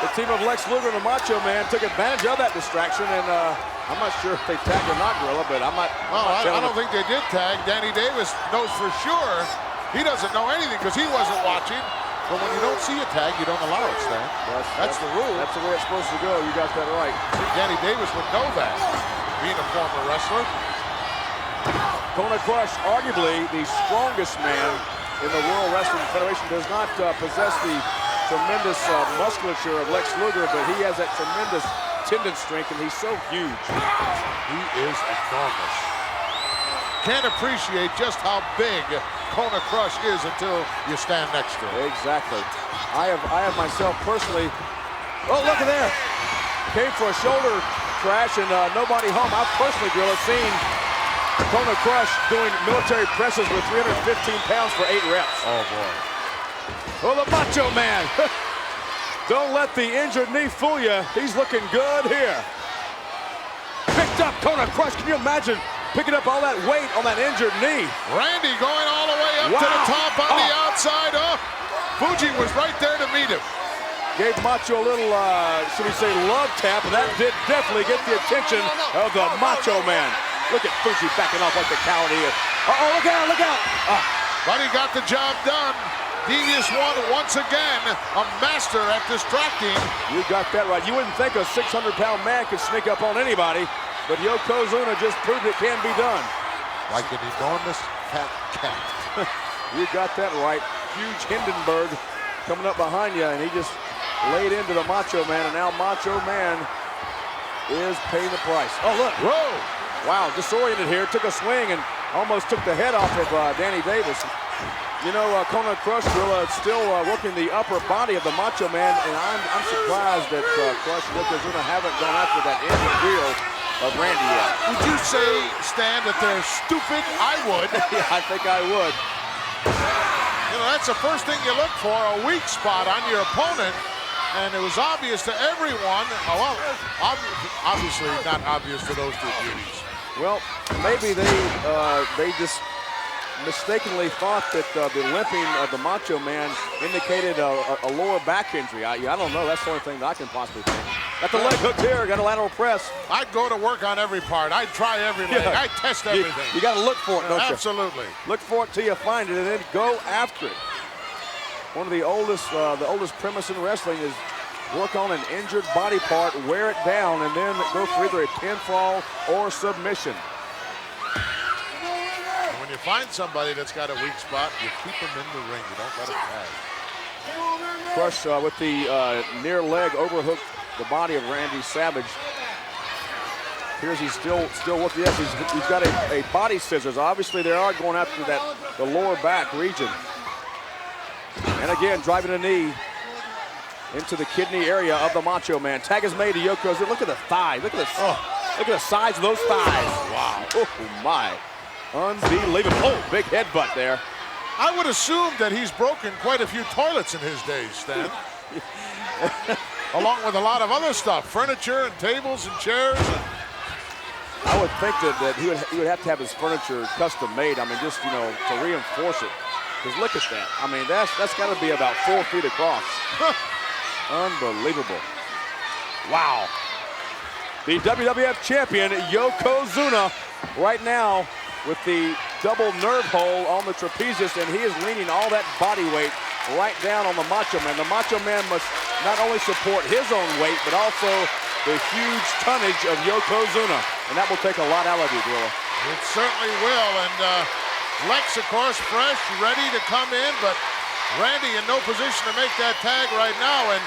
the team of Lex Luger and the Macho Man took advantage of that distraction, and I'm not sure if they tagged or not, Gorilla, but I'm not. I don't think they did tag. Danny Davis knows for sure. He doesn't know anything because he wasn't watching. But when you don't see a tag, you don't allow it, Stan. That's the rule. That's the way it's supposed to go. You got that right. See, Danny Davis would know that, being a former wrestler. Kona Crush, arguably the strongest man in the World Wrestling Federation, does not possess the tremendous musculature of Lex Luger, but he has that tremendous tendon strength, and he's so huge. He is enormous. Can't appreciate just how big Kona Crush is until you stand next to him. Exactly. I have myself personally. Oh, look at there! Came for a shoulder crash and nobody home. I've personally, Gorilla, seen Kona Crush doing military presses with 315 pounds for 8 reps. Oh boy. Oh, the Macho Man. Don't let the injured knee fool you. He's looking good here. Picked up Kona Crush. Can you imagine picking up all that weight on that injured knee. Randy going all the way up to the top on the outside. Oh, Fuji was right there to meet him. Gave Macho a little, should we say, love tap, and that did definitely get the attention of the Macho Man. Look at Fuji backing off like the coward he is. Uh-oh, look out, look out. But he got the job done. Devious One, once again, a master at distracting. You got that right. You wouldn't think a 600-pound man could sneak up on anybody, but Yokozuna just proved it can be done. Like an enormous fat cat. You got that right. Huge Hindenburg coming up behind you, and he just laid into the Macho Man, and now Macho Man is paying the price. Oh, look. Whoa. Wow, disoriented here. Took a swing and almost took the head off of Danny Davis. You know, Kona Crush Gorilla is still working the upper body of the Macho Man, and I'm surprised that Crush and Yokozuna haven't gone after that injured wheel of Randy yet. Would you say, Stan, that they're stupid? I would. Yeah, I think I would. You know, that's the first thing you look for, a weak spot on your opponent. And it was obvious to everyone. Oh, well, obviously not obvious to those two beauties. Well, maybe they just mistakenly thought that the limping of the Macho Man indicated a lower back injury. I don't know. That's the only thing that I can possibly think. Got the leg hooked here. Got a lateral press. I'd go to work on every part. I'd try every leg. I'd test everything. You got to look for it, don't you? Absolutely. Look for it till you find it, and then go after it. One of the oldest premise in wrestling is work on an injured body part, wear it down, and then go for either a pinfall or submission. And when you find somebody that's got a weak spot, you keep them in the ring. You don't let them tag. Crush with the near leg overhooked the body of Randy Savage. Here's he's still working. Yes, he's got a body scissors. Obviously, they are going after the lower back region. And again, driving a knee into the kidney area of the Macho Man. Tag is made to Yokozuna. Look at the thigh. Look at this. Look at the size of those thighs. Wow. Oh my. Unbelievable. Oh, big headbutt there. I would assume that he's broken quite a few toilets in his days, Stan. Along with a lot of other stuff, furniture and tables and chairs. I would think that he would have to have his furniture custom made. I mean, just, you know, to reinforce it. Because look at that. I mean, that's got to be about 4 feet across. Unbelievable. Wow. The WWF champion, Yokozuna, right now with the double nerve hole on the trapezius, and he is leaning all that body weight right down on the Macho Man. The Macho Man must not only support his own weight, but also the huge tonnage of Yokozuna. And that will take a lot out of you, Gorilla. It certainly will. And Lex, of course, fresh, ready to come in, but Randy in no position to make that tag right now. And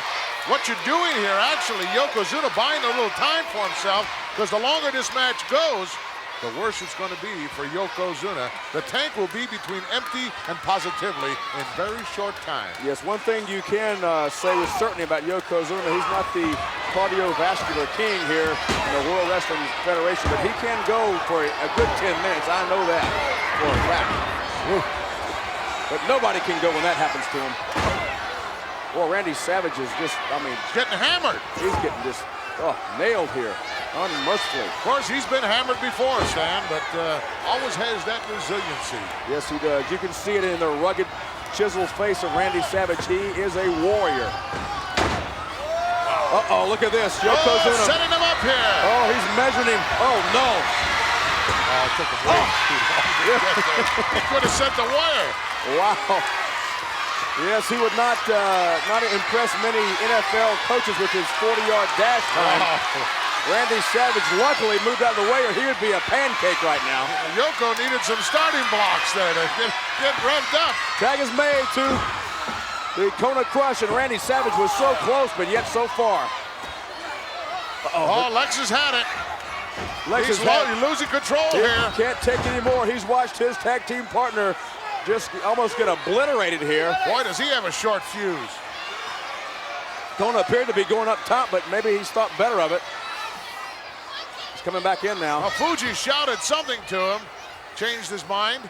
what you're doing here, actually, Yokozuna buying a little time for himself, because the longer this match goes, the worse it's going to be for Yokozuna. The tank will be between empty and positively in very short time. Yes, one thing you can say with certainty about Yokozuna, he's not the cardiovascular king here in the World Wrestling Federation, but he can go for a good 10 minutes. I know that for a fact. But nobody can go when that happens to him. Well, Randy Savage is just, I mean, getting hammered. He's getting just nailed here, unmercifully. Of course, he's been hammered before, Stan, but always has that resiliency. Yes, he does. You can see it in the rugged, chiseled face of Randy Savage. He is a warrior. Uh-oh, look at this. Yokozuna. Setting him up here. Oh, he's measuring him. Oh, no. It took him way too long to get there. He could have set the wire. Wow. Yes, he would not impress many NFL coaches with his 40-yard dash time. Oh. Randy Savage luckily moved out of the way, or he would be a pancake right now. Yoko needed some starting blocks there to get revved up. Tag is made to the Kona Crush, and Randy Savage was so close, but yet so far. Oh, Lex has had it. Lex He's losing control here. Can't take any more. He's watched his tag team partner just almost get obliterated here. Boy, does he have a short fuse. Kona appeared to be going up top, but maybe he's thought better of it. He's coming back in now. Well, Fuji shouted something to him, changed his mind.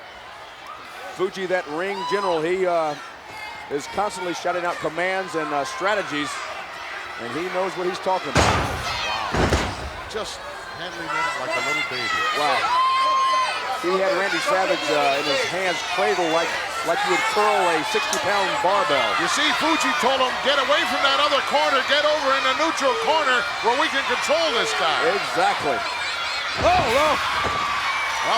Fuji, that ring general, he is constantly shouting out commands and strategies, and he knows what he's talking about. Wow. Just handling him like a little baby. Wow. He had Randy Savage in his hands cradled like you would curl a 60-pound barbell. You see, Fuji told him, get away from that other corner, get over in the neutral corner where we can control this guy. Exactly. Oh, well.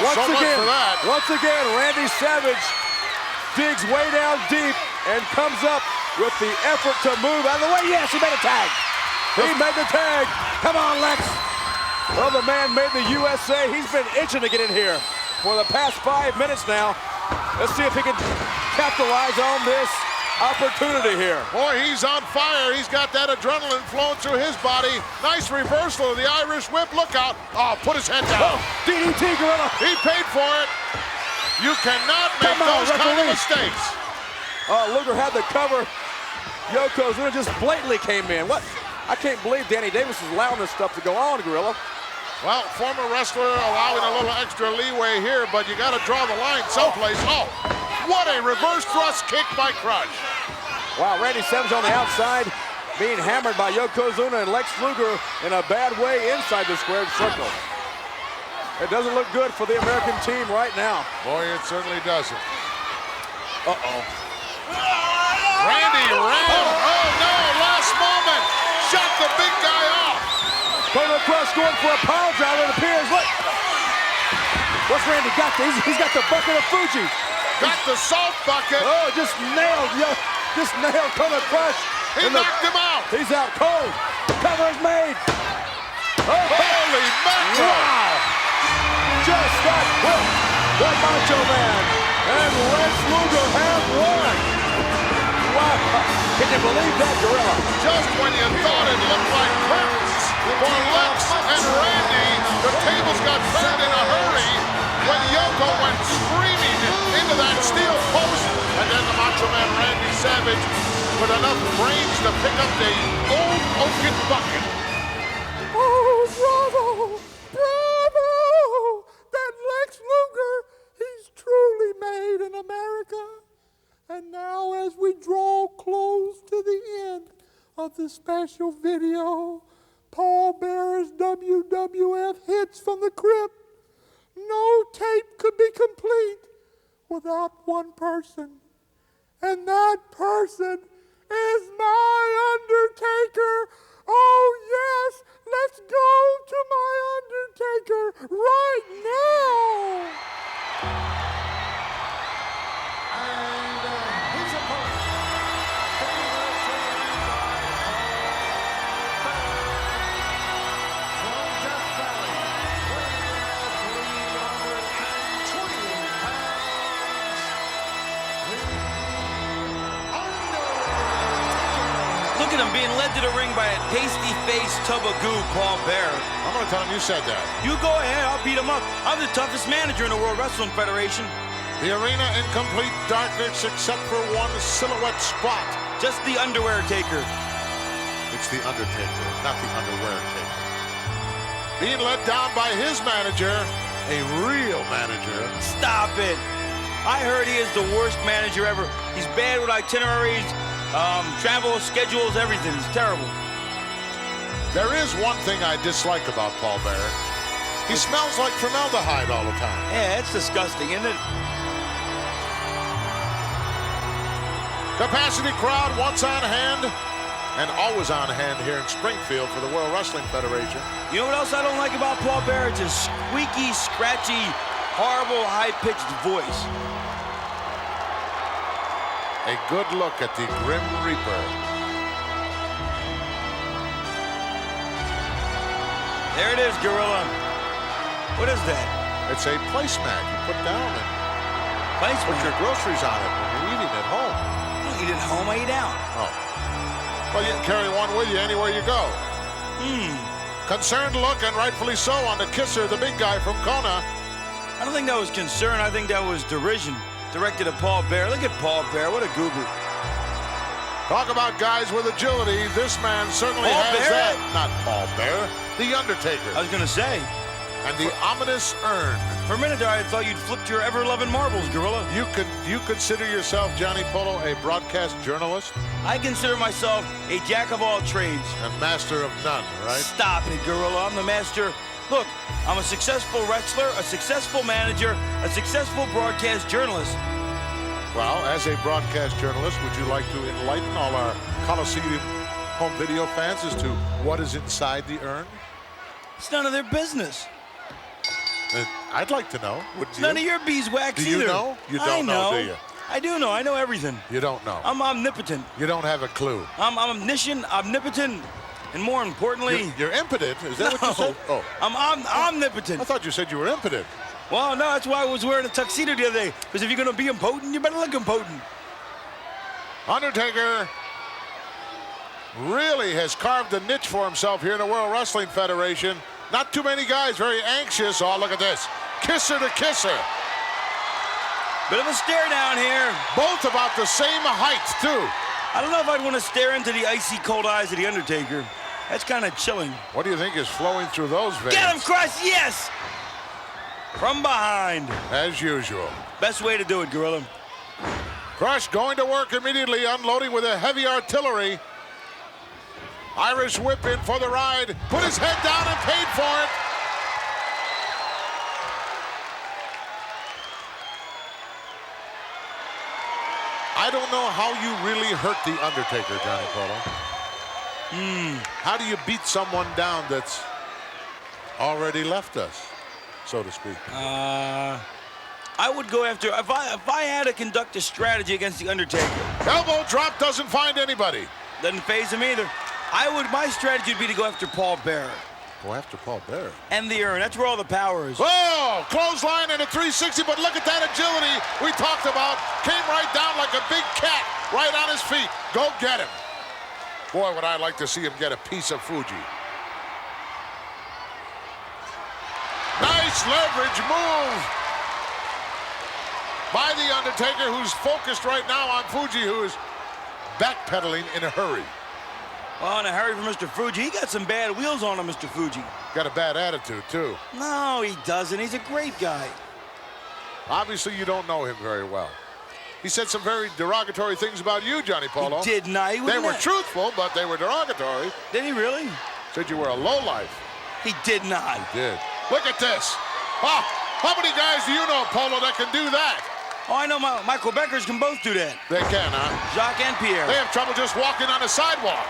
Well, so much for that. Once again, Randy Savage digs way down deep and comes up with the effort to move out of the way. Yes, he made a tag. He made the tag. Come on, Lex. Well, the man made the USA. He's been itching to get in here for the past 5 minutes now. Let's see if he can capitalize on this opportunity here. Boy, he's on fire. He's got that adrenaline flowing through his body. Nice reversal of the Irish whip. Look out. Oh, put his head down. DDT, Gorilla. He paid for it. You cannot make those kind of mistakes. Luger had the cover. Yokozuna just blatantly came in. What? I can't believe Danny Davis is allowing this stuff to go on, Gorilla. Well, former wrestler allowing a little extra leeway here, but you got to draw the line someplace. Oh, what a reverse thrust kick by Crush. Wow, Randy Savage on the outside being hammered by Yokozuna and Lex Luger in a bad way inside the squared circle. It doesn't look good for the American team right now. Boy, it certainly doesn't. Uh-oh. Randy ran. Oh, no, last moment. Shot the big guy off. Kona Crush going for a power driver, it appears. Look. What's Randy got? He's got the bucket of Fuji. Got the salt bucket. Oh, just nailed Kona Crush. He knocked him out. He's out cold. Cover is made. Oh, holy mackerel. Wow. Just got whipped. The Macho Man and Lex Luger have won. Wow. Can you believe that, Gorilla? Just when you thought it looked like curtains for Lex and Randy, the tables got turned in a hurry when Yoko went screaming into that steel post, and then the Macho Man Randy Savage with enough brains to pick up the old oaken bucket. Oh, bravo! Bravo! That Lex Luger, he's truly made in America. And now as we draw close to the end of the special video, Paul Bearer's WWF Hits from the Crypt, no tape could be complete without one person. And that person is my Undertaker. Oh yes, let's go to my Undertaker right now. Look at him being led to the ring by a pasty-faced tub of goo, Paul Bearer. I'm going to tell him you said that. You go ahead, I'll beat him up. I'm the toughest manager in the World Wrestling Federation. The arena in complete darkness except for one silhouette spot. Just the underwear taker. It's the Undertaker, not the underwear taker. Being led down by his manager, a real manager. Stop it. I heard he is the worst manager ever. He's bad with itineraries, travel schedules, everything. It's terrible. There is one thing I dislike about Paul Bearer. He smells like formaldehyde all the time. Yeah, it's disgusting, isn't it? Capacity crowd once on hand and always on hand here in Springfield for the World Wrestling Federation. You know what else I don't like about Paul Bearer? It's his squeaky, scratchy, horrible, high-pitched voice. A good look at the Grim Reaper. There it is, Gorilla. What is that? It's a placemat you put down and placemat? Put your groceries on it when you're eating at home. I don't eat at home, I eat out. Oh. Well, you can carry one with you anywhere you go. Concerned look, and rightfully so, on the kisser, the big guy from Kona. I don't think that was concern. I think that was derision directed at Paul Bearer. Look at Paul Bearer. What a goober. Talk about guys with agility. This man certainly has that. Not Paul Bearer. The Undertaker. I was going to say. And the ominous urn. For a minute there, I thought you'd flipped your ever-loving marbles, Gorilla. You consider yourself, Johnny Polo, a broadcast journalist? I consider myself a jack of all trades. And master of none, right? Stop it, Gorilla. I'm the master Look, I'm a successful wrestler, a successful manager, a successful broadcast journalist. Well, as a broadcast journalist, would you like to enlighten all our Coliseum home video fans as to what is inside the urn? It's none of their business. I'd like to know. Wouldn't you? None of your beeswax either. Do you know? You don't know, do you? I do know. I know everything. You don't know. I'm omnipotent. You don't have a clue. I'm omniscient, omnipotent, and more importantly... You're impotent? Is that what you said? Oh. I'm omnipotent. I thought you said you were impotent. Well, no, that's why I was wearing a tuxedo the other day. Because if you're going to be impotent, you better look impotent. Undertaker really has carved a niche for himself here in the World Wrestling Federation. Not too many guys very anxious. Oh, look at this. Kisser to kisser. Bit of a stare down here. Both about the same height, too. I don't know if I'd want to stare into the icy cold eyes of the Undertaker. That's kind of chilling. What do you think is flowing through those veins? Get him, Crush, yes! From behind. As usual. Best way to do it, Gorilla. Crush going to work immediately, unloading with a heavy artillery. Irish whip in for the ride. Put his head down and paid for it. I don't know how you really hurt the Undertaker, Johnny Polo. How do you beat someone down that's already left us, so to speak? I would go after, if I had to conduct a strategy against the Undertaker. Elbow drop doesn't find anybody. Doesn't faze him either. My strategy would be to go after Paul Bearer. Go after Paul Bearer? And the urn, that's where all the power is. Oh, clothesline and a 360, but look at that agility we talked about. Came right down like a big cat, right on his feet. Go get him. Boy, would I like to see him get a piece of Fuji. Nice leverage move by the Undertaker, who's focused right now on Fuji, who is backpedaling in a hurry. Well, in a hurry for Mr. Fuji. He got some bad wheels on him, Mr. Fuji. Got a bad attitude, too. No, he doesn't. He's a great guy. Obviously, you don't know him very well. He said some very derogatory things about you, Johnny Polo. He did not. They were truthful, but they were derogatory. Did he really? Said you were a lowlife. He did not. He did. Look at this. Oh, how many guys do you know, Polo, that can do that? Oh, I know my Quebecers can both do that. They can, huh? Jacques and Pierre. They have trouble just walking on a sidewalk.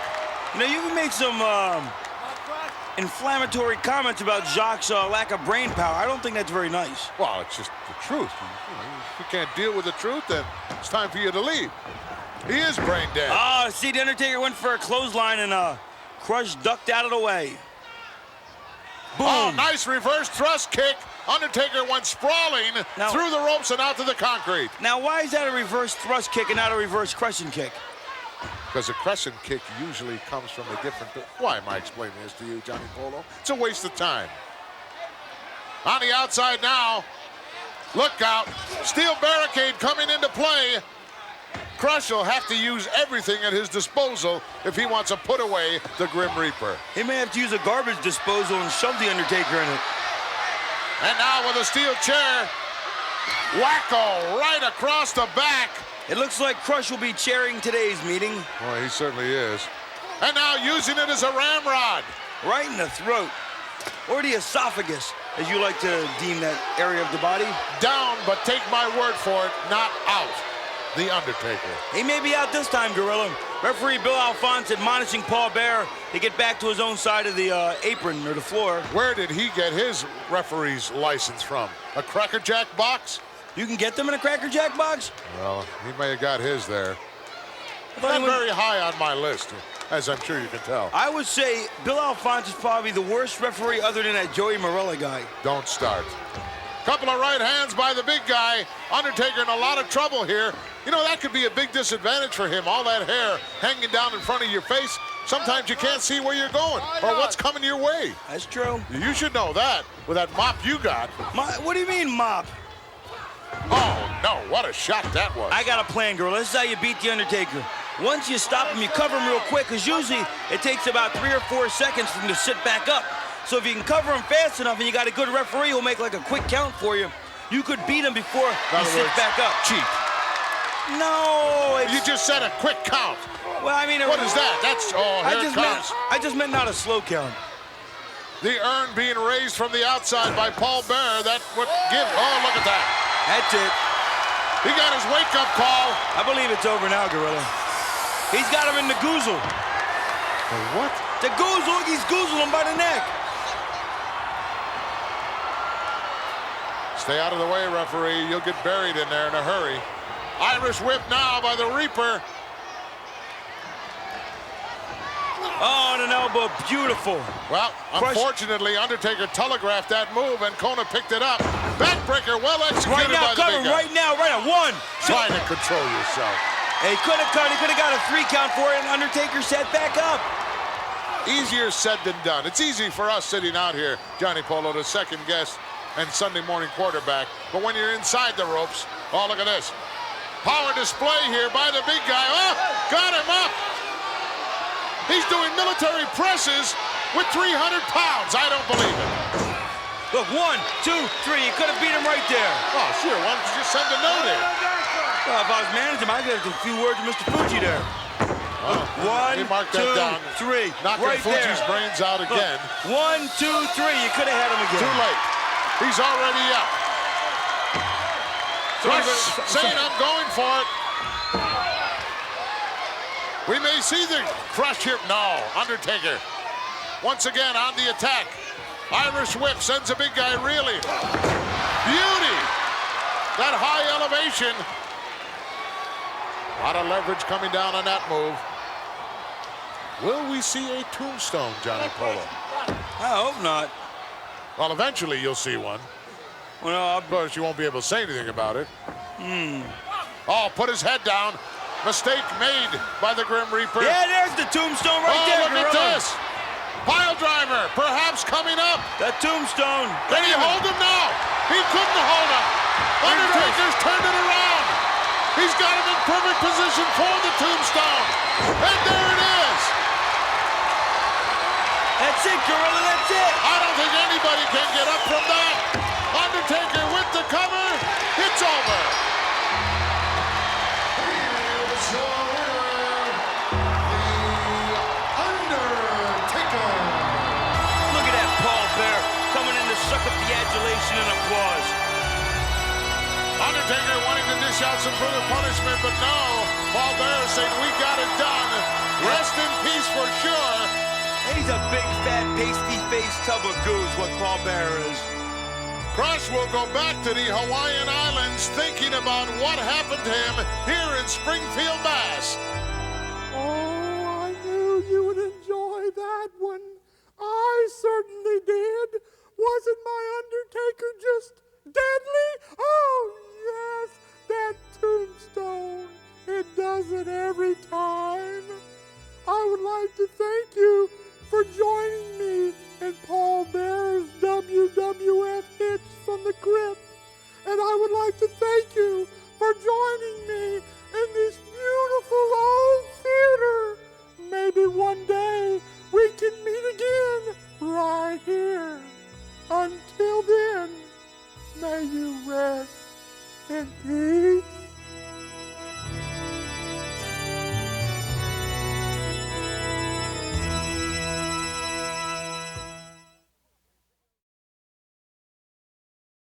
You know, you've made some inflammatory comments about Jacques' lack of brain power. I don't think that's very nice. Well, it's just the truth. If you can't deal with the truth, then it's time for you to leave. He is brain dead. Oh, see, the Undertaker went for a clothesline and Crush ducked out of the way. Boom. Oh, nice reverse thrust kick. Undertaker went sprawling through the ropes and out to the concrete. Now, why is that a reverse thrust kick and not a reverse crescent kick? Because a crescent kick usually comes from a different... Why am I explaining this to you, Johnny Polo? It's a waste of time. On the outside now. Look out. Steel barricade coming into play. Crush will have to use everything at his disposal if he wants to put away the Grim Reaper. He may have to use a garbage disposal and shove the Undertaker in it. And now with a steel chair. Wacko right across the back. It looks like Crush will be chairing today's meeting. Boy, he certainly is. And now using it as a ramrod. Right in the throat. Or the esophagus, as you like to deem that area of the body. Down, but take my word for it, not out. The Undertaker. He may be out this time, Gorilla. Referee Bill Alphonse admonishing Paul Bearer to get back to his own side of the apron or the floor. Where did he get his referee's license from? A Cracker Jack box? You can get them in a Cracker Jack box? Well, he may have got his there. Not very high on my list, as I'm sure you can tell. I would say Bill Alphonse is probably the worst referee other than that Joey Marella guy. Don't start. Couple of right hands by the big guy. Undertaker in a lot of trouble here. You know, that could be a big disadvantage for him. All that hair hanging down in front of your face. Sometimes you can't see where you're going or what's coming your way. That's true. You should know that with that mop you got. What do you mean, mop? Oh, no, what a shot that was. I got a plan, girl. This is how you beat The Undertaker. Once you stop him, you cover him real quick, because usually it takes about 3 or 4 seconds for him to sit back up. So if you can cover him fast enough and you got a good referee who'll make like a quick count for you, you could beat him before he sits back up. Cheap. No, you just said a quick count. Well, I mean, what is that? That's, oh, here it comes. I just meant not a slow count. The urn being raised from the outside by Paul Bearer. That would give. Oh, look at that. That's it. He got his wake-up call. I believe it's over now, Gorilla. He's got him in the goozle. The what? The goozle. He's goozling him by the neck. Stay out of the way, referee. You'll get buried in there in a hurry. Irish whip now by the Reaper. Oh, and an elbow, beautiful. Well, unfortunately, Undertaker telegraphed that move, and Kona picked it up. Backbreaker, well executed by the big guy. Right now, right now. One. Trying to control yourself. He could have cut. He could have got a 3 count for it, and Undertaker set back up. Easier said than done. It's easy for us sitting out here, Johnny Polo, to second guess and Sunday morning quarterback. But when you're inside the ropes, oh, look at this. Power display here by the big guy. Oh, got him up. He's doing military presses with 300 pounds. I don't believe it. Look, 1, 2, 3. You could have beat him right there. Oh, sure. Why don't you just send a note in? Well, if I was managing him, I'd get a few words with Mr. Fuji there. Oh, 1, 2, 3. Knocking right Fuji's there. brains out again. Look, 1, 2, 3. You could have had him again. Too late. He's already up. Crush saying I'm going for it. We may see the crush here. No, Undertaker. Once again on the attack. Irish whip sends a big guy reeling. Beauty. That high elevation. A lot of leverage coming down on that move. Will we see a tombstone, Johnny Polo? I hope not. Well, eventually you'll see one. Well, of course, you won't be able to say anything about it. Oh, put his head down. Mistake made by the Grim Reaper. Yeah, there's the tombstone right there. Look at this. Pile driver, perhaps coming up. That tombstone. Can he hold him now? He couldn't hold him. Undertaker's turned it around. He's got him in perfect position for the tombstone. And there it is. That's it, Gorilla, that's it. I don't think anybody can get up from that. Undertaker with the cover. It's over. Here's your winner, The Undertaker. Look at that Paul Bearer coming in to suck up the adulation and applause. Undertaker wanting to dish out some further punishment, but no. Paul Bearer saying, we got it done. Rest in peace for sure. He's a big, fat, pasty-faced tub of goo is what Paul Bearer is. Crush will go back to the Hawaiian Islands thinking about what happened to him here in Springfield, Mass. Oh, I knew you would enjoy that one. I certainly did. Wasn't my Undertaker just deadly? Oh, yes, that tombstone. It does it every time. I would like to thank you for joining me in Paul Bearer's WWF Hits from the Crypt. And I would like to thank you for joining me in this beautiful old theater. Maybe one day we can meet again right here. Until then, may you rest in peace.